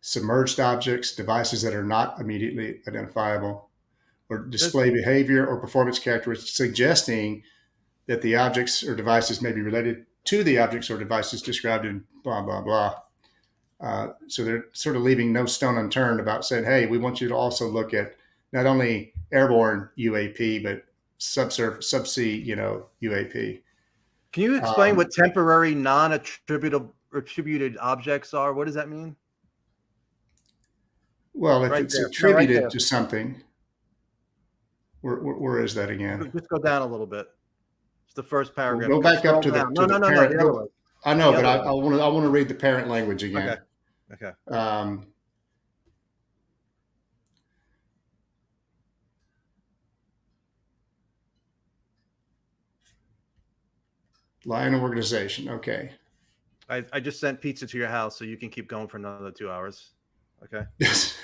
Submerged objects, devices that are not immediately identifiable, or display behavior or performance characteristics suggesting that the objects or devices may be related to the objects or devices described in blah, blah, blah. So they're sort of leaving no stone unturned about saying, hey, we want you to also look at not only airborne UAP, but subsea, UAP. Can you explain what temporary non-attributed objects are? What does that mean? Well, if it's attributed to something, where is that again? Just go down a little bit. It's the first paragraph. We'll go back up to the parent. The other way. I know, but I want to read the parent language again. Okay. Line of organization. Okay. I just sent pizza to your house, so you can keep going for another 2 hours. Okay. Does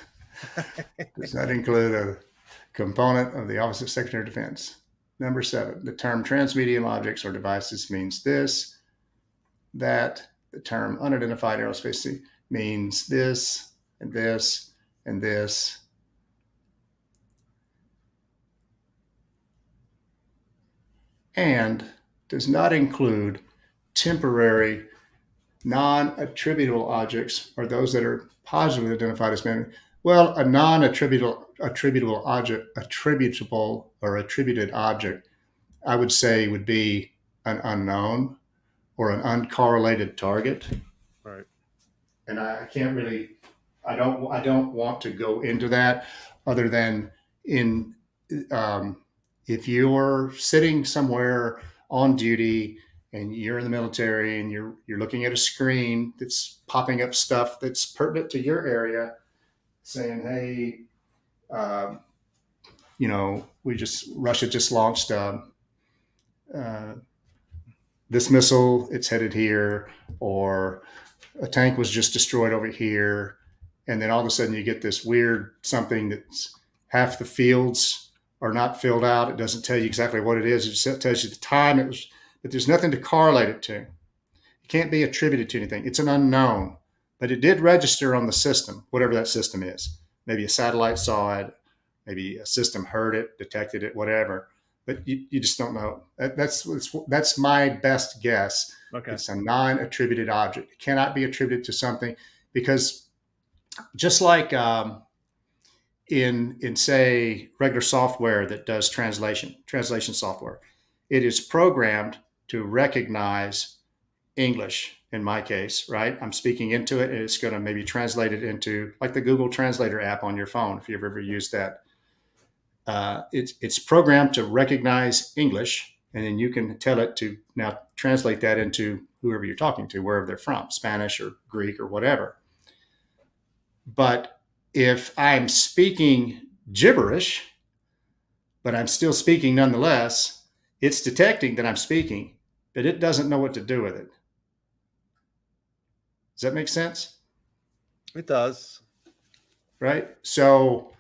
that include a component of the Office of Secretary of Defense? Number 7, the term transmedium objects or devices means this, that. The term unidentified aerospace means this, and this, and this. And does not include temporary non-attributable objects, or those that are positively identified as being, well, a non-attributable object, attributable or attributed object, I would say would be an unknown or an uncorrelated target. Right. And I can't really, I don't want to go into that other than if you're sitting somewhere on duty and you're in the military and you're looking at a screen that's popping up stuff that's pertinent to your area, saying, hey, Russia just launched this missile, it's headed here, or a tank was just destroyed over here. And then all of a sudden you get this weird something that's half the fields are not filled out. It doesn't tell you exactly what it is. It just tells you the time it was, but there's nothing to correlate it to. It can't be attributed to anything. It's an unknown, but it did register on the system, whatever that system is. Maybe a satellite saw it, maybe a system heard it, detected it, whatever. But you just don't know. That's my best guess. Okay. It's a non-attributed object. It cannot be attributed to something, because just like in say regular software that does translation software, it is programmed to recognize English in my case, right? I'm speaking into it and it's going to maybe translate it into like the Google Translator app on your phone, if you've ever used that. It's programmed to recognize English, and then you can tell it to now translate that into whoever you're talking to, wherever they're from, Spanish or Greek or whatever. But if I'm speaking gibberish, but I'm still speaking nonetheless, it's detecting that I'm speaking, but it doesn't know what to do with it. Does that make sense? It does. Right? So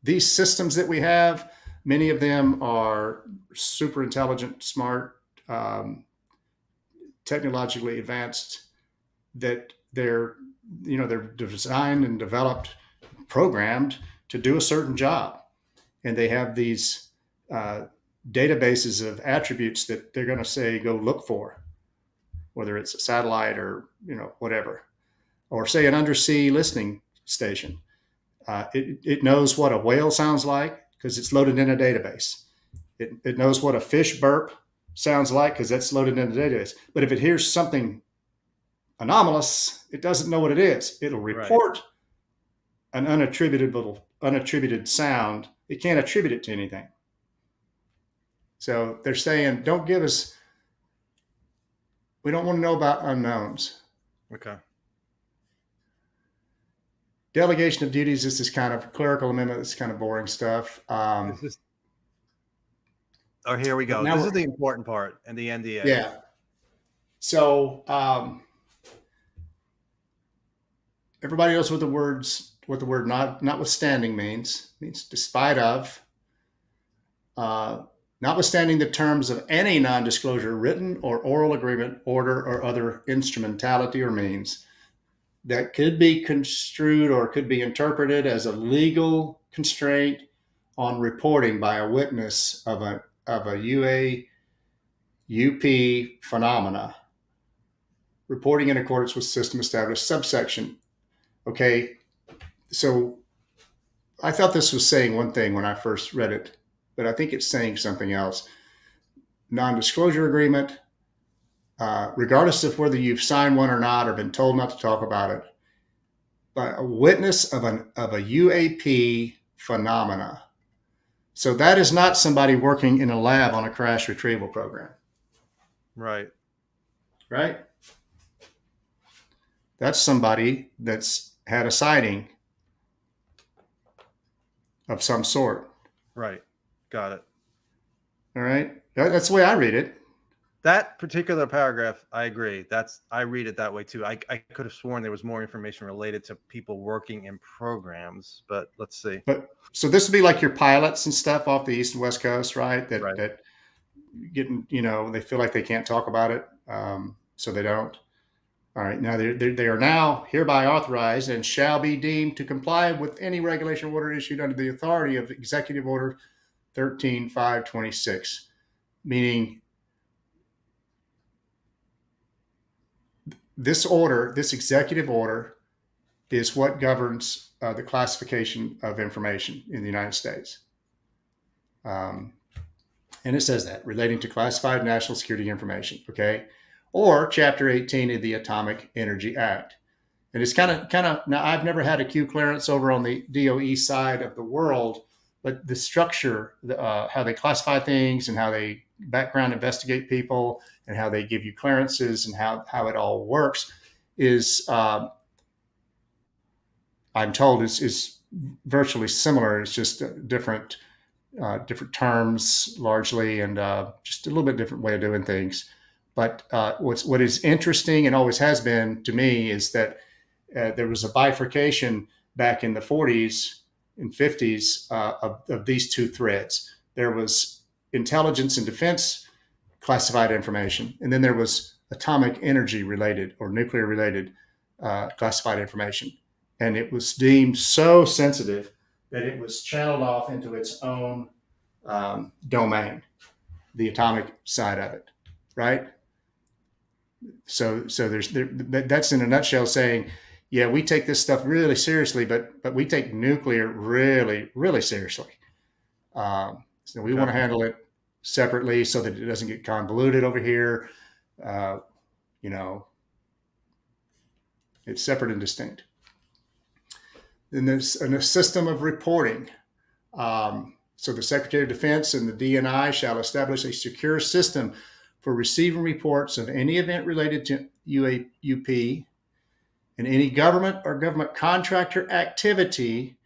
these systems that we have, many of them are super intelligent, smart, technologically advanced, that they're designed and developed, programmed to do a certain job. And they have these databases of attributes that they're going to say, go look for, whether it's a satellite or, whatever, or say an undersea listening station. It knows what a whale sounds like because it's loaded in a database. It knows what a fish burp sounds like because that's loaded in the database. But if it hears something anomalous, it doesn't know what it is. It'll report an unattributed sound. It can't attribute it to anything. So they're saying, we don't want to know about unknowns. Okay. Delegation of duties is this kind of clerical amendment. It's kind of boring stuff. Here we go. Now This is the important part in the NDA. Yeah. So everybody knows what the word notwithstanding means. It means despite of, notwithstanding the terms of any non-disclosure, written or oral agreement, order, or other instrumentality or means that could be construed or could be interpreted as a legal constraint on reporting by a witness of a UAP phenomena, reporting in accordance with system established subsection. Okay, so I thought this was saying one thing when I first read it, but I think it's saying something else. Non-disclosure agreement, regardless of whether you've signed one or not or been told not to talk about it, by a witness of a UAP phenomena. So that is not somebody working in a lab on a crash retrieval program. Right. That's somebody that's had a sighting of some sort. Right. Got it. All right. That's the way I read it. That particular paragraph, I agree. I read it that way too. I could have sworn there was more information related to people working in programs, but let's see. But so this would be like your pilots and stuff off the East and West Coast, right? That getting, they feel like they can't talk about it, so they don't. All right. Now they are now hereby authorized and shall be deemed to comply with any regulation order issued under the authority of Executive Order 13-526, meaning this executive order is what governs the classification of information in the United States. And it says that relating to classified national security information, okay? Or Chapter 18 of the Atomic Energy Act. And it's kind of, now I've never had a Q clearance over on the DOE side of the world, but the structure, how they classify things and how they background investigate people and how they give you clearances and how it all works is, I'm told, is virtually similar. It's just different different terms largely, and just a little bit different way of doing things. But what is interesting and always has been to me is that there was a bifurcation back in the 40s and 50s of these two threads. There was intelligence and defense classified information, and then there was atomic energy related or nuclear related classified information. And it was deemed so sensitive that it was channeled off into its own domain, the atomic side of it, right? So that's in a nutshell saying, yeah, we take this stuff really seriously, but we take nuclear really, really seriously. So we want to handle it separately so that it doesn't get convoluted over here. You know, it's separate and distinct. Then there's a system of reporting. So the Secretary of Defense and the DNI shall establish a secure system for receiving reports of any event related to UAP and any government or government contractor activity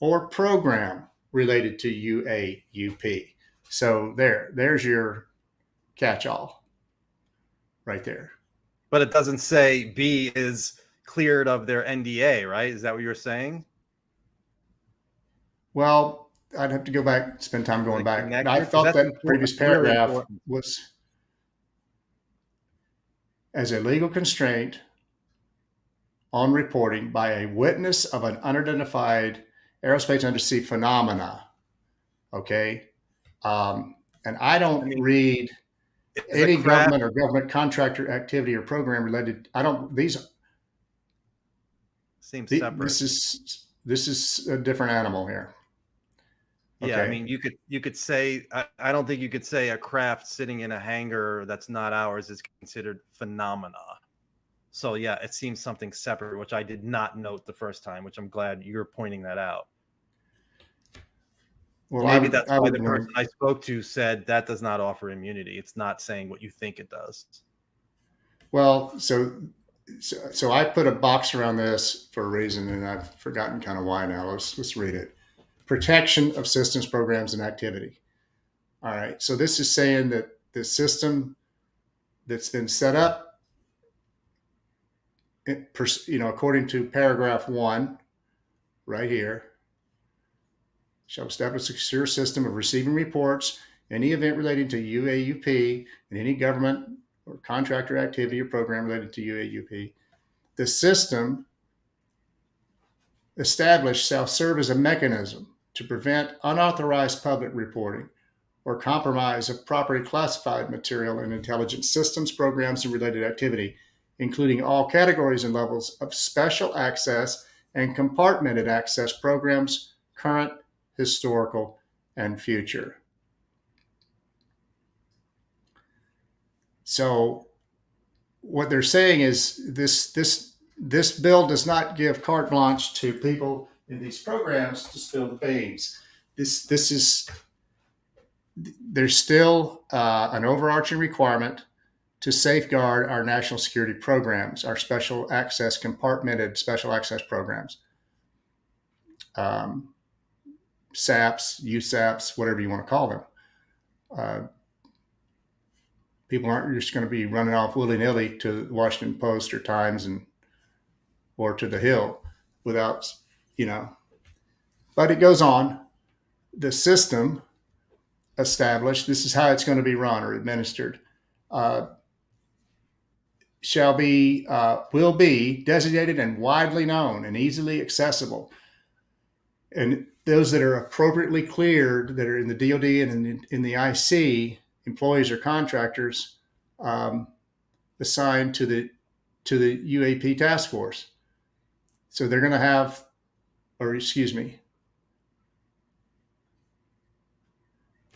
or program related to UAUP. So there's your catch-all right there. But it doesn't say B is cleared of their NDA, right? Is that what you're saying? Well, I'd have to go back, spend time going back. And I thought that previous paragraph was as a legal constraint on reporting by a witness of an unidentified aerospace undersea phenomena. Okay. And I don't read any government or government contractor activity or program related. These seems separate. This is a different animal here. Okay. Yeah, I mean, you could say, I don't think you could say a craft sitting in a hangar that's not ours is considered phenomena. So yeah, it seems something separate, which I did not note the first time, which I'm glad you're pointing that out. Well, maybe that's why the person I spoke to said that does not offer immunity. It's not saying what you think it does. Well, so I put a box around this for a reason, and I've forgotten kind of why now. Let's read it. Protection of systems, programs, and activity. All right. So this is saying that the system that's been set up, according to paragraph 1, right here, shall establish a secure system of receiving reports, any event relating to UAUP, and any government or contractor activity or program related to UAUP. The system established shall serve as a mechanism to prevent unauthorized public reporting or compromise of properly classified material in intelligence systems, programs, and related activity, including all categories and levels of special access and compartmented access programs, current, historical, and future. So what they're saying is this bill does not give carte blanche to people in these programs to spill the beans. There's still an overarching requirement to safeguard our national security programs, our special access, compartmented special access programs, SAPs, USAPs, whatever you want to call them. People aren't just going to be running off willy-nilly to the Washington Post or Times or to the Hill without, but it goes on. The system established, this is how it's going to be run or administered, will be designated and widely known and easily accessible. And those that are appropriately cleared, that are in the DOD and in the IC, employees or contractors assigned to the UAP task force. So they're going to have,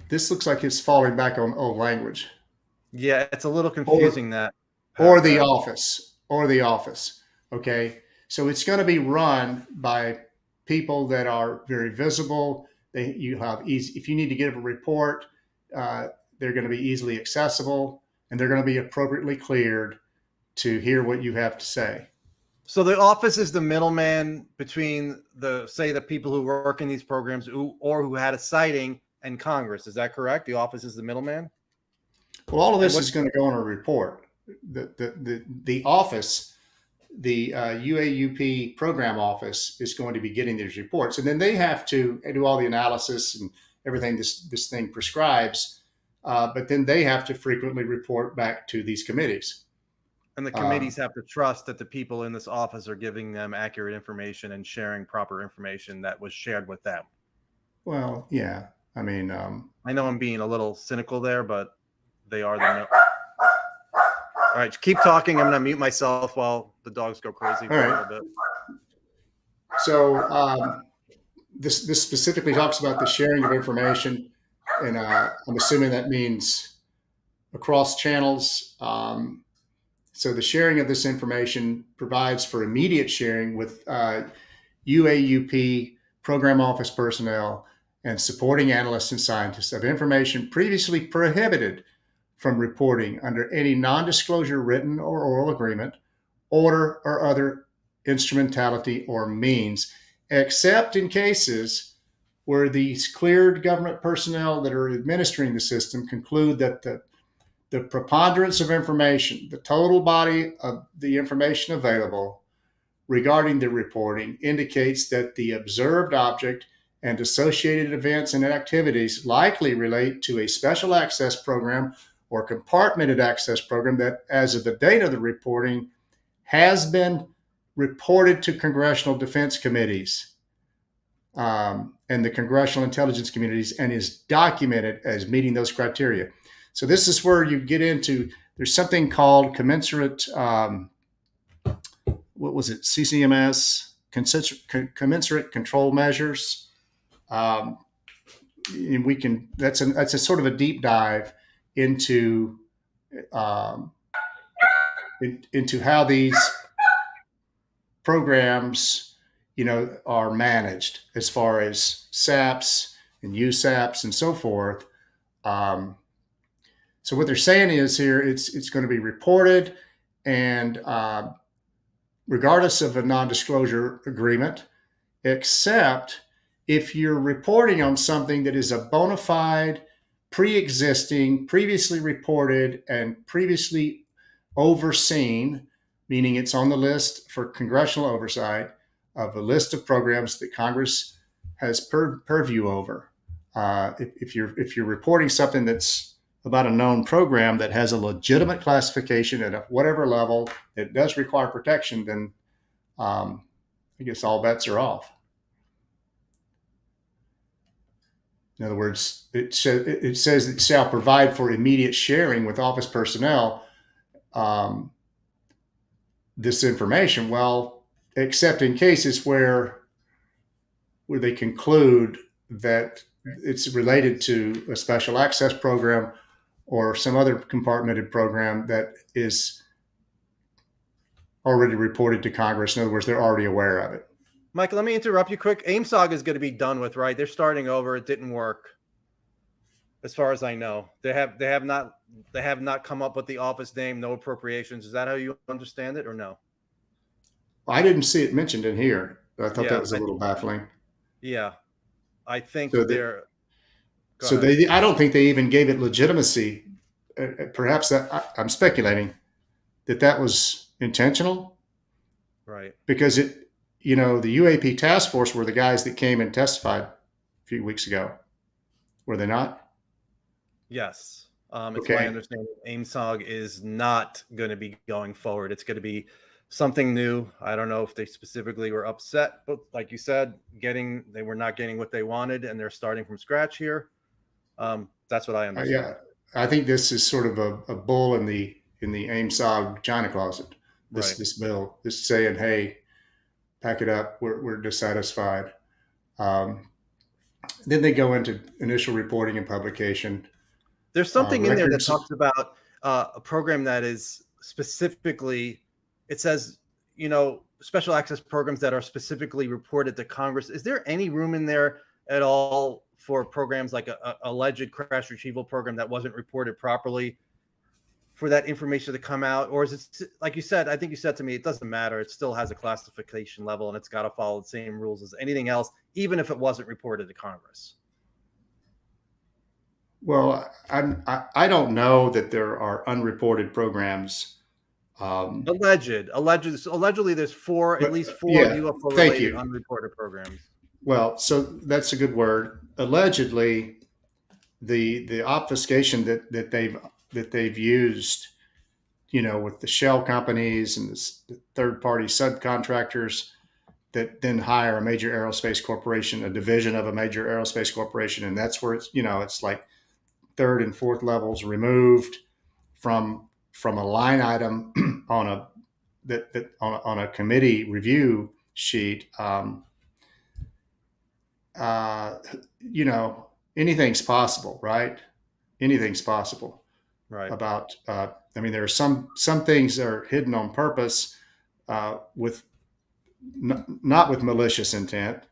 this looks like it's falling back on old language. Yeah, it's a little confusing or the office. Okay. So it's going to be run by people that are very visible. If you need to give a report, they're going to be easily accessible, and they're going to be appropriately cleared to hear what you have to say. So the office is the middleman between the people who work in these programs who had a sighting and Congress. Is that correct? The office is the middleman? Well, all of this And is going to go on a report. The office, the UAUP program office, is going to be getting these reports, and then they have to do all the analysis and everything this thing prescribes. But then they have to frequently report back to these committees. And the committees have to trust that the people in this office are giving them accurate information and sharing proper information that was shared with them. Well, yeah. I mean, I know I'm being a little cynical there, but they are the. All right, keep talking. I'm going to mute myself while the dogs go crazy for a little bit. So this specifically talks about the sharing of information, and I'm assuming that means across channels. So the sharing of this information provides for immediate sharing with UAUP program office personnel and supporting analysts and scientists of information previously prohibited from reporting under any non-disclosure written or oral agreement, order, or other instrumentality or means, except in cases where these cleared government personnel that are administering the system conclude that the preponderance of information, the total body of the information available regarding the reporting, indicates that the observed object and associated events and activities likely relate to a special access program or compartmented access program that, as of the date of the reporting, has been reported to congressional defense committees and the congressional intelligence communities, and is documented as meeting those criteria. So this is where you get into, there's something called commensurate, what was it, CCMS, commensurate control measures. And we can, that's a sort of a deep dive into how these programs, are managed as far as SAPs and USAPs and so forth. So what they're saying is here, it's going to be reported, and regardless of a non-disclosure agreement, except if you're reporting on something that is a bona fide, pre-existing, previously reported, and previously overseen, meaning it's on the list for congressional oversight of a list of programs that Congress has purview over. If you're reporting something that's about a known program that has a legitimate classification at whatever level that does require protection, then I guess all bets are off. In other words, it says it shall provide for immediate sharing with office personnel this information. Well, except in cases where they conclude that it's related to a special access program or some other compartmented program that is already reported to Congress. In other words, they're already aware of it. Michael, let me interrupt you quick. AIM-SOG is going to be done with, right? They're starting over. It didn't work, as far as I know. They have not come up with the office name, no appropriations. Is that how you understand it, or no? I didn't see it mentioned in here. I thought that was a little baffling. Yeah, I think so they're. I don't think they even gave it legitimacy. Perhaps I'm speculating that was intentional, right? Because the UAP task force were the guys that came and testified a few weeks ago, were they not? Yes. It's my understanding AIM-SOG is not going to be going forward. It's going to be something new. I don't know if they specifically were upset, but like you said, they were not getting what they wanted, and they're starting from scratch here. That's what I understand. I think this is sort of a bull in the AIM-SOG China closet. This bill is saying, hey, pack it up. We're dissatisfied. Then they go into initial reporting and publication. There's something in there that talks about a program that is specifically, it says, special access programs that are specifically reported to Congress. Is there any room in there at all for programs like a alleged crash retrieval program that wasn't reported properly, for that information to come out? Or is it, like you said, I think you said to me, it doesn't matter. It still has a classification level, and it's got to follow the same rules as anything else, even if it wasn't reported to Congress? Well, I don't know that there are unreported programs. Allegedly, there's at But least four yeah, UFO thank related you. unreported programs. Well, so that's a good word. Allegedly, the obfuscation that they've used, with the shell companies and the third party subcontractors that then hire a major aerospace corporation, a division of a major aerospace corporation, and that's where it's like third and fourth levels removed from a line item on a committee review sheet. Uh, Anything's possible, right? Anything's possible Right. about. I mean, there are some things that are hidden on purpose, with not with malicious intent,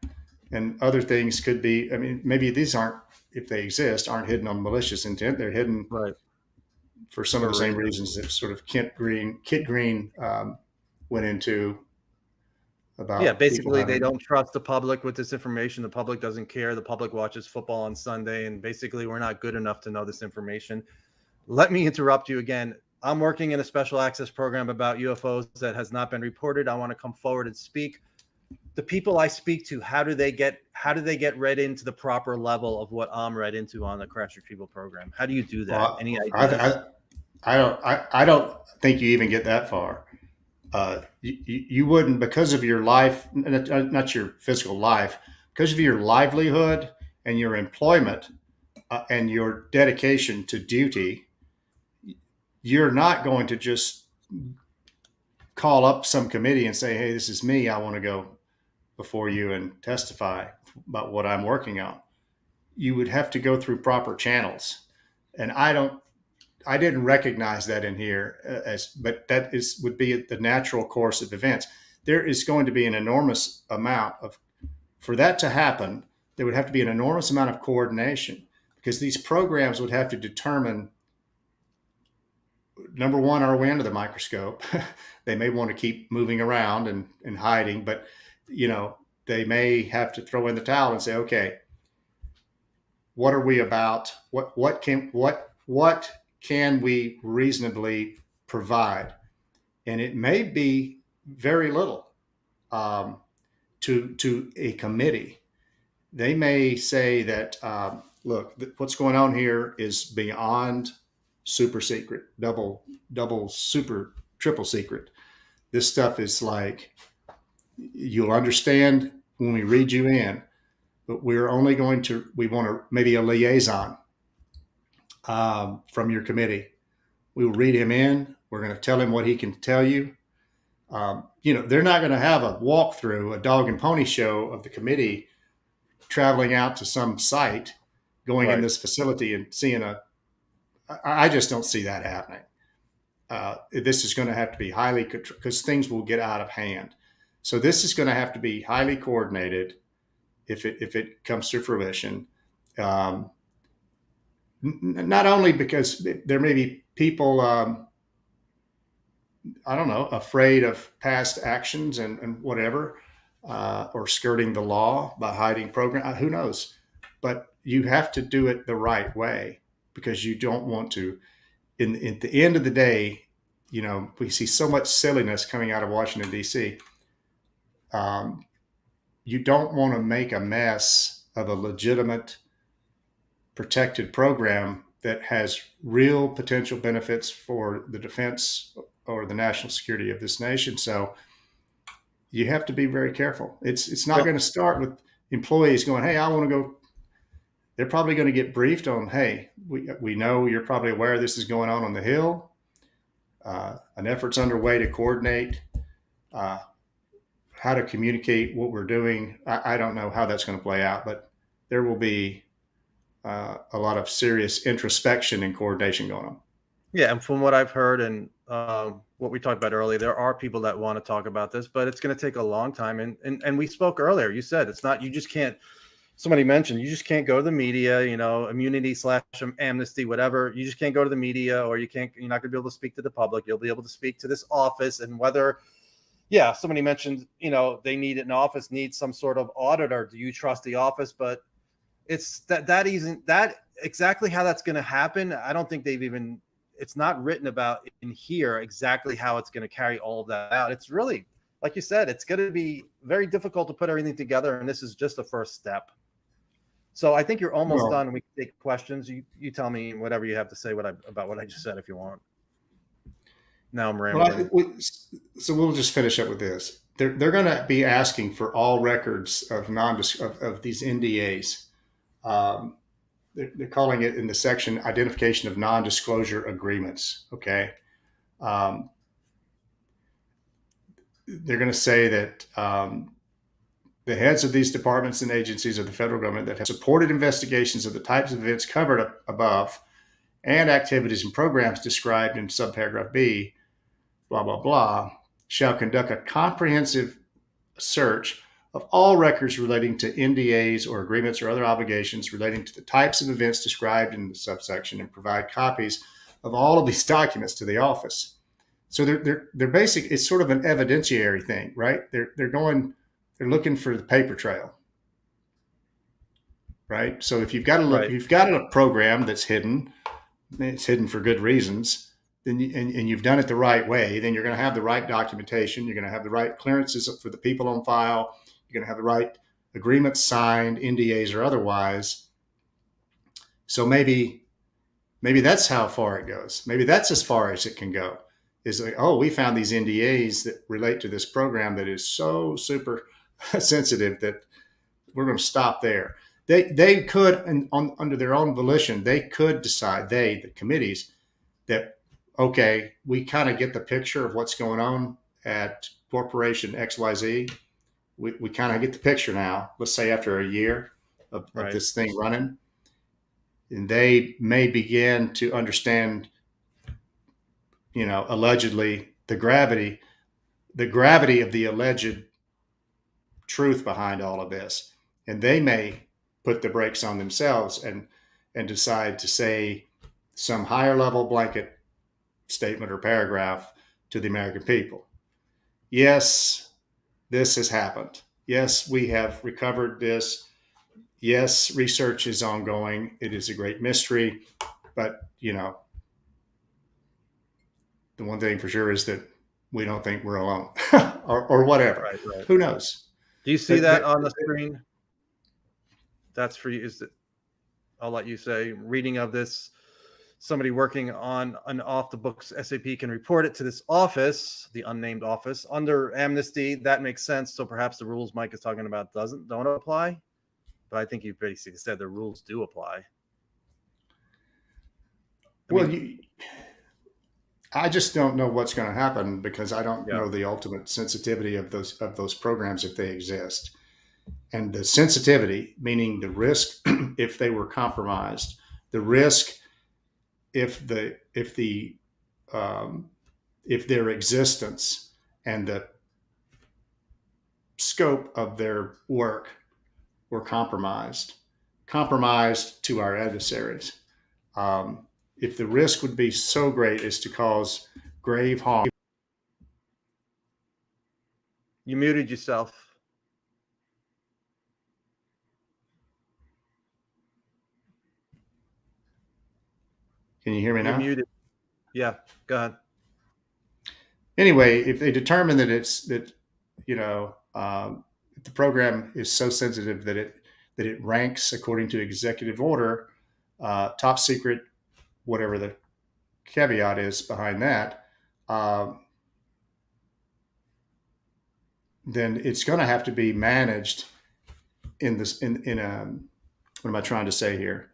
and other things could be. I mean, maybe these aren't, if they exist, aren't hidden on malicious intent. They're hidden Right. for some of For the same reasons. reasons that sort of Kit Green went into Yeah, about people basically they having. don't trust the public with this information. The public doesn't care. The public watches football on Sunday, and basically we're not good enough to know this information. Let me interrupt you again. I'm working in a special access program about UFOs that has not been reported. I want to come forward and speak. The people I speak to, how do they get read into the proper level of what I'm read into on the crash retrieval program? How do you do that? Well, Any ideas? I don't think you even get that far. You wouldn't, because of your life, not your physical life, because of your livelihood and your employment, and your dedication to duty. You're not going to just call up some committee and say, "Hey, this is me. I want to go before you and testify about what I'm working on." You would have to go through proper channels, and I didn't recognize that in here, but that would be the natural course of events. There is going to be an enormous amount of, for that to happen, there would have to be an enormous amount of coordination, because these programs would have to determine, number one, are we under the microscope? They may want to keep moving around and hiding, but they may have to throw in the towel and say, okay, what are we about? What can we reasonably provide? And it may be very little, to a committee. They may say that, look, what's going on here is beyond super secret, double super triple secret. This stuff is like, you'll understand when we read you in, but we want maybe a liaison, from your committee. We will read him in. We're going to tell him what he can tell you. They're not going to have a walkthrough, a dog and pony show of the committee traveling out to some site, going in Right. this facility and seeing I just don't see that happening. This is going to have to be highly, because things will get out of hand. So this is going to have to be highly coordinated if it comes to fruition. Not only because there may be people, I don't know, afraid of past actions and whatever, or skirting the law by hiding program. Who knows? But you have to do it the right way, because you don't want to. At the end of the day, we see so much silliness coming out of Washington, D.C. You don't want to make a mess of a legitimate, protected program that has real potential benefits for the defense or the national security of this nation. So you have to be very careful. It's not going to start with employees going, "Hey, I want to go." They're probably going to get briefed on, "Hey, we know you're probably aware this is going on the Hill. An effort's underway to coordinate how to communicate what we're doing." I don't know how that's going to play out, but there will be a lot of serious introspection and coordination going on. Yeah, and from what I've heard and what we talked about earlier, there are people that want to talk about this, but it's going to take a long time. And we spoke earlier. You said it's not. You just can't. Somebody mentioned you just can't go to the media. Immunity / amnesty, whatever. You just can't go to the media, or you're not going to be able to speak to the public. You'll be able to speak to this office, and whether. Yeah, somebody mentioned, they need an office, needs some sort of auditor. Do you trust the office? But it's that exactly how that's going to happen, I don't think it's not written about in here exactly how it's going to carry all of that out. It's really, like you said, it's going to be very difficult to put everything together. And this is just the first step. So I think you're almost Well, done. We can take questions. You tell me whatever you have to say about what I just said if you want. Now I'm rambling. So we'll just finish up with this. They're going to be asking for all records of of these NDAs. Um, they're calling it in the section identification of non-disclosure agreements. Okay. Um, they're going to say that the heads of these departments and agencies of the federal government that have supported investigations of the types of events covered above and activities and programs described in subparagraph B, blah, blah, blah, shall conduct a comprehensive search of all records relating to NDAs or agreements or other obligations relating to the types of events described in the subsection and provide copies of all of these documents to the office. So they're basic. It's sort of an evidentiary thing, right? They're looking for the paper trail, right? So if you've got Right. you've got a program that's hidden, it's hidden for good reasons, then and you've done it the right way, then you're going to have the right documentation. You're going to have the right clearances for the people on file. You're going to have the right agreements signed, NDAs or otherwise. So maybe that's how far it goes. Maybe that's as far as it can go. Is like, oh, we found these NDAs that relate to this program that is so super sensitive that we're going to stop there. They could, under their own volition, they could decide, the committees, that, okay, we kind of get the picture of what's going on at Corporation XYZ. We kind of get the picture now, let's say after a year of Right. this thing running. And they may begin to understand, allegedly the gravity of the alleged truth behind all of this. And they may put the brakes on themselves and decide to say some higher level blanket statement or paragraph to the American people. Yes, this has happened. Yes, we have recovered this. Yes, research is ongoing. It is a great mystery, but the one thing for sure is that we don't think we're alone or whatever. Right. Who knows? Do you see that on the screen? That's for you. I'll let you say, reading of this, somebody working on an off the books SAP can report it to this office, the unnamed office, under amnesty. That makes sense. So perhaps the rules Mike is talking about don't apply. But I think you basically said the rules do apply. I just don't know what's going to happen because I don't know the ultimate sensitivity of those programs if they exist. And the sensitivity, meaning the risk if they were compromised, the risk if their existence and the scope of their work were compromised to our adversaries. If the risk would be so great as to cause grave harm. You muted yourself. Can you hear me now? You're muted. Yeah, go ahead. Anyway, if they determine that the program is so sensitive that it ranks according to executive order, top secret, whatever the caveat is behind that, then it's going to have to be managed what am I trying to say here?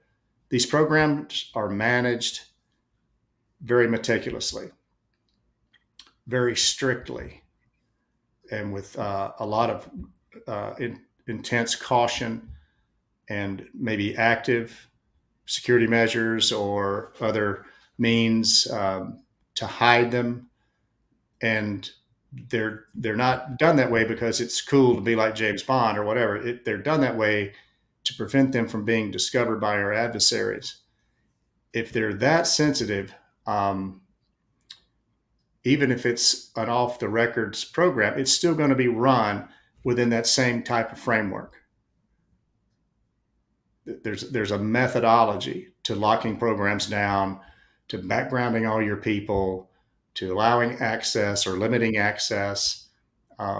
These programs are managed very meticulously, very strictly, and with a lot of intense caution and maybe active security measures or other means to hide them. And they're not done that way because it's cool to be like James Bond or whatever. They're done that way to prevent them from being discovered by our adversaries. If they're that sensitive, even if it's an off the records program, it's still going to be run within that same type of framework. There's a methodology to locking programs down, to backgrounding all your people, to allowing access or limiting access. I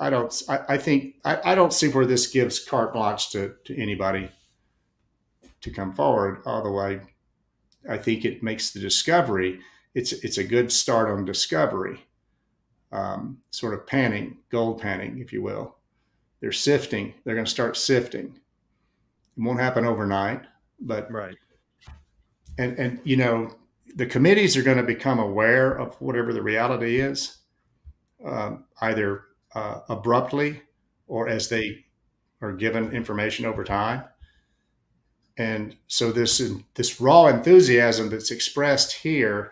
don't see where this gives carte blanche to anybody to come forward. Although I think it makes the discovery. It's a good start on discovery. Sort of panning, gold panning, if you will. They're sifting. They're going to start sifting. It won't happen overnight, but Right. And the committees are going to become aware of whatever the reality is, either abruptly or as they are given information over time. And so this raw enthusiasm that's expressed here,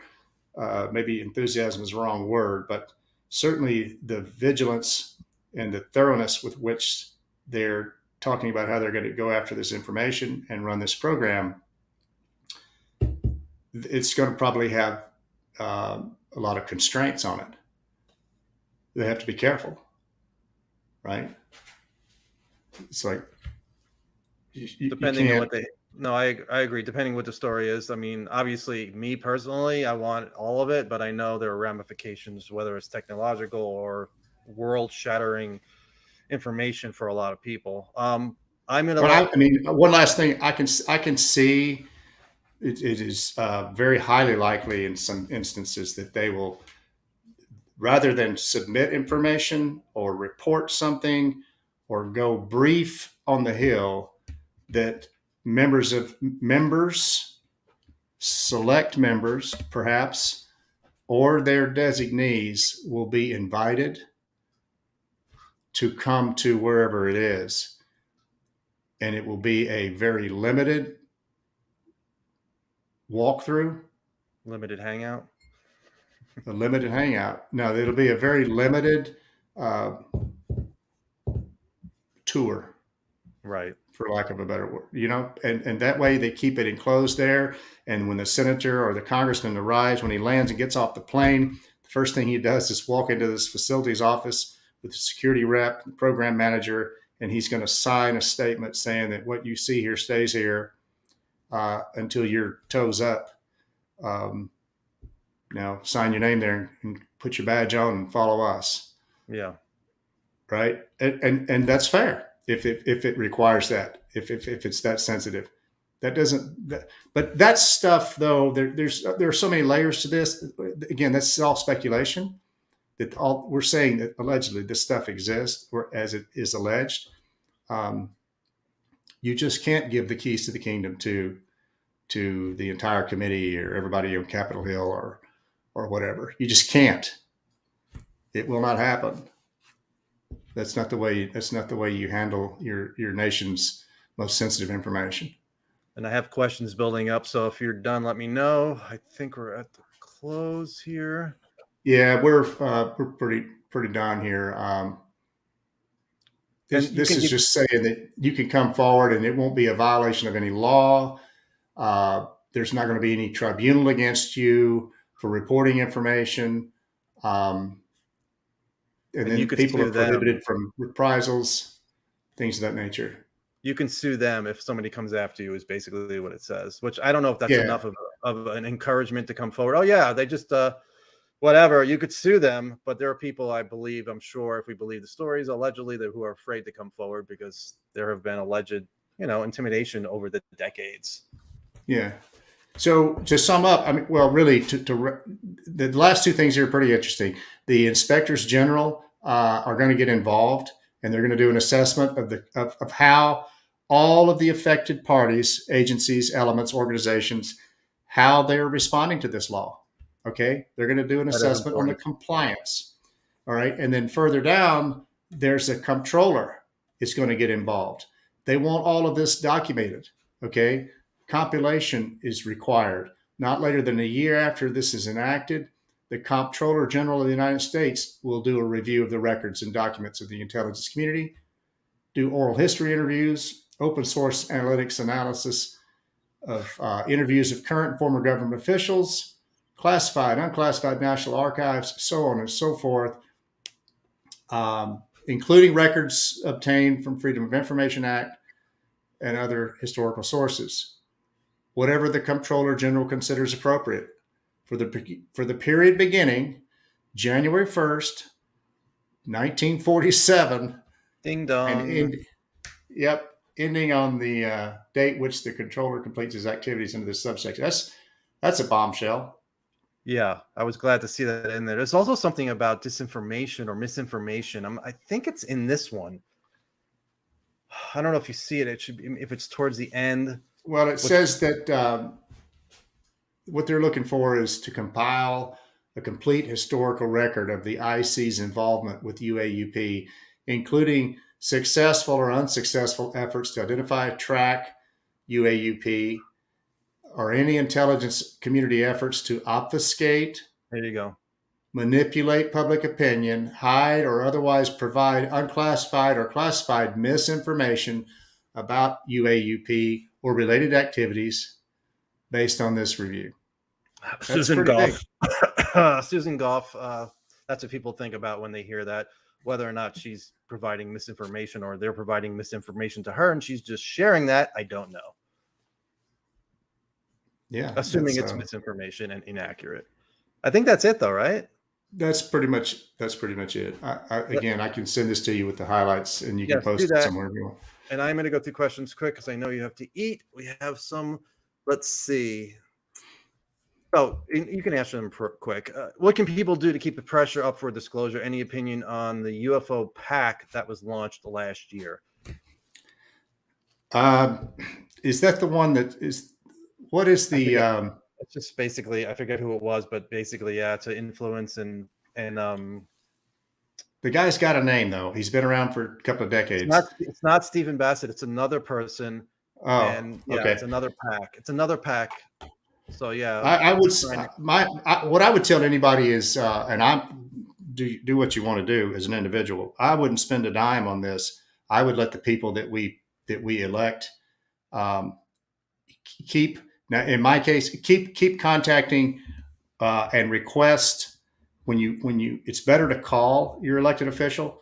maybe enthusiasm is the wrong word, but certainly the vigilance and the thoroughness with which they're talking about how they're going to go after this information and run this program, it's going to probably have a lot of constraints on it. They have to be careful, right? It's like Depending on what I agree. Depending what the story is. I mean, obviously, me personally, I want all of it, but I know there are ramifications, whether it's technological or world-shattering information for a lot of people. I'm gonna. Well, I mean, one last thing, I can see it is very highly likely in some instances that they will, rather than submit information or report something or go brief on the Hill, that select members, perhaps, or their designees will be invited to come to wherever it is. And it will be a very limited walkthrough. Limited hangout. A limited hangout. No, it'll be a very limited tour. Right. For lack of a better word, and that way they keep it enclosed there. And when the senator or the congressman arrives, when he lands and gets off the plane, the first thing he does is walk into this facilities office with the security rep, the program manager, and he's going to sign a statement saying that what you see here stays here until your toes up. Now sign your name there and put your badge on and follow us. Yeah. Right. And that's fair. If it requires that, if it's that sensitive, but that stuff though, there are so many layers to this. Again, that's all speculation. We're saying that allegedly this stuff exists, or as it is alleged. You just can't give the keys to the kingdom to the entire committee or everybody on Capitol Hill or whatever. You just can't. It will not happen. That's not the way you handle your nation's most sensitive information. And I have questions building up, so if you're done, let me know. I think we're at the close here. Yeah, we're pretty done here. This is just saying that you can come forward and it won't be a violation of any law. There's not going to be any tribunal against you for reporting information. And then people are prohibited from reprisals, things of that nature. You can sue them if somebody comes after you, is basically what it says, which I don't know if that's enough of an encouragement to come forward. Oh yeah, they just whatever. You could sue them, but there are people, I'm sure, if we believe the stories, allegedly, who are afraid to come forward because there have been alleged, intimidation over the decades. Yeah. So to sum up, I mean, well, really, the last two things here are pretty interesting. The inspectors general are going to get involved, and they're going to do an assessment of how all of the affected parties, agencies, elements, organizations, how they're responding to this law. Okay, they're going to do an assessment on the compliance. All right, and then further down, there's a comptroller is going to get involved. They want all of this documented. Okay. Compilation is required. Not later than a year after this is enacted, the Comptroller General of the United States will do a review of the records and documents of the intelligence community, do oral history interviews, open source analytics analysis of interviews of current and former government officials, classified, unclassified national archives, so on and so forth, including records obtained from Freedom of Information Act and other historical sources. whatever the Comptroller General considers appropriate for the period beginning January 1st, 1947, Ding and dong. ending on the date which the controller completes his activities into this subsection. That's a bombshell. Yeah, I was glad to see that in there. There's also something about disinformation or misinformation. I think it's in this one. I don't know if you see it. It should be, if it's towards the end. Well, it says that what they're looking for is to compile a complete historical record of the IC's involvement with UAUP, including successful or unsuccessful efforts to identify, track UAUP, or any intelligence community efforts to obfuscate, There you go. manipulate public opinion, hide or otherwise provide unclassified or classified misinformation about UAUP or related activities based on this review. That's Susan pretty big. Goff. Susan Goff. That's what people think about when they hear that. Whether or not she's providing misinformation or they're providing misinformation to her and she's just sharing that, I don't know. Yeah. Assuming it's misinformation and inaccurate. I think that's it though, right? That's pretty much it. Again, I can send this to you with the highlights and you can Yes, post do it that. somewhere if you want. And I'm going to go through questions quick because I know you have to eat. We have some, let's see. Oh, you can answer them quick. What can people do to keep the pressure up for disclosure? Any opinion on the UFO pack that was launched last year? Is that the one that is, what is the, It's just basically, I forget who it was, but basically, yeah, to influence and the guy's got a name though. He's been around for a couple of decades. it's not Stephen Bassett. It's another person. Oh, and yeah, okay. It's another pack. So yeah, I would what I would tell anybody is, and do what you want to do as an individual. I wouldn't spend a dime on this. I would let the people that we elect keep. Now, in my case, keep contacting and request when you. It's better to call your elected official,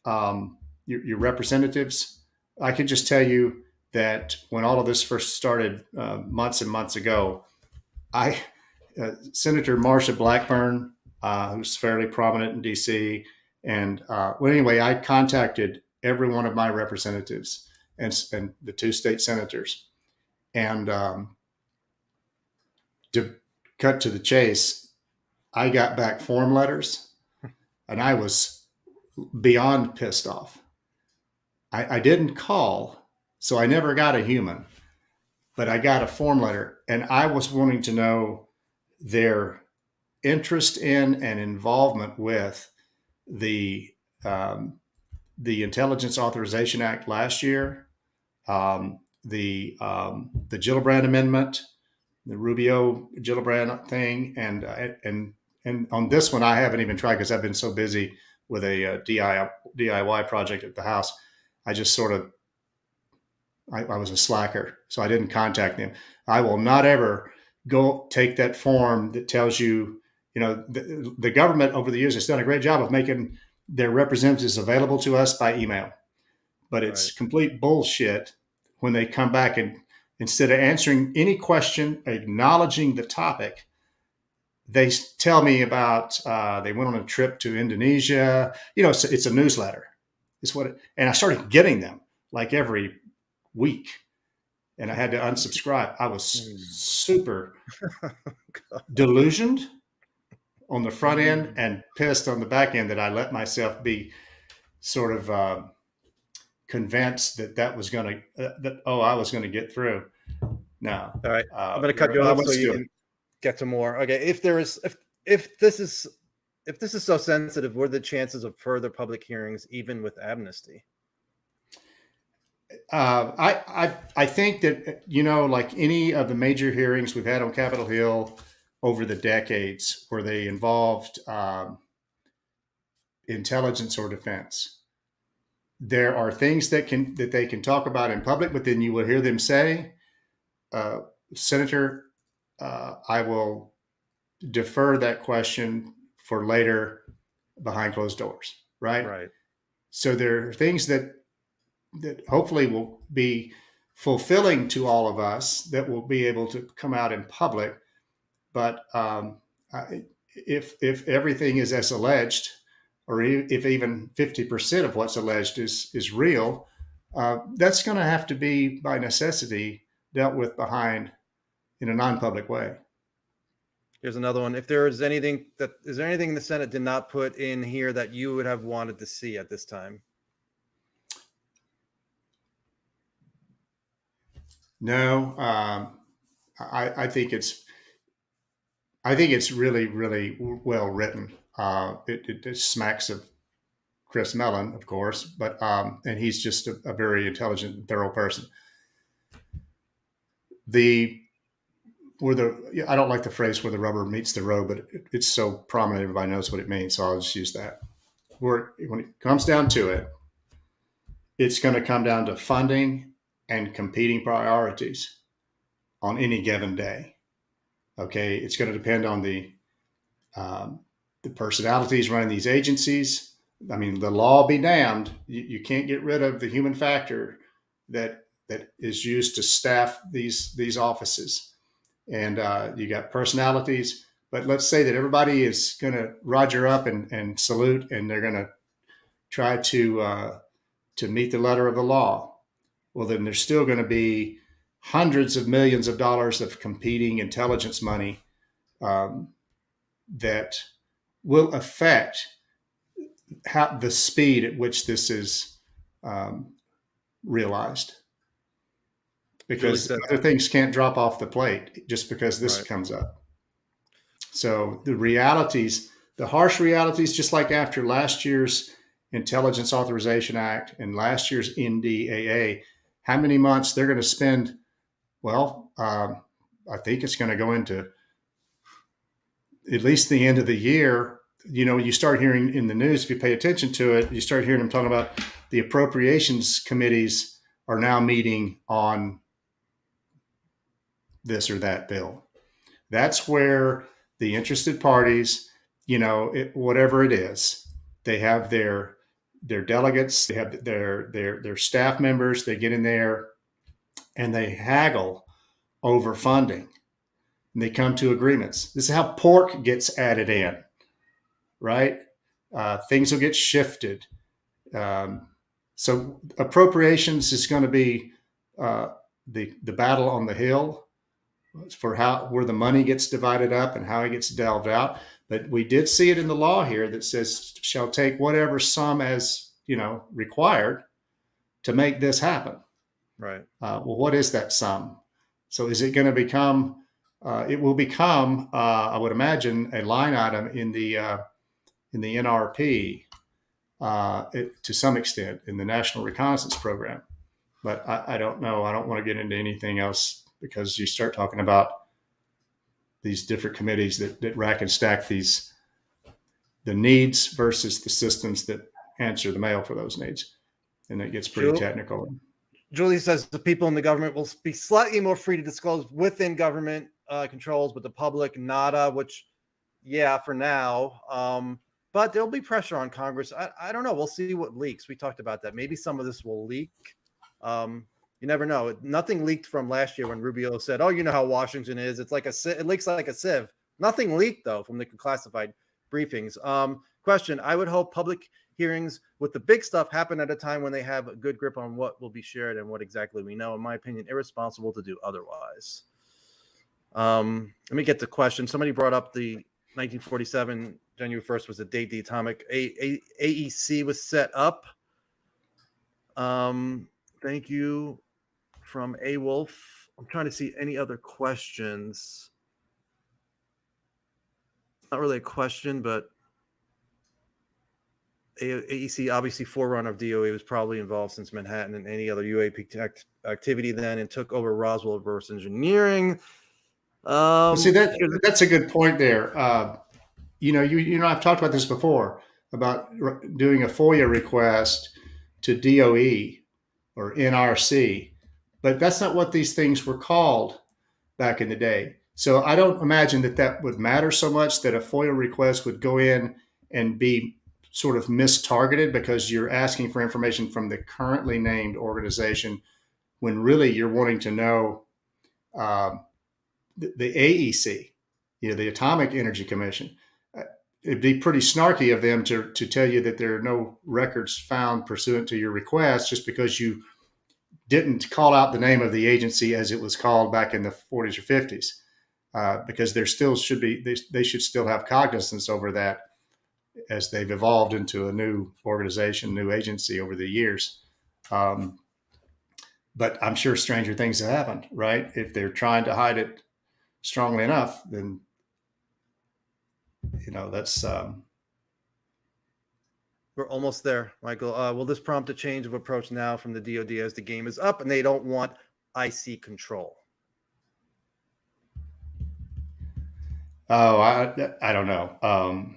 your representatives. I can just tell you that when all of this first started months and months ago, Senator Marsha Blackburn, who's fairly prominent in DC, and well, anyway, I contacted every one of my representatives and the two state senators, and to cut to the chase, I got back form letters, and I was beyond pissed off. I didn't call, so I never got a human, but I got a form letter, and I was wanting to know their interest in and involvement with the Intelligence Authorization Act last year, the Gillibrand Amendment, the Rubio Gillibrand thing, and on this one I haven't even tried because I've been so busy with a DIY project at the house. I just sort of I was a slacker, so I didn't contact them. I will not ever go take that form that tells you, the government over the years has done a great job of making their representatives available to us by email, but it's complete bullshit when they come back and instead of answering any question, acknowledging the topic, they tell me about they went on a trip to Indonesia. It's a newsletter. It's and I started getting them like every week, and I had to unsubscribe. I was super delusioned on the front end and pissed on the back end that I let myself be sort of convinced that was going to I was going to get through. No. All right, I'm going to cut you off so you can get to more. Okay, if this is so sensitive, what are the chances of further public hearings, even with amnesty? I think that, like any of the major hearings we've had on Capitol Hill over the decades where they involved intelligence or defense, there are things that they can talk about in public, but then you will hear them say, Senator, I will defer that question for later behind closed doors. Right. Right. So there are things that hopefully will be fulfilling to all of us that will be able to come out in public. But if everything is as alleged, or if even 50% of what's alleged is real, that's going to have to be by necessity dealt with behind in a non-public way. Here's another one. If there is anything is there anything the Senate did not put in here that you would have wanted to see at this time? No, I think it's really, really well written. It smacks of Chris Mellon, of course, but and he's just a very intelligent and thorough person. I don't like the phrase where the rubber meets the road, but it's so prominent, everybody knows what it means. So I'll just use that. When it comes down to it, it's going to come down to funding and competing priorities on any given day. Okay, it's going to depend on the personalities running these agencies. I mean, the law be damned. You can't get rid of the human factor that is used to staff these offices. And you got personalities, but let's say that everybody is going to roger up and salute, and they're going to try to meet the letter of the law. Well, then there's still going to be hundreds of millions of dollars of competing intelligence money that will affect the speed at which this is realized. Because other things can't drop off the plate just because this comes up. So the realities, the harsh realities, just like after last year's Intelligence Authorization Act and last year's NDAA, how many months they're going to spend? Well, I think it's going to go into at least the end of the year. You know, you start hearing in the news, if you pay attention to it, you start hearing them talking about the appropriations committees are now meeting on this or that bill. That's where the interested parties, you know, whatever it is, they have their delegates, they have their staff members, they get in there and they haggle over funding and they come to agreements. This is how pork gets added in, right? Things will get shifted. So appropriations is going to be the battle on the Hill for where the money gets divided up and how it gets delved out. But we did see it in the law here that says shall take whatever sum as, you know, required to make this happen. Right. Well, what is that sum? So is it going to become? It will become, I would imagine, a line item in the NRP to some extent in the National Reconnaissance Program. But I don't know. I don't want to get into anything else because you start talking about these different committees that rack and stack the needs versus the systems that answer the mail for those needs. And it gets pretty technical. Julie says the people in the government will be slightly more free to disclose within government controls, but the public nada, which, yeah, for now. But there'll be pressure on Congress. I don't know. We'll see what leaks. We talked about that. Maybe some of this will leak. You never know. Nothing leaked from last year when Rubio said, "Oh, you know how Washington is. It's like it leaks like a sieve." Nothing leaked though from the classified briefings. Question: I would hope public hearings with the big stuff happen at a time when they have a good grip on what will be shared and what exactly we know. In my opinion, irresponsible to do otherwise. Let me get the question. Somebody brought up the 1947 January 1st was the date the atomic AEC was set up. Thank you from A Wolf. I'm trying to see any other questions. Not really a question, but AEC, obviously forerunner of DOA, was probably involved since Manhattan and any other UAP activity then, and took over Roswell reverse engineering. See, that's a good point there. You know, I've talked about this before about doing a FOIA request to DOE or NRC, but that's not what these things were called back in the day. So I don't imagine that would matter so much that a FOIA request would go in and be sort of mistargeted because you're asking for information from the currently named organization when really you're wanting to know the AEC, the Atomic Energy Commission. It'd be pretty snarky of them to tell you that there are no records found pursuant to your request just because you didn't call out the name of the agency as it was called back in the 40s or 50s, because there still should be, they should still have cognizance over that as they've evolved into a new organization, new agency over the years. But I'm sure stranger things have happened, right? If they're trying to hide it strongly enough, then, that's, We're almost there, Michael. Will this prompt a change of approach now from the DoD as the game is up and they don't want IC control? Oh, I don't know.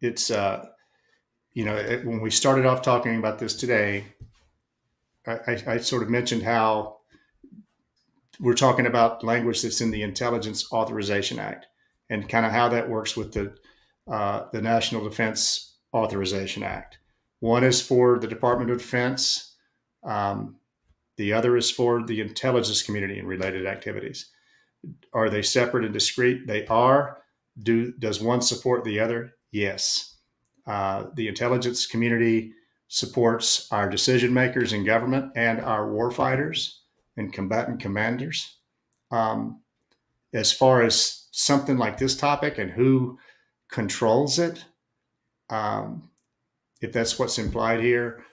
It's, when we started off talking about this today, I sort of mentioned how we're talking about language that's in the Intelligence Authorization Act and kind of how that works with the National Defense Authorization Act. One is for the Department of Defense. The other is for the intelligence community and related activities. Are they separate and discrete? They are. Does one support the other? Yes. The intelligence community supports our decision makers in government and our warfighters and combatant commanders. As far as something like this topic and who controls it, if that's what's implied here,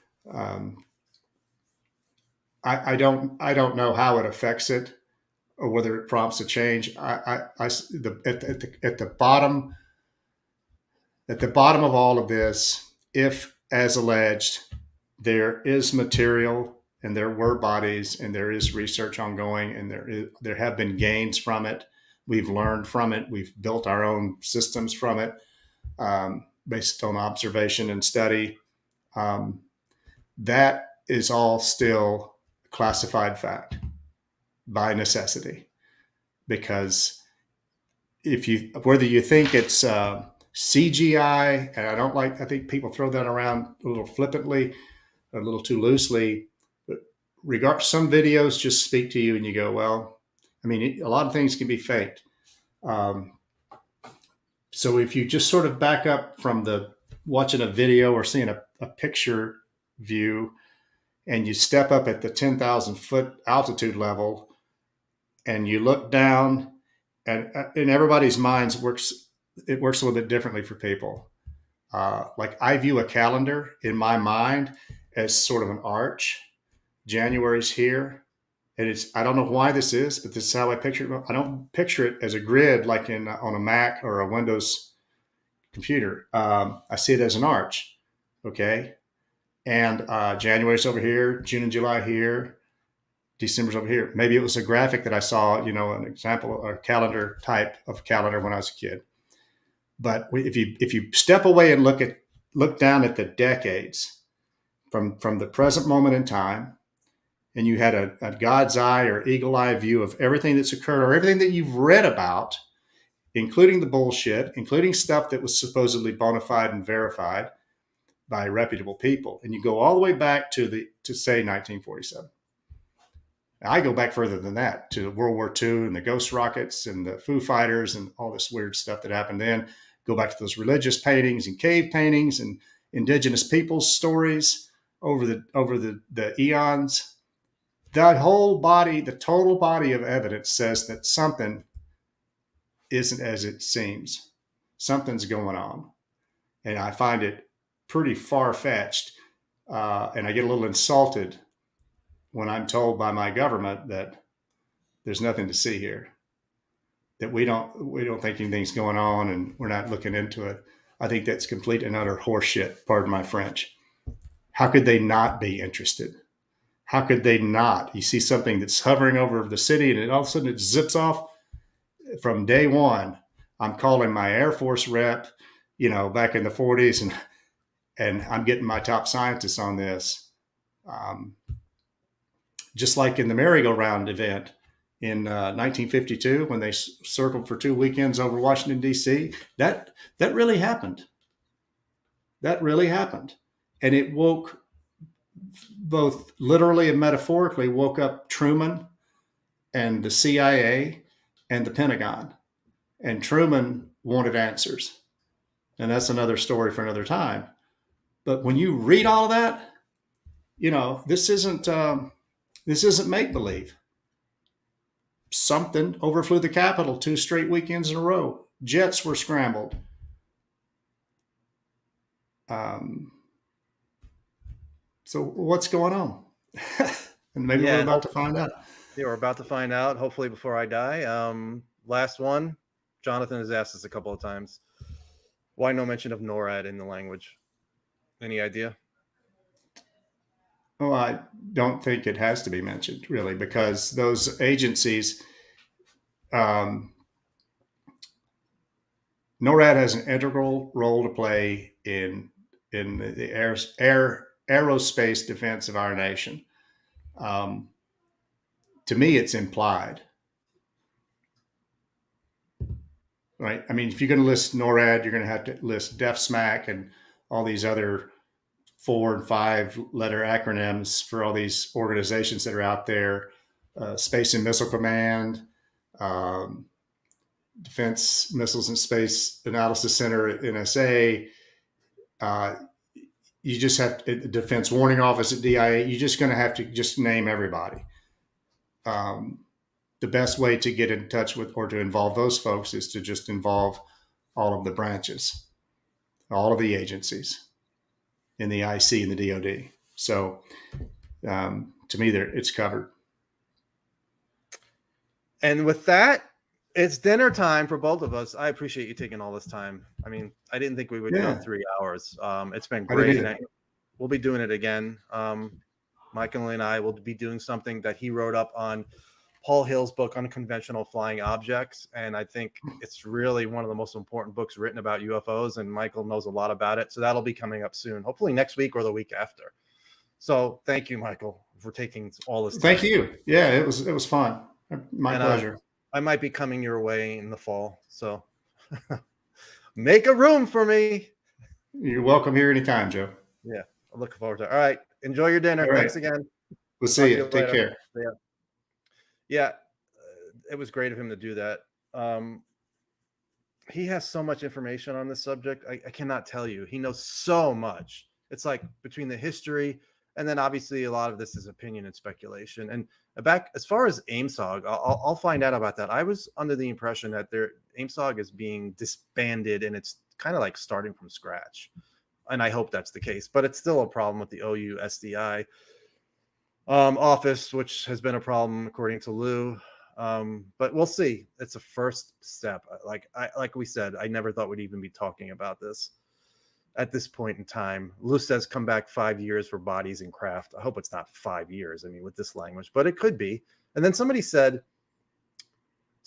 I don't know how it affects it or whether it prompts a change. At the bottom of all of this, if, as alleged, there is material and there were bodies and there is research ongoing and there have been gains from it, we've learned from it, we've built our own systems from it, based on observation and study, that is all still classified fact by necessity. Because whether you think it's CGI, and I think people throw that around a little flippantly, a little too loosely, but some videos just speak to you and you go, well, I mean, a lot of things can be faked. So if you just sort of back up from watching a video or seeing a picture view, and you step up at the 10,000 foot altitude level and you look down, and in everybody's minds it works a little bit differently for people. Like I view a calendar in my mind as sort of an arch. January's here. And I don't know why this is, but this is how I picture it. I don't picture it as a grid like on a Mac or a Windows computer. I see it as an arch. Okay. And January's over here, June and July here, December's over here. Maybe it was a graphic that I saw, an example, a calendar type of calendar when I was a kid. But if you step away and look down at the decades from the present moment in time, and you had a God's eye or eagle eye view of everything that's occurred or everything that you've read about, including the bullshit, including stuff that was supposedly bona fide and verified by reputable people, and you go all the way back to say 1947. Now, I go back further than that to World War II and the ghost rockets and the Foo Fighters and all this weird stuff that happened then. Go back to those religious paintings and cave paintings and indigenous peoples' stories over the eons. That whole body, the total body of evidence says that something isn't as it seems. Something's going on. And I find it pretty far-fetched. And I get a little insulted when I'm told by my government that there's nothing to see here, that we don't think anything's going on and we're not looking into it. I think that's complete and utter horseshit, pardon my French. How could they not be interested? How could they not? You see something that's hovering over the city and all of a sudden it zips off. From day one, I'm calling my Air Force rep, back in the 40s, and I'm getting my top scientists on this. Just like in the merry-go-round event in 1952, when they circled for 2 weekends over Washington, D.C., that really happened. That really happened. And it woke both literally and metaphorically woke up Truman and the CIA and the Pentagon. And Truman wanted answers. And that's another story for another time. But when you read all of that, this isn't make believe. Something overflew the Capitol 2 straight weekends in a row. Jets were scrambled. So what's going on? And maybe we're about to find out. Yeah, we're about to find out, hopefully before I die. Last one, Jonathan has asked us a couple of times, why no mention of NORAD in the language? Any idea? Well, I don't think it has to be mentioned, really, because those agencies, NORAD has an integral role to play in the aerospace defense of our nation. To me, it's implied. Right? I mean, if you're going to list NORAD, you're going to have to list DEFSMAC and all these other 4 and 5 letter acronyms for all these organizations that are out there. Space and Missile Command, Defense Missiles and Space Analysis Center, NSA. You just have to, Defense Warning Office at DIA. You're just going to have to just name everybody. The best way to get in touch with or to involve those folks is to just involve all of the branches, all of the agencies in the IC and the DOD. So to me, it's covered. And with that, it's dinner time for both of us. I appreciate you taking all this time. I mean, I didn't think we would go 3 hours. It's been great. We'll be doing it again. Michael and I will be doing something that he wrote up on Paul Hill's book, Unconventional Flying Objects. And I think it's really one of the most important books written about UFOs. And Michael knows a lot about it. So that'll be coming up soon, hopefully next week or the week after. So thank you, Michael, for taking all this time. Thank you. Yeah, it was fun. My pleasure. I might be coming your way in the fall. So make a room for me. You're welcome here anytime, Joe. Yeah, I'm looking forward to it. All right. Enjoy your dinner. Right. Thanks again. We'll see you. Take care. Yeah. It was great of him to do that. He has so much information on this subject. I cannot tell you. He knows so much. It's like between the history and then obviously a lot of this is opinion and speculation. And back as far as AIMSOG, I'll find out about that. I was under the impression that AIMSOG is being disbanded and it's kind of like starting from scratch. And I hope that's the case, but it's still a problem with the OU SDI office, which has been a problem according to Lou. But we'll see. It's a first step. Like we said, I never thought we'd even be talking about this at this point in time. Lou says come back 5 years for bodies and craft. I hope it's not 5 years. I mean, with this language, but it could be. And then somebody said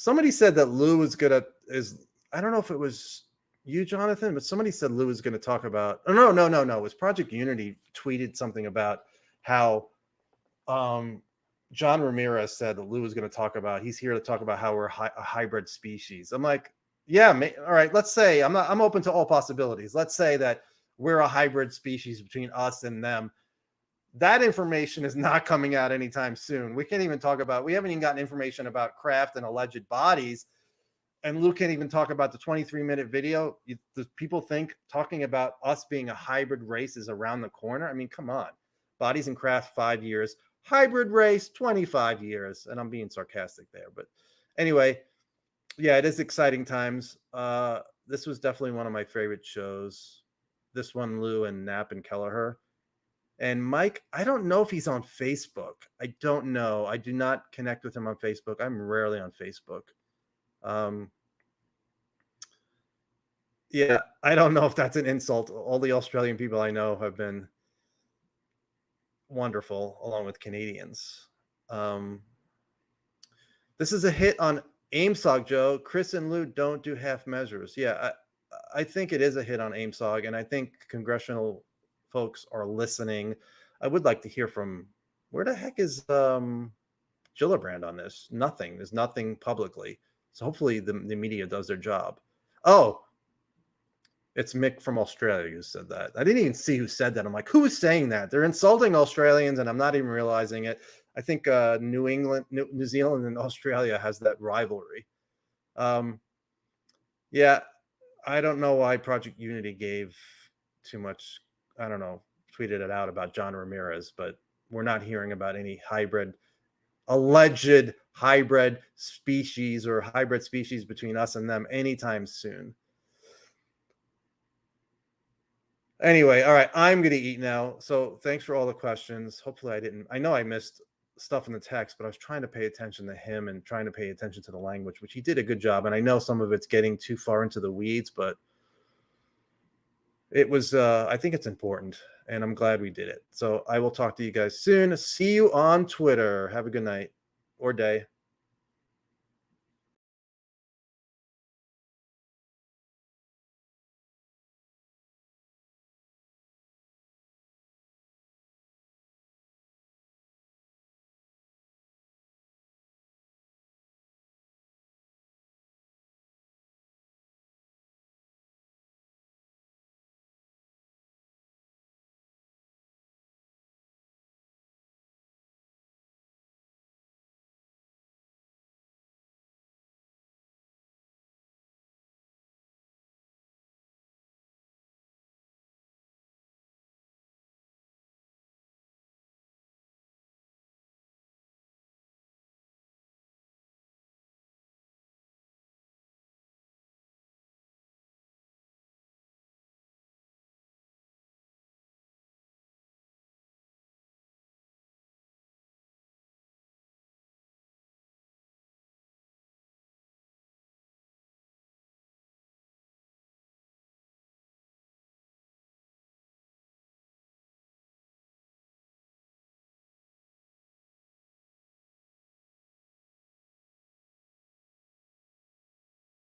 that Lou is good at I don't know if it was you, Jonathan, but somebody said Lou is going to talk about, no. It was Project Unity tweeted something about how John Ramirez said that Lou was going to talk about, he's here to talk about how we're a hybrid species. I'm like, yeah, all right, let's say, I'm open to all possibilities. Let's say that we're a hybrid species between us and them. That information is not coming out anytime soon. We haven't even gotten information about craft and alleged bodies. And Lou can't even talk about the 23-minute video. The people think talking about us being a hybrid race is around the corner. I mean, come on. Bodies and craft, 5 years. Hybrid race, 25 years. And I'm being sarcastic there. But anyway, yeah, it is exciting times. This was definitely one of my favorite shows. This one, Lou and Knapp and Kelleher. And Mike, I don't know if he's on Facebook. I don't know. I do not connect with him on Facebook. I'm rarely on Facebook. Yeah, I don't know if that's an insult. All the Australian people I know have been wonderful, along with Canadians. This is a hit on AIMSOG, Joe. Chris and Lou don't do half measures. Yeah, I think it is a hit on AIMSOG, and I think Congressional folks are listening. I would like to hear from, where the heck is Gillibrand on this? Nothing. There's nothing publicly. So hopefully the media does their job. Oh, It's Mick from Australia who said that. I didn't even see who said that. I'm like, who is saying that? They're insulting Australians, and I'm not even realizing it. I think New Zealand and Australia has that rivalry. Yeah, I don't know why Project Unity gave too much, I don't know, tweeted it out about John Ramirez, but we're not hearing about any alleged hybrid species or hybrid species between us and them anytime soon. Anyway, all right, I'm going to eat now. So thanks for all the questions. Hopefully I know I missed stuff in the text, but I was trying to pay attention to him and trying to pay attention to the language, which he did a good job. And I know some of it's getting too far into the weeds, but it was, I think it's important, and I'm glad we did it. So I will talk to you guys soon. See you on Twitter. Have a good night or day.